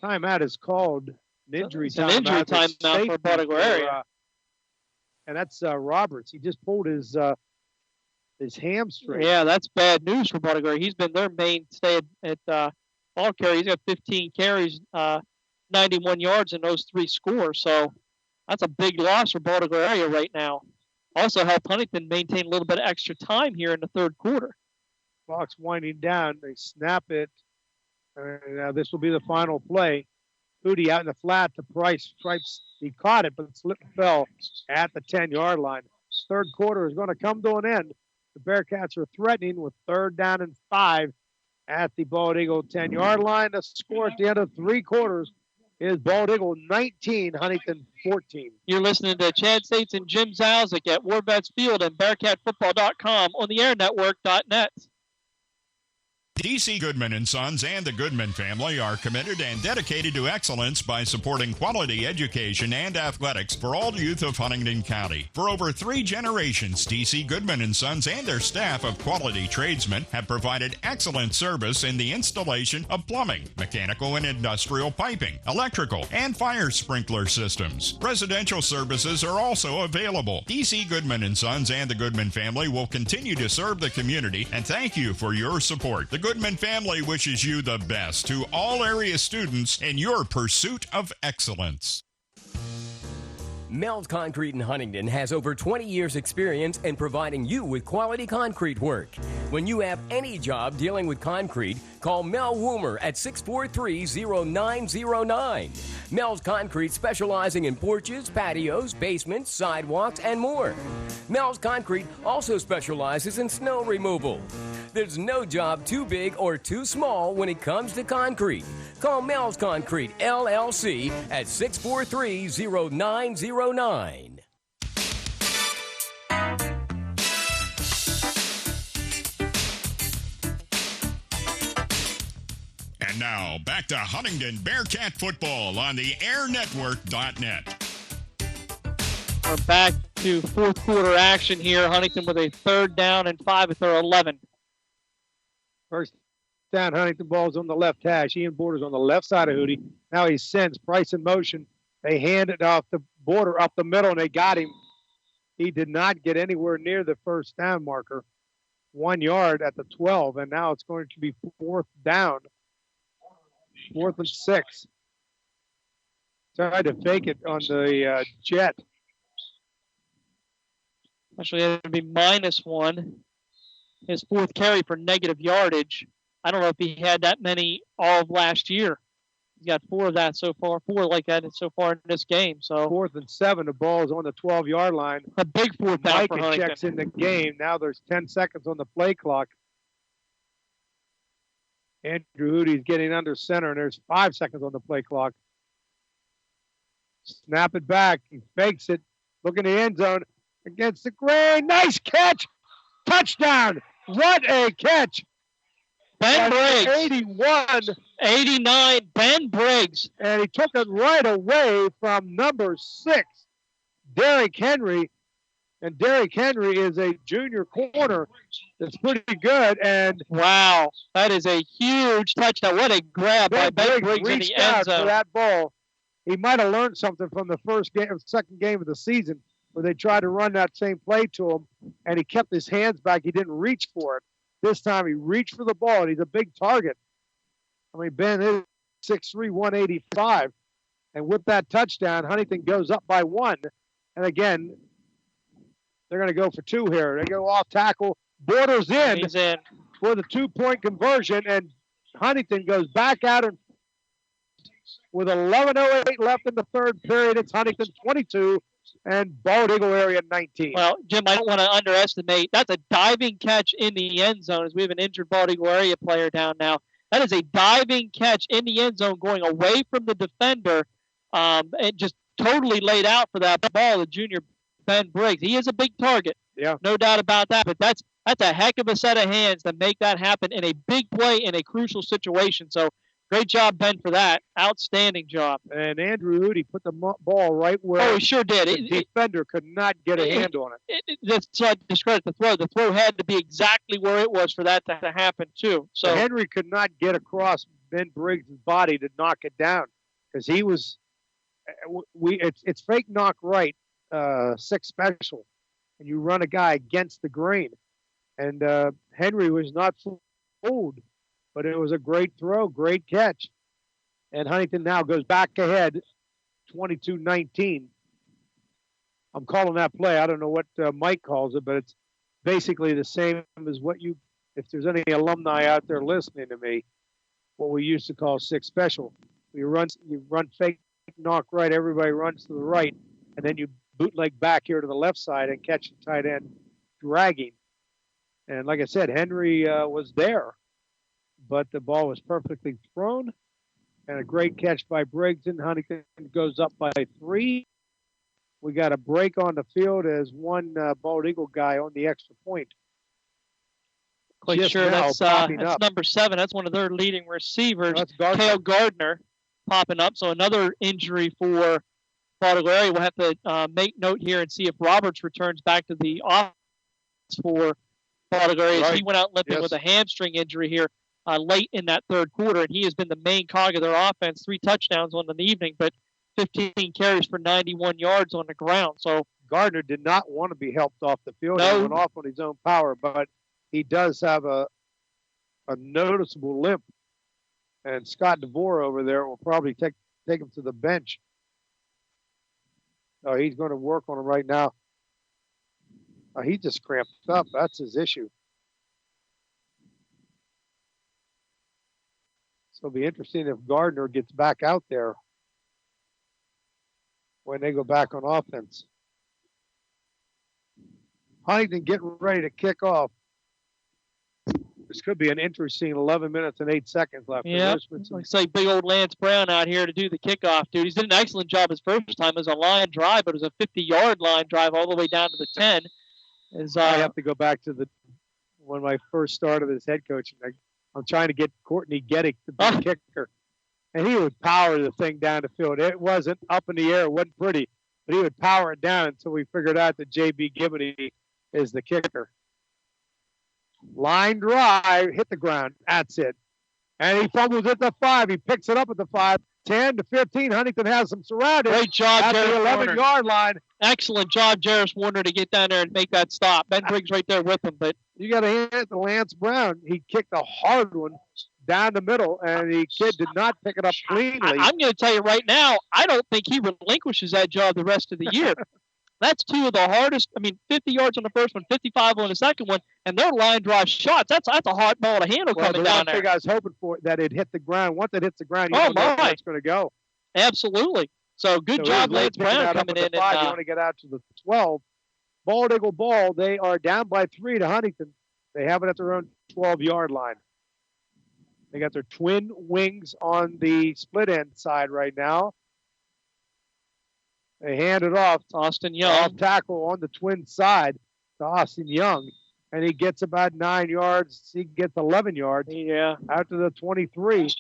Timeout is called an injury timeout. An injury timeout for Baltimore area. And that's Roberts. He just pulled his hamstring. Yeah, that's bad news for Baltimore. He's been their mainstay at ball carry. He's got 15 carries, 91 yards in those 3 scores. So That's a big loss for Baltimore area right now. Also helped Huntington maintain a little bit of extra time here in the third quarter. Clock's winding down. They snap it. Now this will be the final play. Hootie out in the flat to Price. Price, he caught it, but slipped and fell at the 10-yard line. Third quarter is going to come to an end. The Bearcats are threatening with 3rd down and 5 at the Bald Eagle 10-yard line. The score at the end of 3 quarters is Bald Eagle 19, Huntington 14. You're listening to Chad States and Jim Zauzig at Warvets Field and BearcatFootball.com on the airnetwork.net. DC Goodman & Sons and the Goodman family are committed and dedicated to excellence by supporting quality education and athletics for all youth of Huntingdon County. For over 3 generations, DC Goodman & Sons and their staff of quality tradesmen have provided excellent service in the installation of plumbing, mechanical and industrial piping, electrical, and fire sprinkler systems. Residential services are also available. DC Goodman & Sons and the Goodman family will continue to serve the community, and thank you for your support. The Goodman family wishes you the best to all area students in your pursuit of excellence. Mel's Concrete in Huntingdon has over 20 years' experience in providing you with quality concrete work. When you have any job dealing with concrete, call Mel Woomer at 643-0909. Mel's Concrete specializing in porches, patios, basements, sidewalks, and more. Mel's Concrete also specializes in snow removal. There's no job too big or too small when it comes to concrete. Call Mel's Concrete, LLC at 643-0909. And now, back to Huntingdon Bearcat football on the airnetwork.net. We're back to fourth quarter action here. Huntington with a 3rd down and 5 at their 11. First down, Huntington ball's on the left hash. Ian Borders on the left side of Hootie. Now he sends Price in motion. They hand it off the border up the middle, and they got him. He did not get anywhere near the first down marker. 1 yard at the 12, and now it's going to be 4th down. 4th and 6. Tried to fake it on the jet. Actually, it would be -1. His 4th carry for negative yardage. I don't know if he had that many all of last year. He's got 4 of that so far, 4 like that so far in this game. So 4th and 7, the ball is on the 12-yard line. A big 4th down for Huntington. checks in the game. Now there's 10 seconds on the play clock. Andrew Hootie's getting under center, and there's 5 seconds on the play clock. Snap it back. He fakes it. Look in the end zone against the grain. Nice catch. Touchdown. What a catch. Ben Briggs. 81. 89, Ben Briggs. And he took it right away from number 6, Derrick Henry. And Derrick Henry is a junior corner that's pretty good. And wow, that is a huge touchdown. What a grab by Ben Briggs in the end zone. For that ball. He might have learned something from the second game of the season, where they tried to run that same play to him, and he kept his hands back. He didn't reach for it. This time he reached for the ball, and he's a big target. I mean, Ben is 6'3", 185. And with that touchdown, Huntington goes up by 1. And again, they're going to go for 2 here. They go off tackle. Borders in. He's in for the 2-point conversion, and Huntington goes back out and with 11:08 left in the third period. It's Huntington 22 and Bald Eagle area 19. Well, Jim, I don't want to underestimate. That's a diving catch in the end zone, as we have an injured Bald Eagle area player down now. That is a diving catch in the end zone, going away from the defender, and just totally laid out for that ball, the junior Ben Briggs. He is a big target, no doubt about that, but that's a heck of a set of hands to make that happen in a big play in a crucial situation. So great job, Ben, for that. Outstanding job. And Andrew Hootie put the ball right where he sure did. The defender could not get a hand on it. That's to discredit the throw. The throw had to be exactly where it was for that to happen, too. So Henry could not get across Ben Briggs' body to knock it down because he was it's fake knock right, 6 special, and you run a guy against the grain. And Henry was not fooled. But it was a great throw, great catch. And Huntington now goes back ahead, 22-19. I'm calling that play. I don't know what Mike calls it, but it's basically the same as what you, if there's any alumni out there listening to me, what we used to call six special. You run fake, knock right, everybody runs to the right, and then you bootleg back here to the left side and catch the tight end dragging. And like I said, Henry was there, but the ball was perfectly thrown, and a great catch by Briggs, and Huntington goes up by 3. We got a break on the field as one bald eagle guy on the extra point. Quite Just sure now that's number 7. That's one of their leading receivers, Cale Gardner, popping up. So another injury for Baldwin area. We'll have to make note here and see if Roberts returns back to the offense for Baldwin area. Right. He went out limping with a hamstring injury here late in that third quarter, and he has been the main cog of their offense. 3 touchdowns on the evening, but 15 carries for 91 yards on the ground. So Gardner did not want to be helped off the field. No. He went off on his own power, but he does have a noticeable limp. And Scott DeVore over there will probably take him to the bench. Oh, he's going to work on him right now. He just cramped up. That's his issue. So it'll be interesting if Gardner gets back out there when they go back on offense. Huntington getting ready to kick off. This could be an interesting 11 minutes and 8 seconds left. Yeah, looks like big old Lance Brown out here to do the kickoff, dude. He's did an excellent job his first time as a line drive, but it was a 50-yard line drive all the way down to the 10. I have to go back to when I first started as head coach. I'm trying to get Courtney Gettick to be the kicker. And he would power the thing down the field. It wasn't up in the air. It wasn't pretty. But he would power it down until we figured out that J.B. Gibney is the kicker. Line drive, hit the ground. That's it. And he fumbles at the 5. He picks it up at the 5. 10 to 15. Huntington has them surrounded. Great job, at the 11-yard line. Excellent job, Jarris Warner, to get down there and make that stop. Ben Briggs right there with him. But you got to hand it to Lance Brown. He kicked a hard one down the middle, and the kid did not pick it up cleanly. I'm going to tell you right now, I don't think he relinquishes that job the rest of the year. That's 2 of the hardest. 50 yards on the first one, 55 on the second one, and their line drive shots. That's a hard ball to handle coming down there. The one thing I was hoping for, that it hit the ground. Once it hits the ground, you know where it's going to go. Absolutely. So good job, Lance Brown, coming in. You want to get out to the 12. Bald Eagle ball. They are down by 3 to Huntington. They have it at their own 12-yard line. They got their twin wings on the split end side right now. They hand it off to Austin Young. Off tackle on the twin side to Austin Young. And he gets about 9 yards. He gets 11 yards. Yeah. Out to the 23.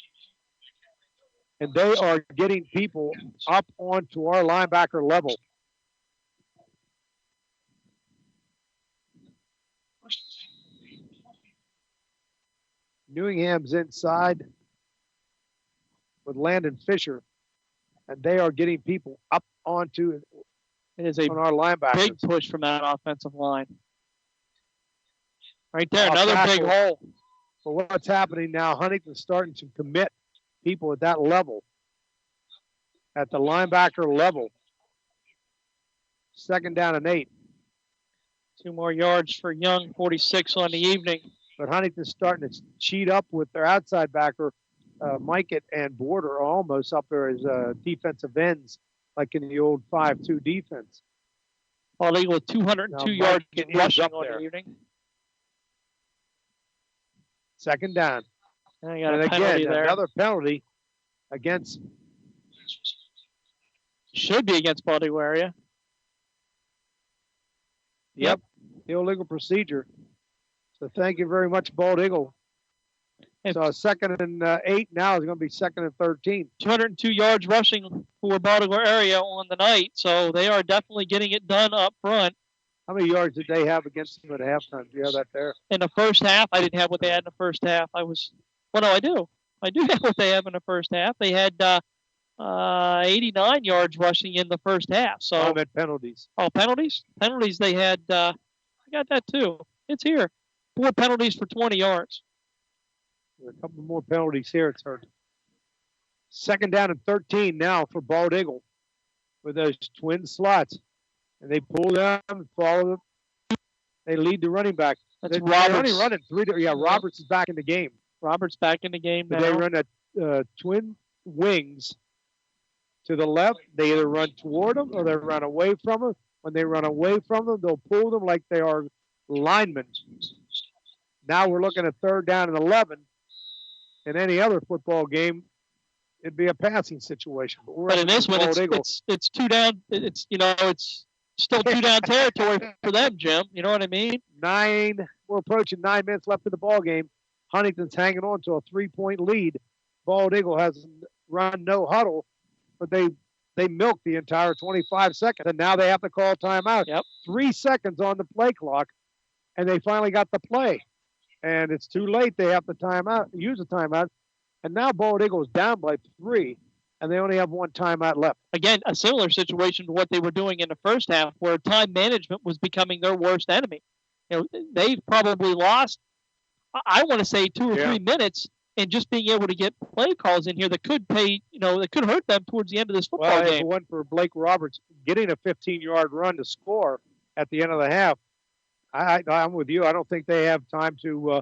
And they are getting people up onto our linebacker level. Newingham's inside with Landon Fisher. And they are getting people up onto on our linebackers. Big push from that offensive line. Right there, another big hole. So what's happening now, Huntington's starting to commit people at that level, at the linebacker level. 2nd down and 8. 2 more yards for Young, 46 on the evening. But Huntington's starting to cheat up with their outside backer, Mikett and Border are almost up there as defensive ends, like in the old 5-2 defense. Bald Eagle with 202 yards rushing on the evening. 2nd down. And again, another penalty against. Should be against Bald Eagle area. Yep. Illegal procedure. So thank you very much, Bald Eagle. So 2nd and 8 now is going to be 2nd and 13. 202 yards rushing for Bald Eagle area on the night. So they are definitely getting it done up front. How many yards did they have against them at halftime? Do you have that there? In the first half, I didn't have what they had in the first half. I do. I do have what they have in the first half. They had 89 yards rushing in the first half. So I meant penalties. Oh, penalties? Penalties they had, I got that too. It's here. 4 penalties for 20 yards. A couple more penalties here, it's hurt. 2nd down and 13 now for Bald Eagle with those twin slots. And they pull them and follow them. They lead the running back. That's They're only running three. Roberts is back in the game. Roberts back in the game now. They run twin wings to the left. They either run toward them or they run away from them. When they run away from them, they'll pull them like they are linemen. Now we're looking at 3rd down and 11. In any other football game, it'd be a passing situation. But in this one, it's 2 down. It's still 2 down territory for them, Jim. You know what I mean? We're approaching 9 minutes left in the ball game. Huntington's hanging on to a 3-point lead. Bald Eagle has run no huddle, but they milked the entire 25 seconds, and now they have to call timeout. Yep. 3 seconds on the play clock, and they finally got the play. And it's too late. They have to use a timeout. And now Bald Eagle is down by 3, and they only have 1 timeout left. Again, a similar situation to what they were doing in the first half, where time management was becoming their worst enemy. They've probably lost, I want to say, 2 or 3 minutes in just being able to get play calls in here that could that could hurt them towards the end of this football game. One for Blake Roberts getting a 15-yard run to score at the end of the half. I'm with you. I don't think they have time to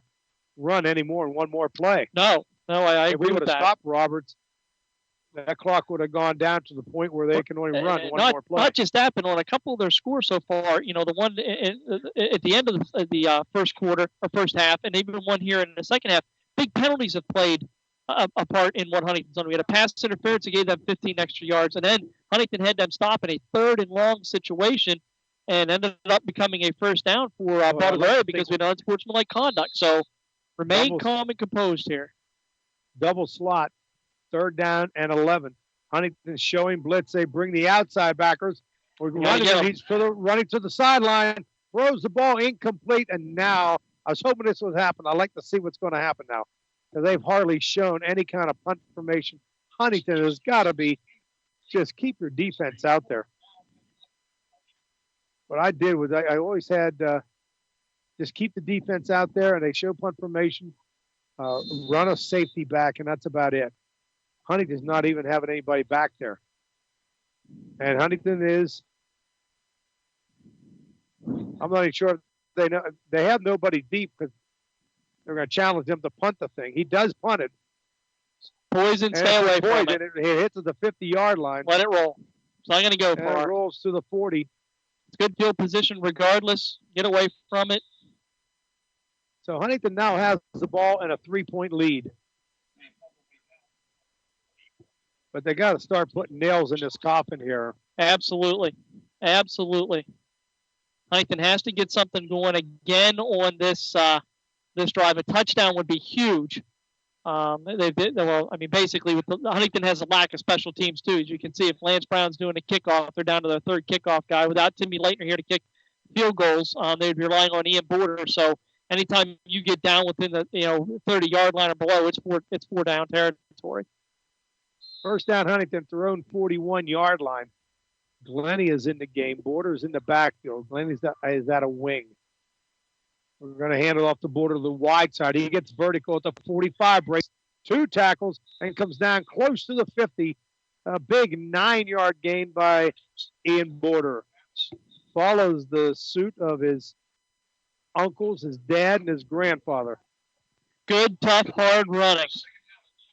run any more in one more play. No, I agree with that. If we would have stopped Roberts, that clock would have gone down to the point where they can only run one more play. Not just that, but on a couple of their scores so far, the one at the end of the first quarter or first half, and even one here in the second half, big penalties have played a part in what Huntington's done. We had a pass interference that gave them 15 extra yards, and then Huntington had them stop in a 3rd and long situation and ended up becoming a first down for Baltimore because we know it's sportsmanlike conduct. So remain calm and composed here. Double slot, 3rd down and 11. Huntington's showing blitz. They bring the outside backers. We're he's running to the sideline, throws the ball incomplete, and now I was hoping this would happen. I'd like to see what's going to happen now because they've hardly shown any kind of punt formation. Huntington has got to be just keep your defense out there. What I did was I always had just keep the defense out there, and they show punt formation, run a safety back, and that's about it. Huntington's not even having anybody back there. And Huntington is, I'm not even sure if they have nobody deep because they're going to challenge him to punt the thing. He does punt it. Poison, stay away from it. It hits at the 50-yard line. Let it roll. It's not going to go far. It rolls to the 40. It's good field position regardless. Get away from it. So Huntington now has the ball and a 3-point lead. But they got to start putting nails in this coffin here. Absolutely. Huntington has to get something going again on this drive. A touchdown would be huge. Basically, Huntington has a lack of special teams too. As you can see, if Lance Brown's doing a kickoff, they're down to their 3rd kickoff guy. Without Timmy Leitner here to kick field goals, they'd be relying on Ian Border. So anytime you get down within the 30-yard line or below, it's 4 down territory. First down, Huntington, their own 41-yard line. Glennie is in the game. Border's in the backfield. Glennie's is at a wing. We're going to hand it off the Border to the wide side. He gets vertical at the 45, breaks 2 tackles, and comes down close to the 50. A big 9-yard gain by Ian Border. Follows the suit of his uncles, his dad, and his grandfather. Good, tough, hard running.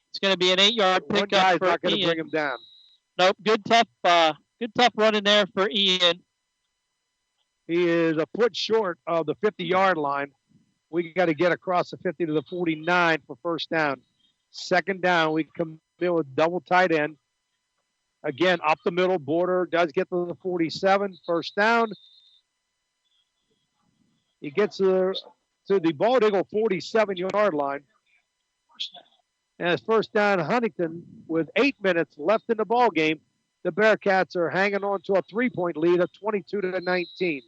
It's going to be an 8-yard pickup. One guy's for not going to Ian. bring him down. Nope, good tough running there for Ian. He is a foot short of the 50-yard line. We got to get across the 50 to the 49 for first down. Second down, we come in with double tight end. Again, up the middle, Border does get to the 47. First down. He gets to the Bald Eagle 47-yard line. And it's first down, Huntington, with 8 minutes left in the ball game. The Bearcats are hanging on to a 3-point lead of 22-19.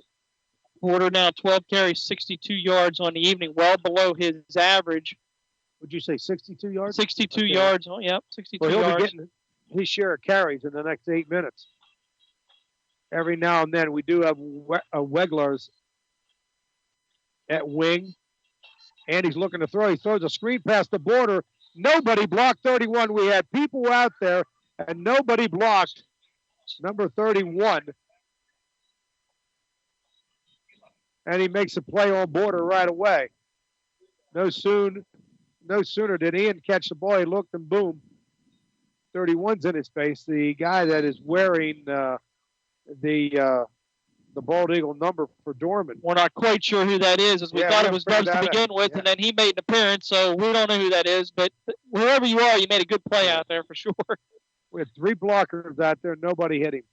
Border now 12 carries, 62 yards on the evening, well below his average. Would you say 62 yards? 62 yards. Yep, 62 he'll yards. Be getting his share of carries in the next 8 minutes. Every now and then we do have Wegler's at wing. And he's looking to throw. He throws a screen past the Border. Nobody blocked 31. We had people out there, and nobody blocked number 31. and he makes a play on Border right away. No sooner did Ian catch the ball, he looked and boom, 31's in his face. The guy that is wearing the bald eagle number for Dorman. We're not quite sure who that is, as we thought it was Dubs to begin with, and then he made an appearance, so we don't know who that is. But wherever you are, you made a good play out there for sure. We had 3 blockers out there, nobody hit him.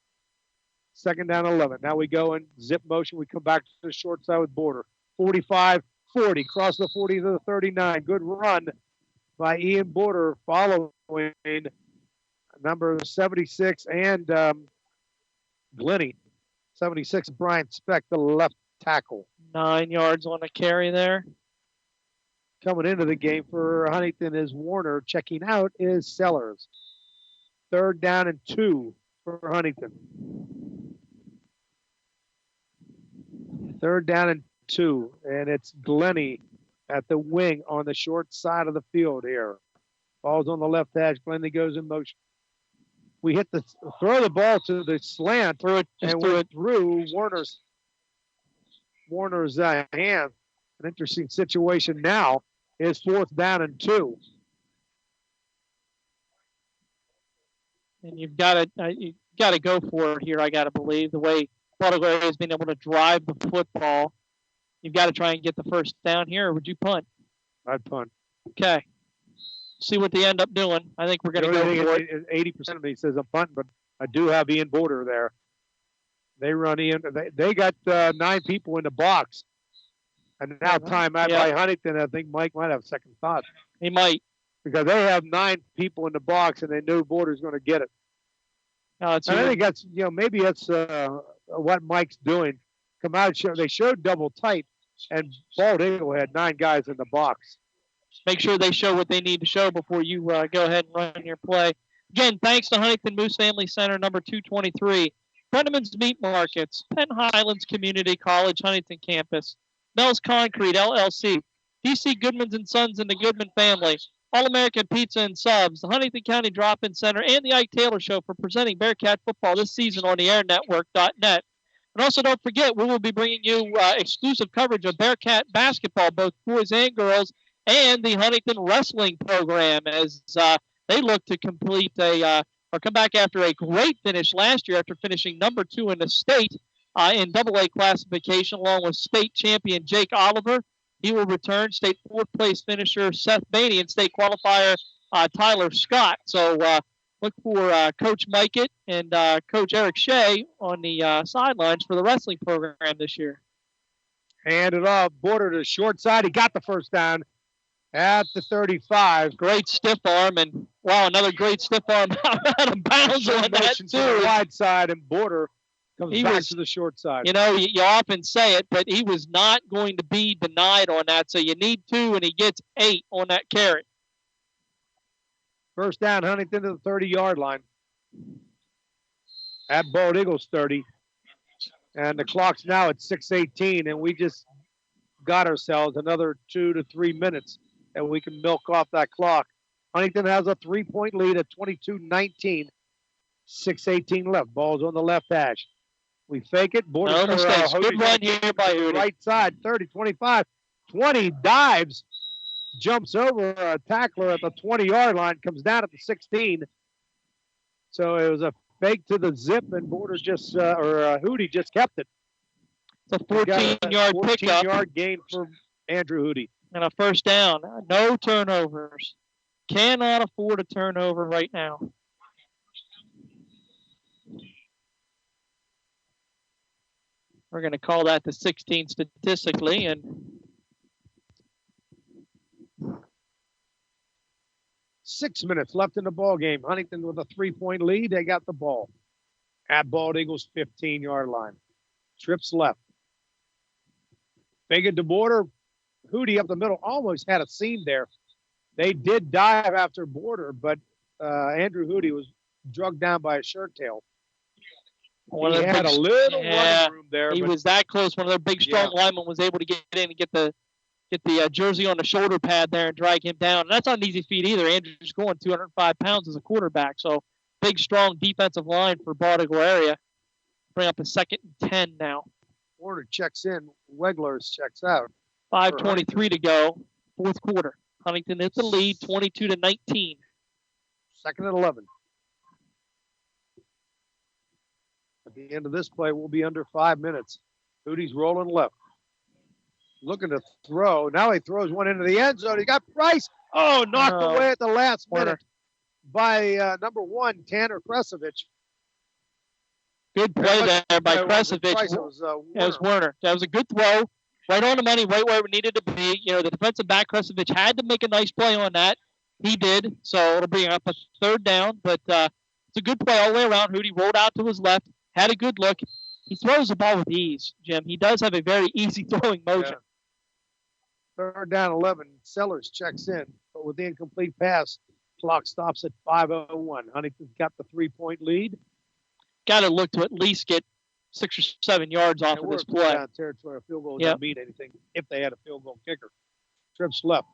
2nd down 11. Now we go in zip motion. We come back to the short side with Border. 45-40, cross the 40 to the 39. Good run by Ian Border, following number 76 and Glennie. 76, Brian Speck, the left tackle. 9 yards on the carry there. Coming into the game for Huntington is Warner. Checking out is Sellers. 3rd down and 2 for Huntington. 3rd down and 2, and it's Glennie at the wing on the short side of the field here. Ball's on the left hash. Glennie goes in motion. We throw the ball to the slant, threw it through Warner's hand. An interesting situation now is 4th down and 2. And you've got to go for it here. I got to believe the way Baldwin has been able to drive the football. You've got to try and get the first down here, or would you punt? I'd punt. Okay. See what they end up doing. I think we're going to go for it. 80% of me says I'm punting, but I do have Ian Border there. They run Ian. They got 9 people in the box. And now timeout by Huntington. I think Mike might have second thoughts. He might. Because they have 9 people in the box, and they know Border's going to get it. I think that's, maybe that's what Mike's doing. Come out, they showed double tight, and Bald Eagle had 9 guys in the box. Make sure they show what they need to show before you go ahead and run your play. Again, thanks to Huntington Moose Family Center, number 223, Brenneman's Meat Markets, Penn Highlands Community College, Huntington Campus, Mel's Concrete, LLC, DC Goodman's and Sons and the Goodman family, All-American Pizza and Subs, the Huntington County Drop-In Center, and the Ike Taylor Show for presenting Bearcat football this season on the airnetwork.net. And also don't forget, we will be bringing you exclusive coverage of Bearcat basketball, both boys and girls, and the Huntington wrestling program as they look to complete or come back after a great finish last year after finishing number 2 in the state in AA classification along with state champion Jake Oliver. He will return state 4th place finisher Seth Bainey and state qualifier Tyler Scott. So look for Coach Mikett and Coach Eric Shea on the sidelines for the wrestling program this year. Hand it off, Border to the short side. He got the first down at the 35. Great stiff arm, and wow, another great stiff arm out of bounds on that too. To the wide side, and Border comes back to the short side. You often say it, but he was not going to be denied on that. So you need 2, and he gets 8 on that carry. First down, Huntington to the 30-yard line. At Bald Eagles 30. And the clock's now at 6:18, and we just got ourselves another 2 to 3 minutes that we can milk off that clock. Huntington has a 3-point lead at 22-19. 6:18 left. Ball's on the left hash. We fake it. Border no mistakes. Good run here by Hootie. Right side, 30, 25, 20, dives, jumps over a tackler at the 20-yard line, comes down at the 16. So it was a fake to the zip, and Border Hootie just kept it. It's a 14-yard pickup. 14-yard gain for Andrew Hootie. And a first down. No turnovers. Cannot afford a turnover right now. We're going to call that the 16 statistically. And 6 minutes left in the ball game. Huntington with a 3-point lead. They got the ball at Bald Eagles 15-yard line. Trips left. Fake it to Border. Hootie up the middle almost had a seam there. They did dive after Border, but Andrew Hootie was drugged down by a shirt tail. He had a little running room there. He was that close. One of their big, strong linemen was able to get in and get the jersey on the shoulder pad there and drag him down. And that's not an easy feat either. Andrew's going 205 pounds as a quarterback. So big, strong defensive line for Bald Eagle area. Bring up a 2nd and 10 now. Warner checks in. Weglers checks out. 5:23 to go, fourth quarter. Huntington hit the lead, 22-19. Second and 11. At the end of this play, we'll be under 5 minutes. Hootie's rolling left. Looking to throw. Now he throws one into the end zone. He got Price. Oh, knocked away at the last minute by number 1, Tanner Kresovich. Good play there by Kresovich. It was Werner. That was a good throw. Right on the money, right where it needed to be. You know, the defensive back, Kresovich, had to make a nice play on that. He did. So it'll bring up a third down. But it's a good play all the way around. Hootie rolled out to his left, had a good look. He throws the ball with ease, Jim. He does have a very easy throwing motion. Yeah. Third down 11. Sellers checks in. But with the incomplete pass, clock stops at 5:01. Huntington's got the 3-point lead. Got to look to at least get 6 or 7 yards off of this play. Down territory, a field goal doesn't mean anything if they had a field goal kicker. Trips left.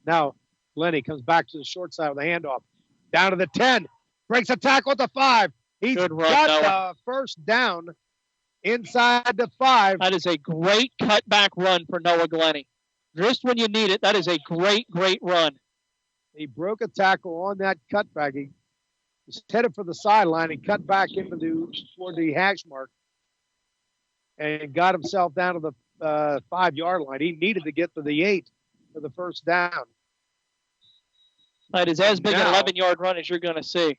Now Lenny comes back to the short side of the handoff. Down to the 10. Breaks a tackle at the 5. He's got the first down inside the 5. That is a great cutback run for Noah Glennie. Just when you need it, that is a great, great run. He broke a tackle on that cutback. He was headed for the sideline. He cut back toward the hash mark and got himself down to the 5-yard line. He needed to get to the 8 for the first down. That is as big an 11-yard run as you're going to see.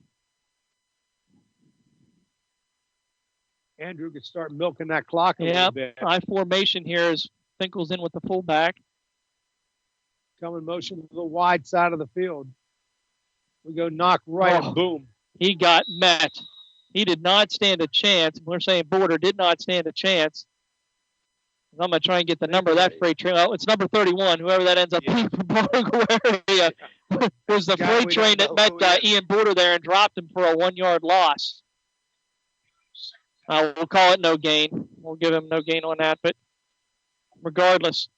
Andrew could start milking that clock a little bit. I formation here as Finkel's in with the fullback. Come in motion to the wide side of the field. We go knock right and boom. He got met. He did not stand a chance. We're saying Border did not stand a chance. I'm going to try and get the number of that freight train. Oh, it's number 31, whoever that ends up being from Border area. It was the freight train that met Ian Border there and dropped him for a 1-yard loss. We'll call it no gain. We'll give him no gain on that, but regardless.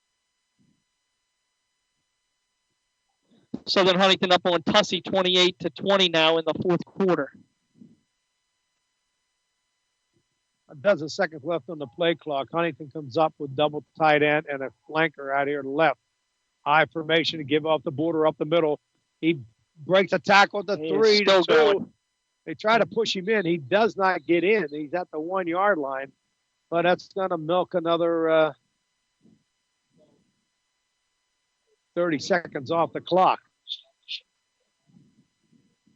Southern Huntington up on Tussey 28-20 now in the fourth quarter. A dozen seconds left on the play clock. Huntington comes up with double tight end and a flanker out here to left. High formation to give off the Border up the middle. He breaks a tackle at the 3-2. They try to push him in. He does not get in. He's at the 1-yard line, but that's going to milk another 30 seconds off the clock.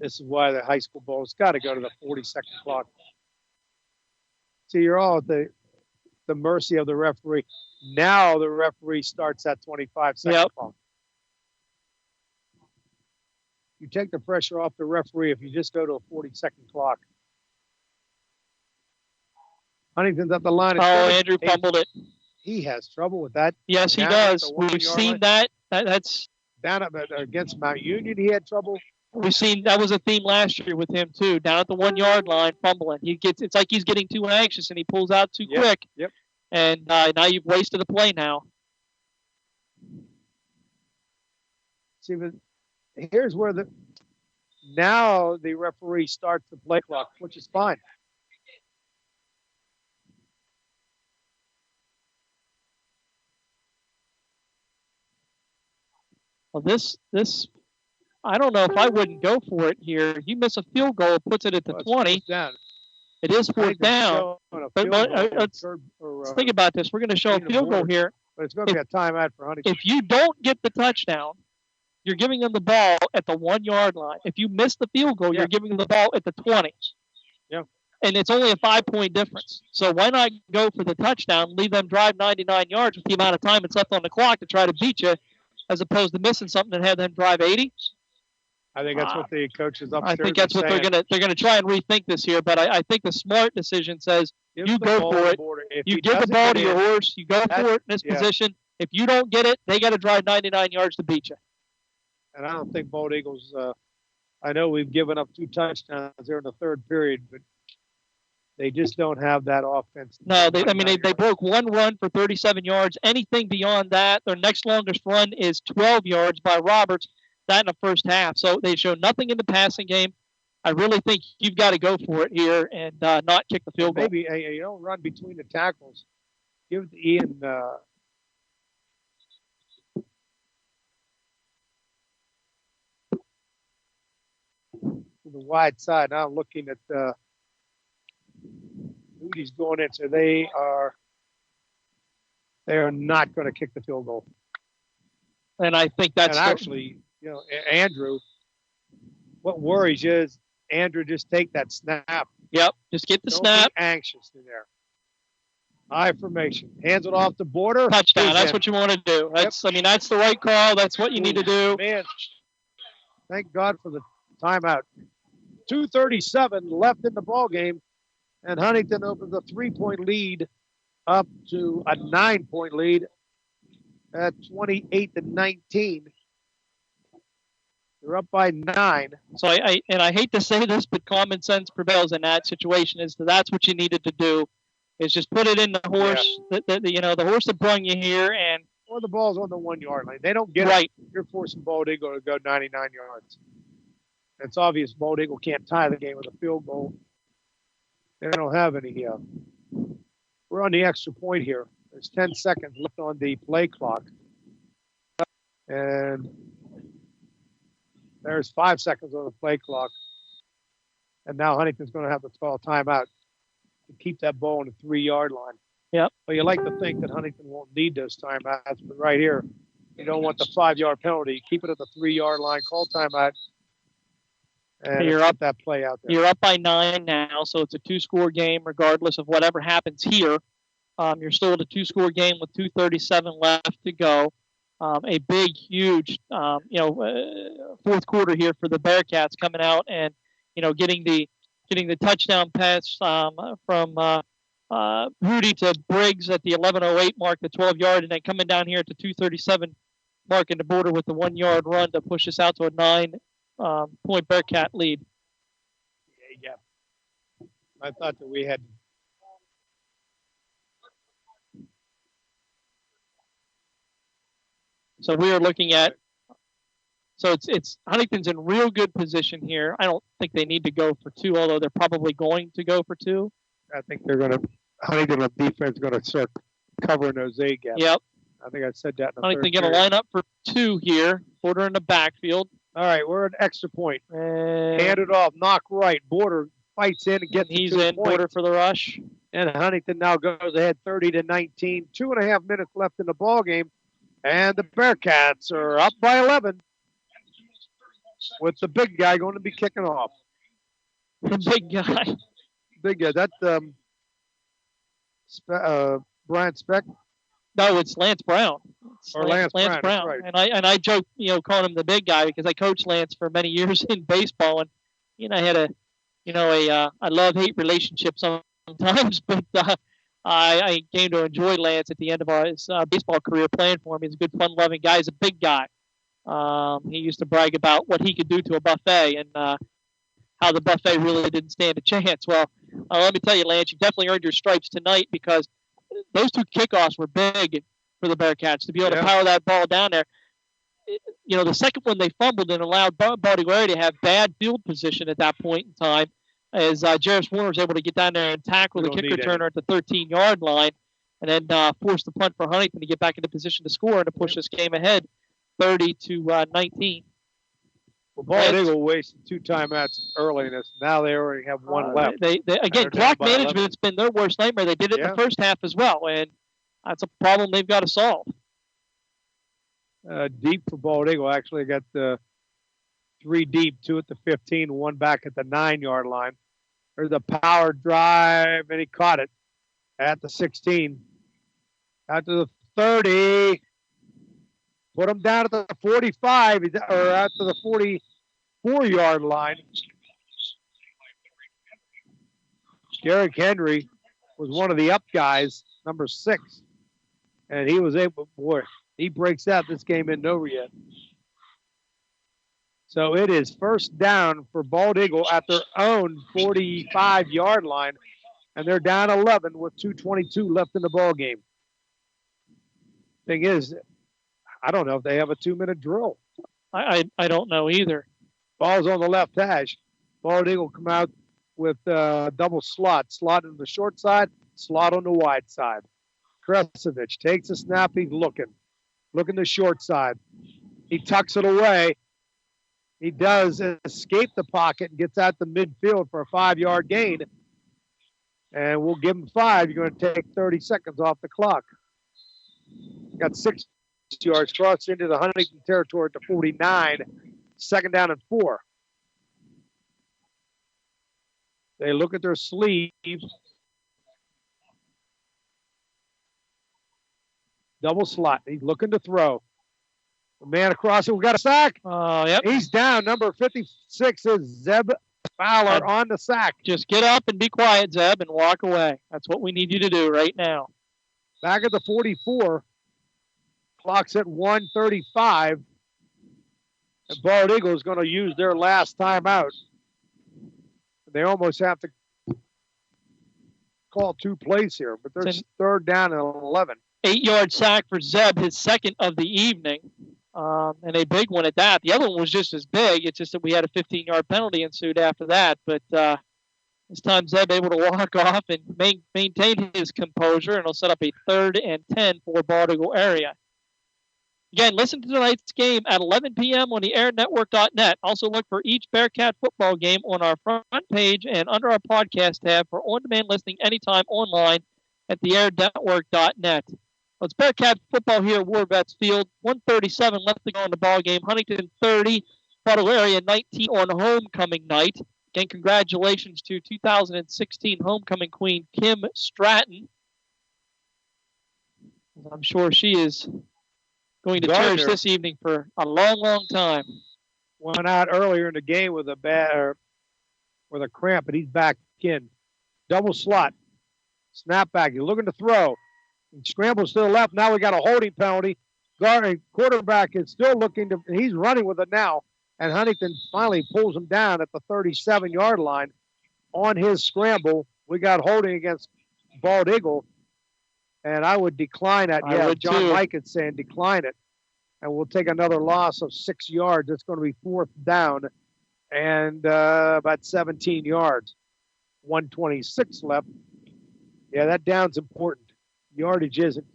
This is why the high school ball has got to go to the 40-second clock. See, you're all at the mercy of the referee. Now the referee starts that 25-second clock. You take the pressure off the referee if you just go to a 40-second clock. Huntington's at the line. Andrew fumbled it. He has trouble with that. Yes, he does. We've seen that. That's down against Mount Union. He had trouble. We've seen that was a theme last year with him too. Down at the 1-yard line, fumbling. It's like he's getting too anxious and he pulls out too quick. Yep. And now you've wasted a play now. See, but here's where now the referee starts the play clock, which is fine. Well, this I don't know if I wouldn't go for it here. You miss a field goal, it puts it at the 20. It is fourth down. But let's think about this. We're going to show a field goal here. But it's going to be a timeout for Huntington. If you don't get the touchdown, you're giving them the ball at the 1-yard line. If you miss the field goal, you're giving them the ball at the 20. Yeah. And it's only a 5-point difference. So why not go for the touchdown, leave them drive 99 yards with the amount of time that's left on the clock to try to beat you, as opposed to missing something and have them drive 80? I think that's what the coaches upstairs I think that's what they're gonna try and rethink this here. But I think the smart decision says you go for it. You give the ball to your horse. You go for it in this position. If you don't get it, they got to drive 99 yards to beat you. And I don't think Bald Eagles. I know we've given up 2 touchdowns there in the third period, but they just don't have that offense. No, they broke one run for 37 yards. Anything beyond that, their next longest run is 12 yards by Roberts. That in the first half. So they show nothing in the passing game. I really think you've got to go for it here and not kick the field goal. Maybe you don't run between the tackles. Give it to Ian. To the wide side. Now I'm looking at Moody's going in, so they are not going to kick the field goal. And I think that's actually, Andrew. What worries you is Andrew just take that snap. Yep, just get the Don't snap. Be anxious in there. High formation. Hands it off the border. Touchdown. That's what you want to do. That's that's the right call. That's what you need to do. Man, thank God for the timeout. 2:37 left in the ball game, and Huntingdon opens a 3-point lead up to a 9-point lead at 28-19. They're up by 9. So I hate to say this, but common sense prevails in that situation. That's what you needed to do, is just put it in the horse, the horse that brung you here, and or the ball's on the 1 yard line. They don't get right. it. You're forcing Bald Eagle to go 99 yards. It's obvious Bald Eagle can't tie the game with a field goal. They don't have any here. We're on the extra point here. There's 10 seconds left on the play clock. And there's 5 seconds on the play clock. And now Huntington's going to have to call a timeout to keep that ball on the 3-yard line. Yep. Well, you like to think that Huntington won't need those timeouts, but right here, you don't want the 5-yard penalty. Keep it at the 3-yard line, call timeout. And you're up that play out there. You're up by 9 now, so it's a 2-score game regardless of whatever happens here. You're still at a 2-score game with 2:37 left to go. A big, huge, fourth quarter here for the Bearcats coming out and getting the touchdown pass from Rudy to Briggs at the 11:08 mark, the 12-yard, and then coming down here at the 2:37 mark in the border with the 1-yard run to push us out to a 9-point Bearcat lead. Yeah. I thought that we had. So we are looking at. So it's Huntington's in real good position here. I don't think they need to go for 2, although they're probably going to go for 2. I think they're going to. Huntington on defense is going to start covering those A gaps. Yep. I think I said that. In the Huntington going to line up for 2 here. Border in the backfield. All right, we're at extra point. Hand it off, knock right. Border fights in and gets. He's in. Border for the rush. And Huntington now goes ahead 30-19. 2.5 minutes left in the ball game, and the Bearcats are up by 11. With the big guy going to be kicking off. The big guy. Big guy. That's Brian Speck. No, it's Lance Brown. Lance Brown. Right. And I joke, calling him the big guy because I coached Lance for many years in baseball, and I had a love-hate relationship sometimes, but I came to enjoy Lance at the end of his baseball career playing for him. He's a good, fun-loving guy. He's a big guy. He used to brag about what he could do to a buffet and how the buffet really didn't stand a chance. Well, let me tell you, Lance, you definitely earned your stripes tonight because those 2 kickoffs were big for the Bearcats to be able to power that ball down there. The second one they fumbled and allowed Baltimore to have bad field position at that point in time as Jarvis Warner was able to get down there and tackle the kick returner at the 13-yard line and then force the punt for Huntington to get back into position to score and to push this game ahead 30-19. Well, Bald Eagle wasted 2 timeouts early in this. Now they already have 1 left. Again, clock management's been their worst nightmare. They did it in the first half as well, and that's a problem they've got to solve. Deep for Bald Eagle. Actually got 3 deep, 2 at the 15, 1 back at the 9-yard line. There's a power drive, and he caught it at the 16. Out to the 30. Put him down at the 45, or out to the 44-yard line. Derrick Henry was one of the up guys, number 6. And he was able, he breaks out. This game isn't over yet. So it is first down for Bald Eagle at their own 45-yard line. And they're down 11 with 2:22 left in the ball game. Thing is, I don't know if they have a 2-minute drill. I don't know either. Ball's on the left hash. Bald Eagle come out with double slot. Slot on the short side, slot on the wide side. Kresovich takes a snap. He's looking the short side. He tucks it away. He does escape the pocket and gets out the midfield for a 5-yard gain. And we'll give him 5. You're going to take 30 seconds off the clock. Got 6 yards, crossed into the Huntington territory at the 49. 2nd down and 4. They look at their sleeve. Double slot. He's looking to throw. The man across it. We got a sack. Yep. He's down. Number 56 is Zeb Fowler on the sack. Just get up and be quiet, Zeb, and walk away. That's what we need you to do right now. Back at the 44. Clock's at 1:35. And Bald Eagle is going to use their last timeout. They almost have to call 2 plays here, but there's 3rd down and 11. 8-yard sack for Zeb, his 2nd of the evening, and a big one at that. The other one was just as big. It's just that we had a 15-yard penalty ensued after that. But this time Zeb able to walk off and maintain his composure, and he'll set up a 3rd and 10 for Bald Eagle area. Again, listen to tonight's game at 11 p.m. on the airnetwork.net. Also look for each Bearcat football game on our front page and under our podcast tab for on-demand listening anytime online at the airnetwork.net. Well, it's Bearcat football here at War Vets Field. 1:37 left to go in the ball game. Huntington 30, Butler area 19 on homecoming night. Again, congratulations to 2016 homecoming queen Kim Stratton. I'm sure she is going to cherish this evening for a long, long time. Went out earlier in the game with a cramp, but he's back in. Double slot. Snap back. He's looking to throw. He scrambles to the left. Now we got a holding penalty. Quarterback is still looking to. He's running with it now. And Huntington finally pulls him down at the 37-yard line on his scramble. We got holding against Bald Eagle. And I would decline that. Yeah, John Mike is saying decline it. And we'll take another loss of 6 yards. It's going to be 4th down and about 17 yards. 1:26 left. Yeah, that down's important. Yardage isn't.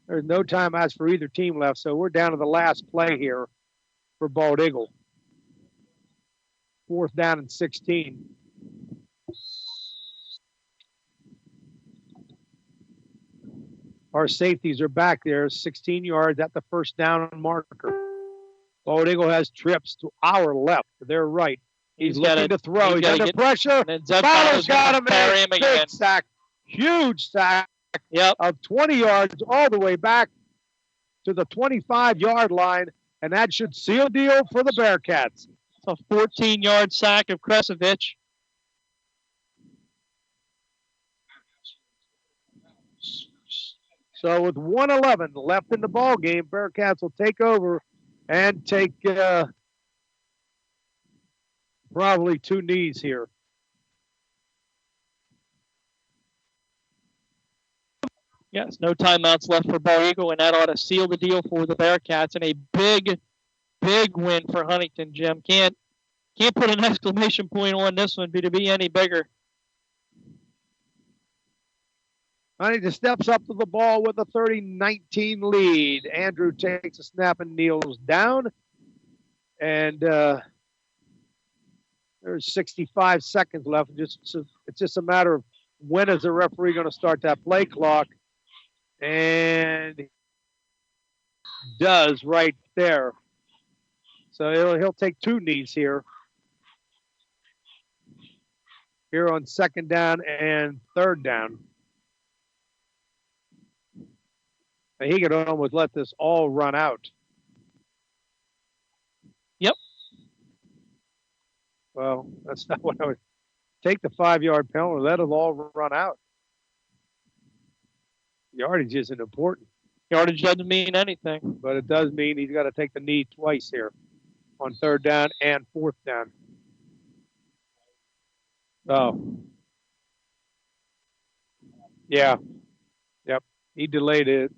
There's no timeouts for either team left, so we're down to the last play here for Bald Eagle. 4th down and 16. Our safeties are back there, 16 yards at the 1st down marker. Bald Eagle has trips to our left, to their right. He's looking to throw. He's under pressure. Fowler's got him in a big sack. Huge sack of 20 yards all the way back to the 25-yard line, and that should seal the deal for the Bearcats. It's a 14-yard sack of Kresovich. So with 1:11 left in the ball game, Bearcats will take over and take probably 2 knees here. Yes, no timeouts left for Bald Eagle, and that ought to seal the deal for the Bearcats. And a big, big win for Huntington, Jim. Can't put an exclamation point on this one to be any bigger. Huntington steps up to the ball with a 30-19 lead. Andrew takes a snap and kneels down. And there's 65 seconds left. It's just a matter of when is the referee going to start that play clock. And he does right there. So he'll take 2 knees here. Here on 2nd down and 3rd down. And he could almost let this all run out. Yep. Well, that's not what I would take. The 5-yard penalty, let it all run out. Yardage isn't important. Yardage doesn't mean anything. But it does mean he's got to take the knee twice here on 3rd down and 4th down. Oh. Yeah. Yep. He delayed it.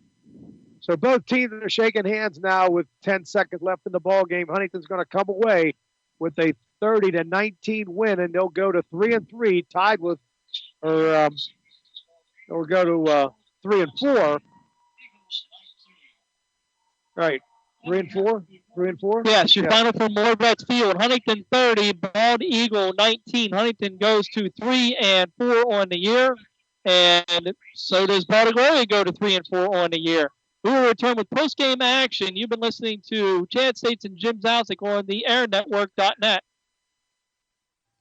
So both teams are shaking hands now with 10 seconds left in the ball game. Huntington's going to come away with a 30-19 win, and they'll go to 3-3, tied with We'll go to 3 and 4. Right. 3 and 4? 3 and 4? Yes, your final for Morvets Field. Huntington 30, Bald Eagle 19. Huntington goes to 3 and 4 on the year. And so does Bald Eagle Area go to 3 and 4 on the year. We will return with post-game action. You've been listening to Chad States and Jim Zauzig on the airnetwork.net.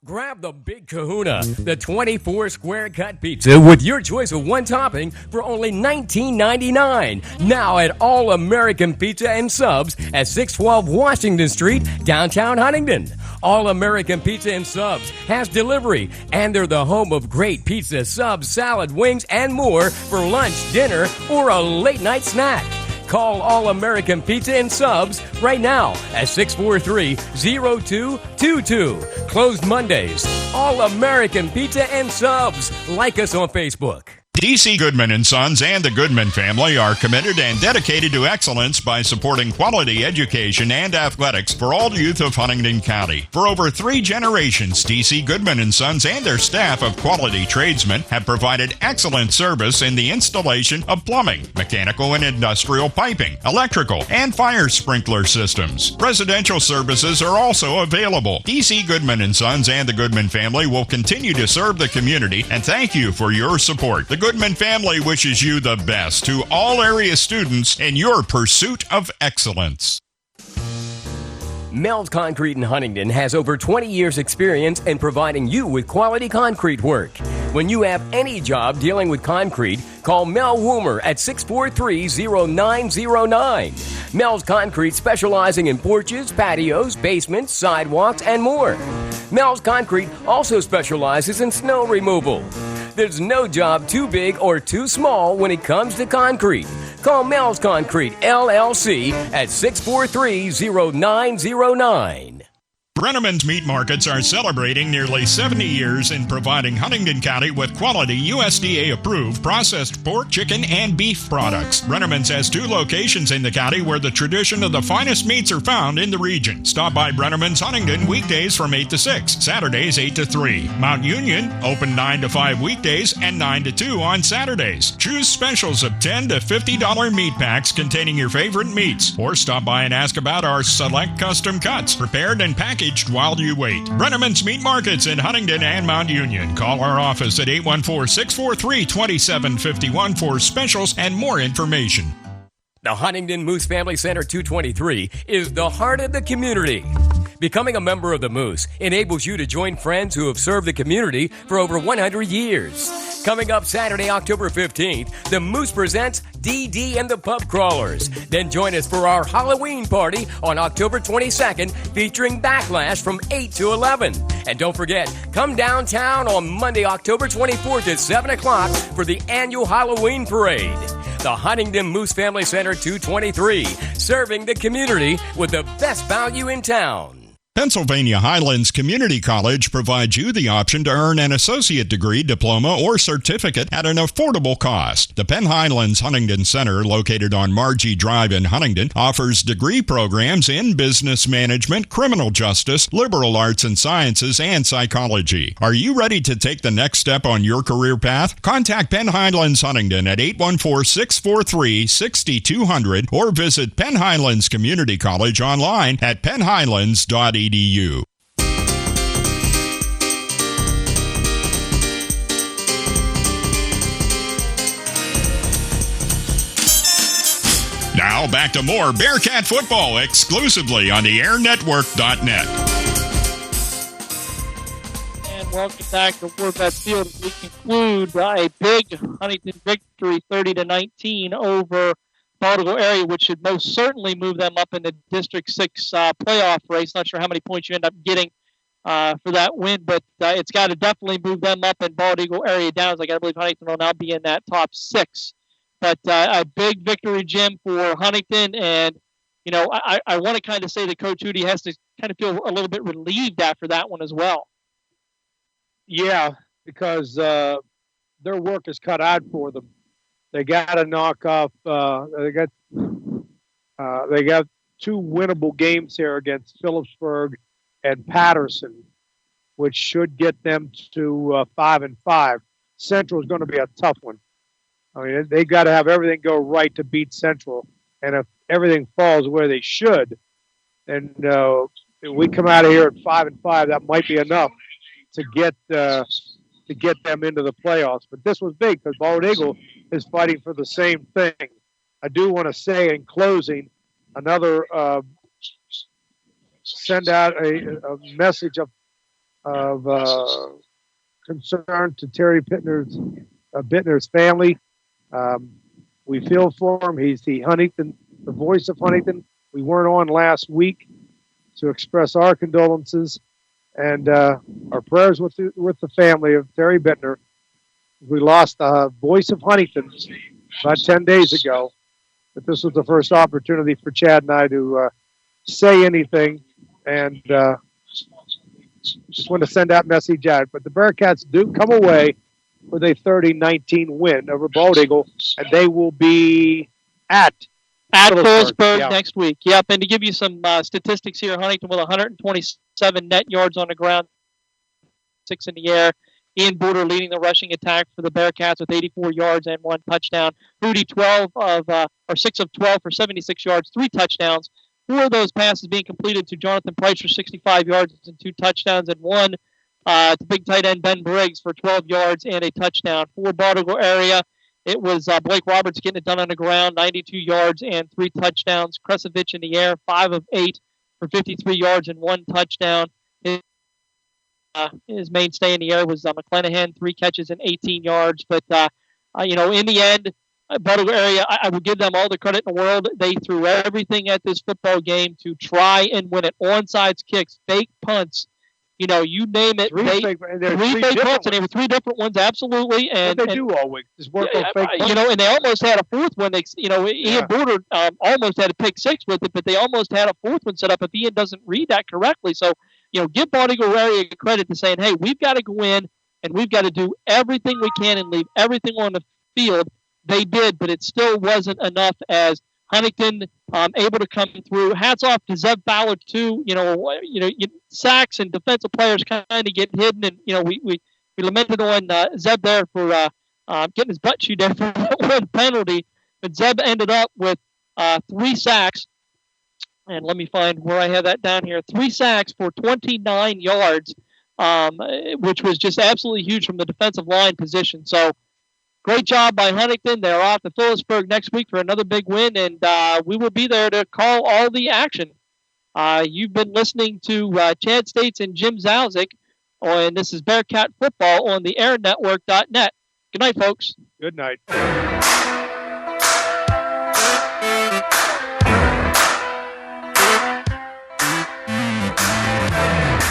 Grab the Big Kahuna, the 24 square cut pizza with your choice of one topping for only $19.99. Now at All American Pizza and Subs at 612 Washington Street, downtown Huntingdon. All American Pizza and Subs has delivery, and they're the home of great pizza, subs, salad, wings, and more for lunch, dinner, or a late night snack. Call All American Pizza and Subs right now at 643-0222. Closed Mondays. All American Pizza and Subs. Like us on Facebook. D.C. Goodman & Sons and the Goodman family are committed and dedicated to excellence by supporting quality education and athletics for all youth of Huntingdon County. For over 3 generations, D.C. Goodman & Sons and their staff of quality tradesmen have provided excellent service in the installation of plumbing, mechanical and industrial piping, electrical, and fire sprinkler systems. Residential services are also available. D.C. Goodman & Sons and the Goodman family will continue to serve the community, and thank you for your support. The Goodman family wishes you the best to all area students in your pursuit of excellence. Mel's Concrete in Huntingdon has over 20 years' experience in providing you with quality concrete work. When you have any job dealing with concrete, call Mel Woomer at 643-0909. Mel's Concrete specializing in porches, patios, basements, sidewalks, and more. Mel's Concrete also specializes in snow removal. There's no job too big or too small when it comes to concrete. Call Mel's Concrete, LLC at 643-0909. Brenneman's Meat Markets are celebrating nearly 70 years in providing Huntingdon County with quality USDA-approved processed pork, chicken, and beef products. Brenneman's has 2 locations in the county where the tradition of the finest meats are found in the region. Stop by Brenneman's Huntingdon weekdays from 8 to 6, Saturdays 8 to 3. Mount Union, open 9 to 5 weekdays and 9 to 2 on Saturdays. Choose specials of $10 to $50 meat packs containing your favorite meats. Or stop by and ask about our select custom cuts, prepared and packaged while you wait. Brenneman's Meat Markets in Huntingdon and Mount Union. Call our office at 814-643-2751 for specials and more information. The Huntingdon Moose Family Center 223 is the heart of the community. Becoming a member of the Moose enables you to join friends who have served the community for over 100 years. Coming up Saturday, October 15th, the Moose presents DD and the Pub Crawlers. Then join us for our Halloween party on October 22nd, featuring Backlash from 8 to 11. And don't forget, come downtown on Monday, October 24th at 7 o'clock for the annual Halloween parade. The Huntingdon Moose Family Center 223, serving the community with the best value in town. Pennsylvania Highlands Community College provides you the option to earn an associate degree, diploma, or certificate at an affordable cost. The Penn Highlands Huntingdon Center, located on Margie Drive in Huntingdon, offers degree programs in business management, criminal justice, liberal arts and sciences, and psychology. Are you ready to take the next step on your career path? Contact Penn Highlands Huntingdon at 814-643-6200 or visit Penn Highlands Community College online at pennhighlands.edu. Now back to more Bearcat football exclusively on the airnetwork.net. And welcome back to Warvets Field as we conclude a big Huntington victory 30-19 over Baltimore area, which should most certainly move them up in the District 6 playoff race. Not sure how many points you end up getting for that win, but it's got to definitely move them up and Bald Eagle area down. So I got to believe Huntington will now be in that top 6. But a big victory, Jim, for Huntington. And, you know, I want to kind of say that Coach Hootie has to kind of feel a little bit relieved after that one as well. Yeah, because their work is cut out for them. They got to knock off. They got 2 winnable games here against Phillipsburg and Patterson, which should get them to 5-5. Central is going to be a tough one. I mean, they got to have everything go right to beat Central. And if everything falls where they should, then if we come out of here at 5-5, that might be enough to get them into the playoffs. But this was big because Bald Eagle is fighting for the same thing. I do want to say in closing, another send out a message of concern to Terry Bittner's family. We feel for him. He's the voice of Huntington. We weren't on last week to express our condolences and our prayers with the family of Terry Bittner. We lost the voice of Huntington about 10 days ago, but this was the first opportunity for Chad and I to say anything, and just want to send that message out. But the Bearcats do come away with a 30-19 win over Bald Eagle, and they will be at Phillipsburg next week. Yep, and to give you some statistics here, Huntington with 127 net yards on the ground, 6 in the air. Ian Booter leading the rushing attack for the Bearcats with 84 yards and 1 touchdown. Hootie 6 of 12 for 76 yards, 3 touchdowns. 4 of those passes being completed to Jonathan Price for 65 yards and 2 touchdowns, and 1 to big tight end Ben Briggs for 12 yards and a touchdown. For Bardego area, it was Blake Roberts getting it done on the ground, 92 yards and 3 touchdowns. Kresovich in the air, 5 of 8 for 53 yards and 1 touchdown. His mainstay in the air was McClanahan, 3 catches and 18 yards. But, in the end, Bardego area, I would give them all the credit in the world. They threw everything at this football game to try and win it. Onside kicks, fake punts, you name it. Three fake punts, and they were 3 different ones, absolutely. And what they do all week is work on fake punts. And they almost had a 4th one. Ian Booter almost had a pick 6 with it, but they almost had a 4th one set up if Ian doesn't read that correctly. So, give Bardego area credit to saying, hey, we've got to go in and we've got to do everything we can and leave everything on the field. They did, but it still wasn't enough as Huntington able to come through. Hats off to Zeb Fowler too. Sacks and defensive players kind of get hidden, and we lamented on Zeb there for getting his butt chewed there for one penalty, but Zeb ended up with 3 sacks. And let me find where I have that down here. 3 sacks for 29 yards, which was just absolutely huge from the defensive line position. So great job by Huntington. They're off to Phillipsburg next week for another big win, and we will be there to call all the action. You've been listening to Chad States and Jim Zauzig, and this is Bearcat Football on the airnetwork.net. Good night, folks. Good night.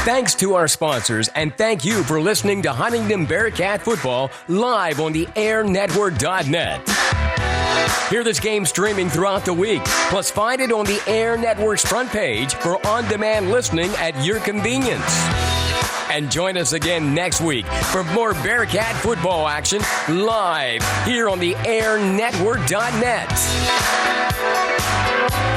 Thanks to our sponsors, and thank you for listening to Huntingdon Bearcat Football live on the airnetwork.net. Hear this game streaming throughout the week, plus find it on the Air Network's front page for on-demand listening at your convenience. And join us again next week for more Bearcat football action live here on the airnetwork.net.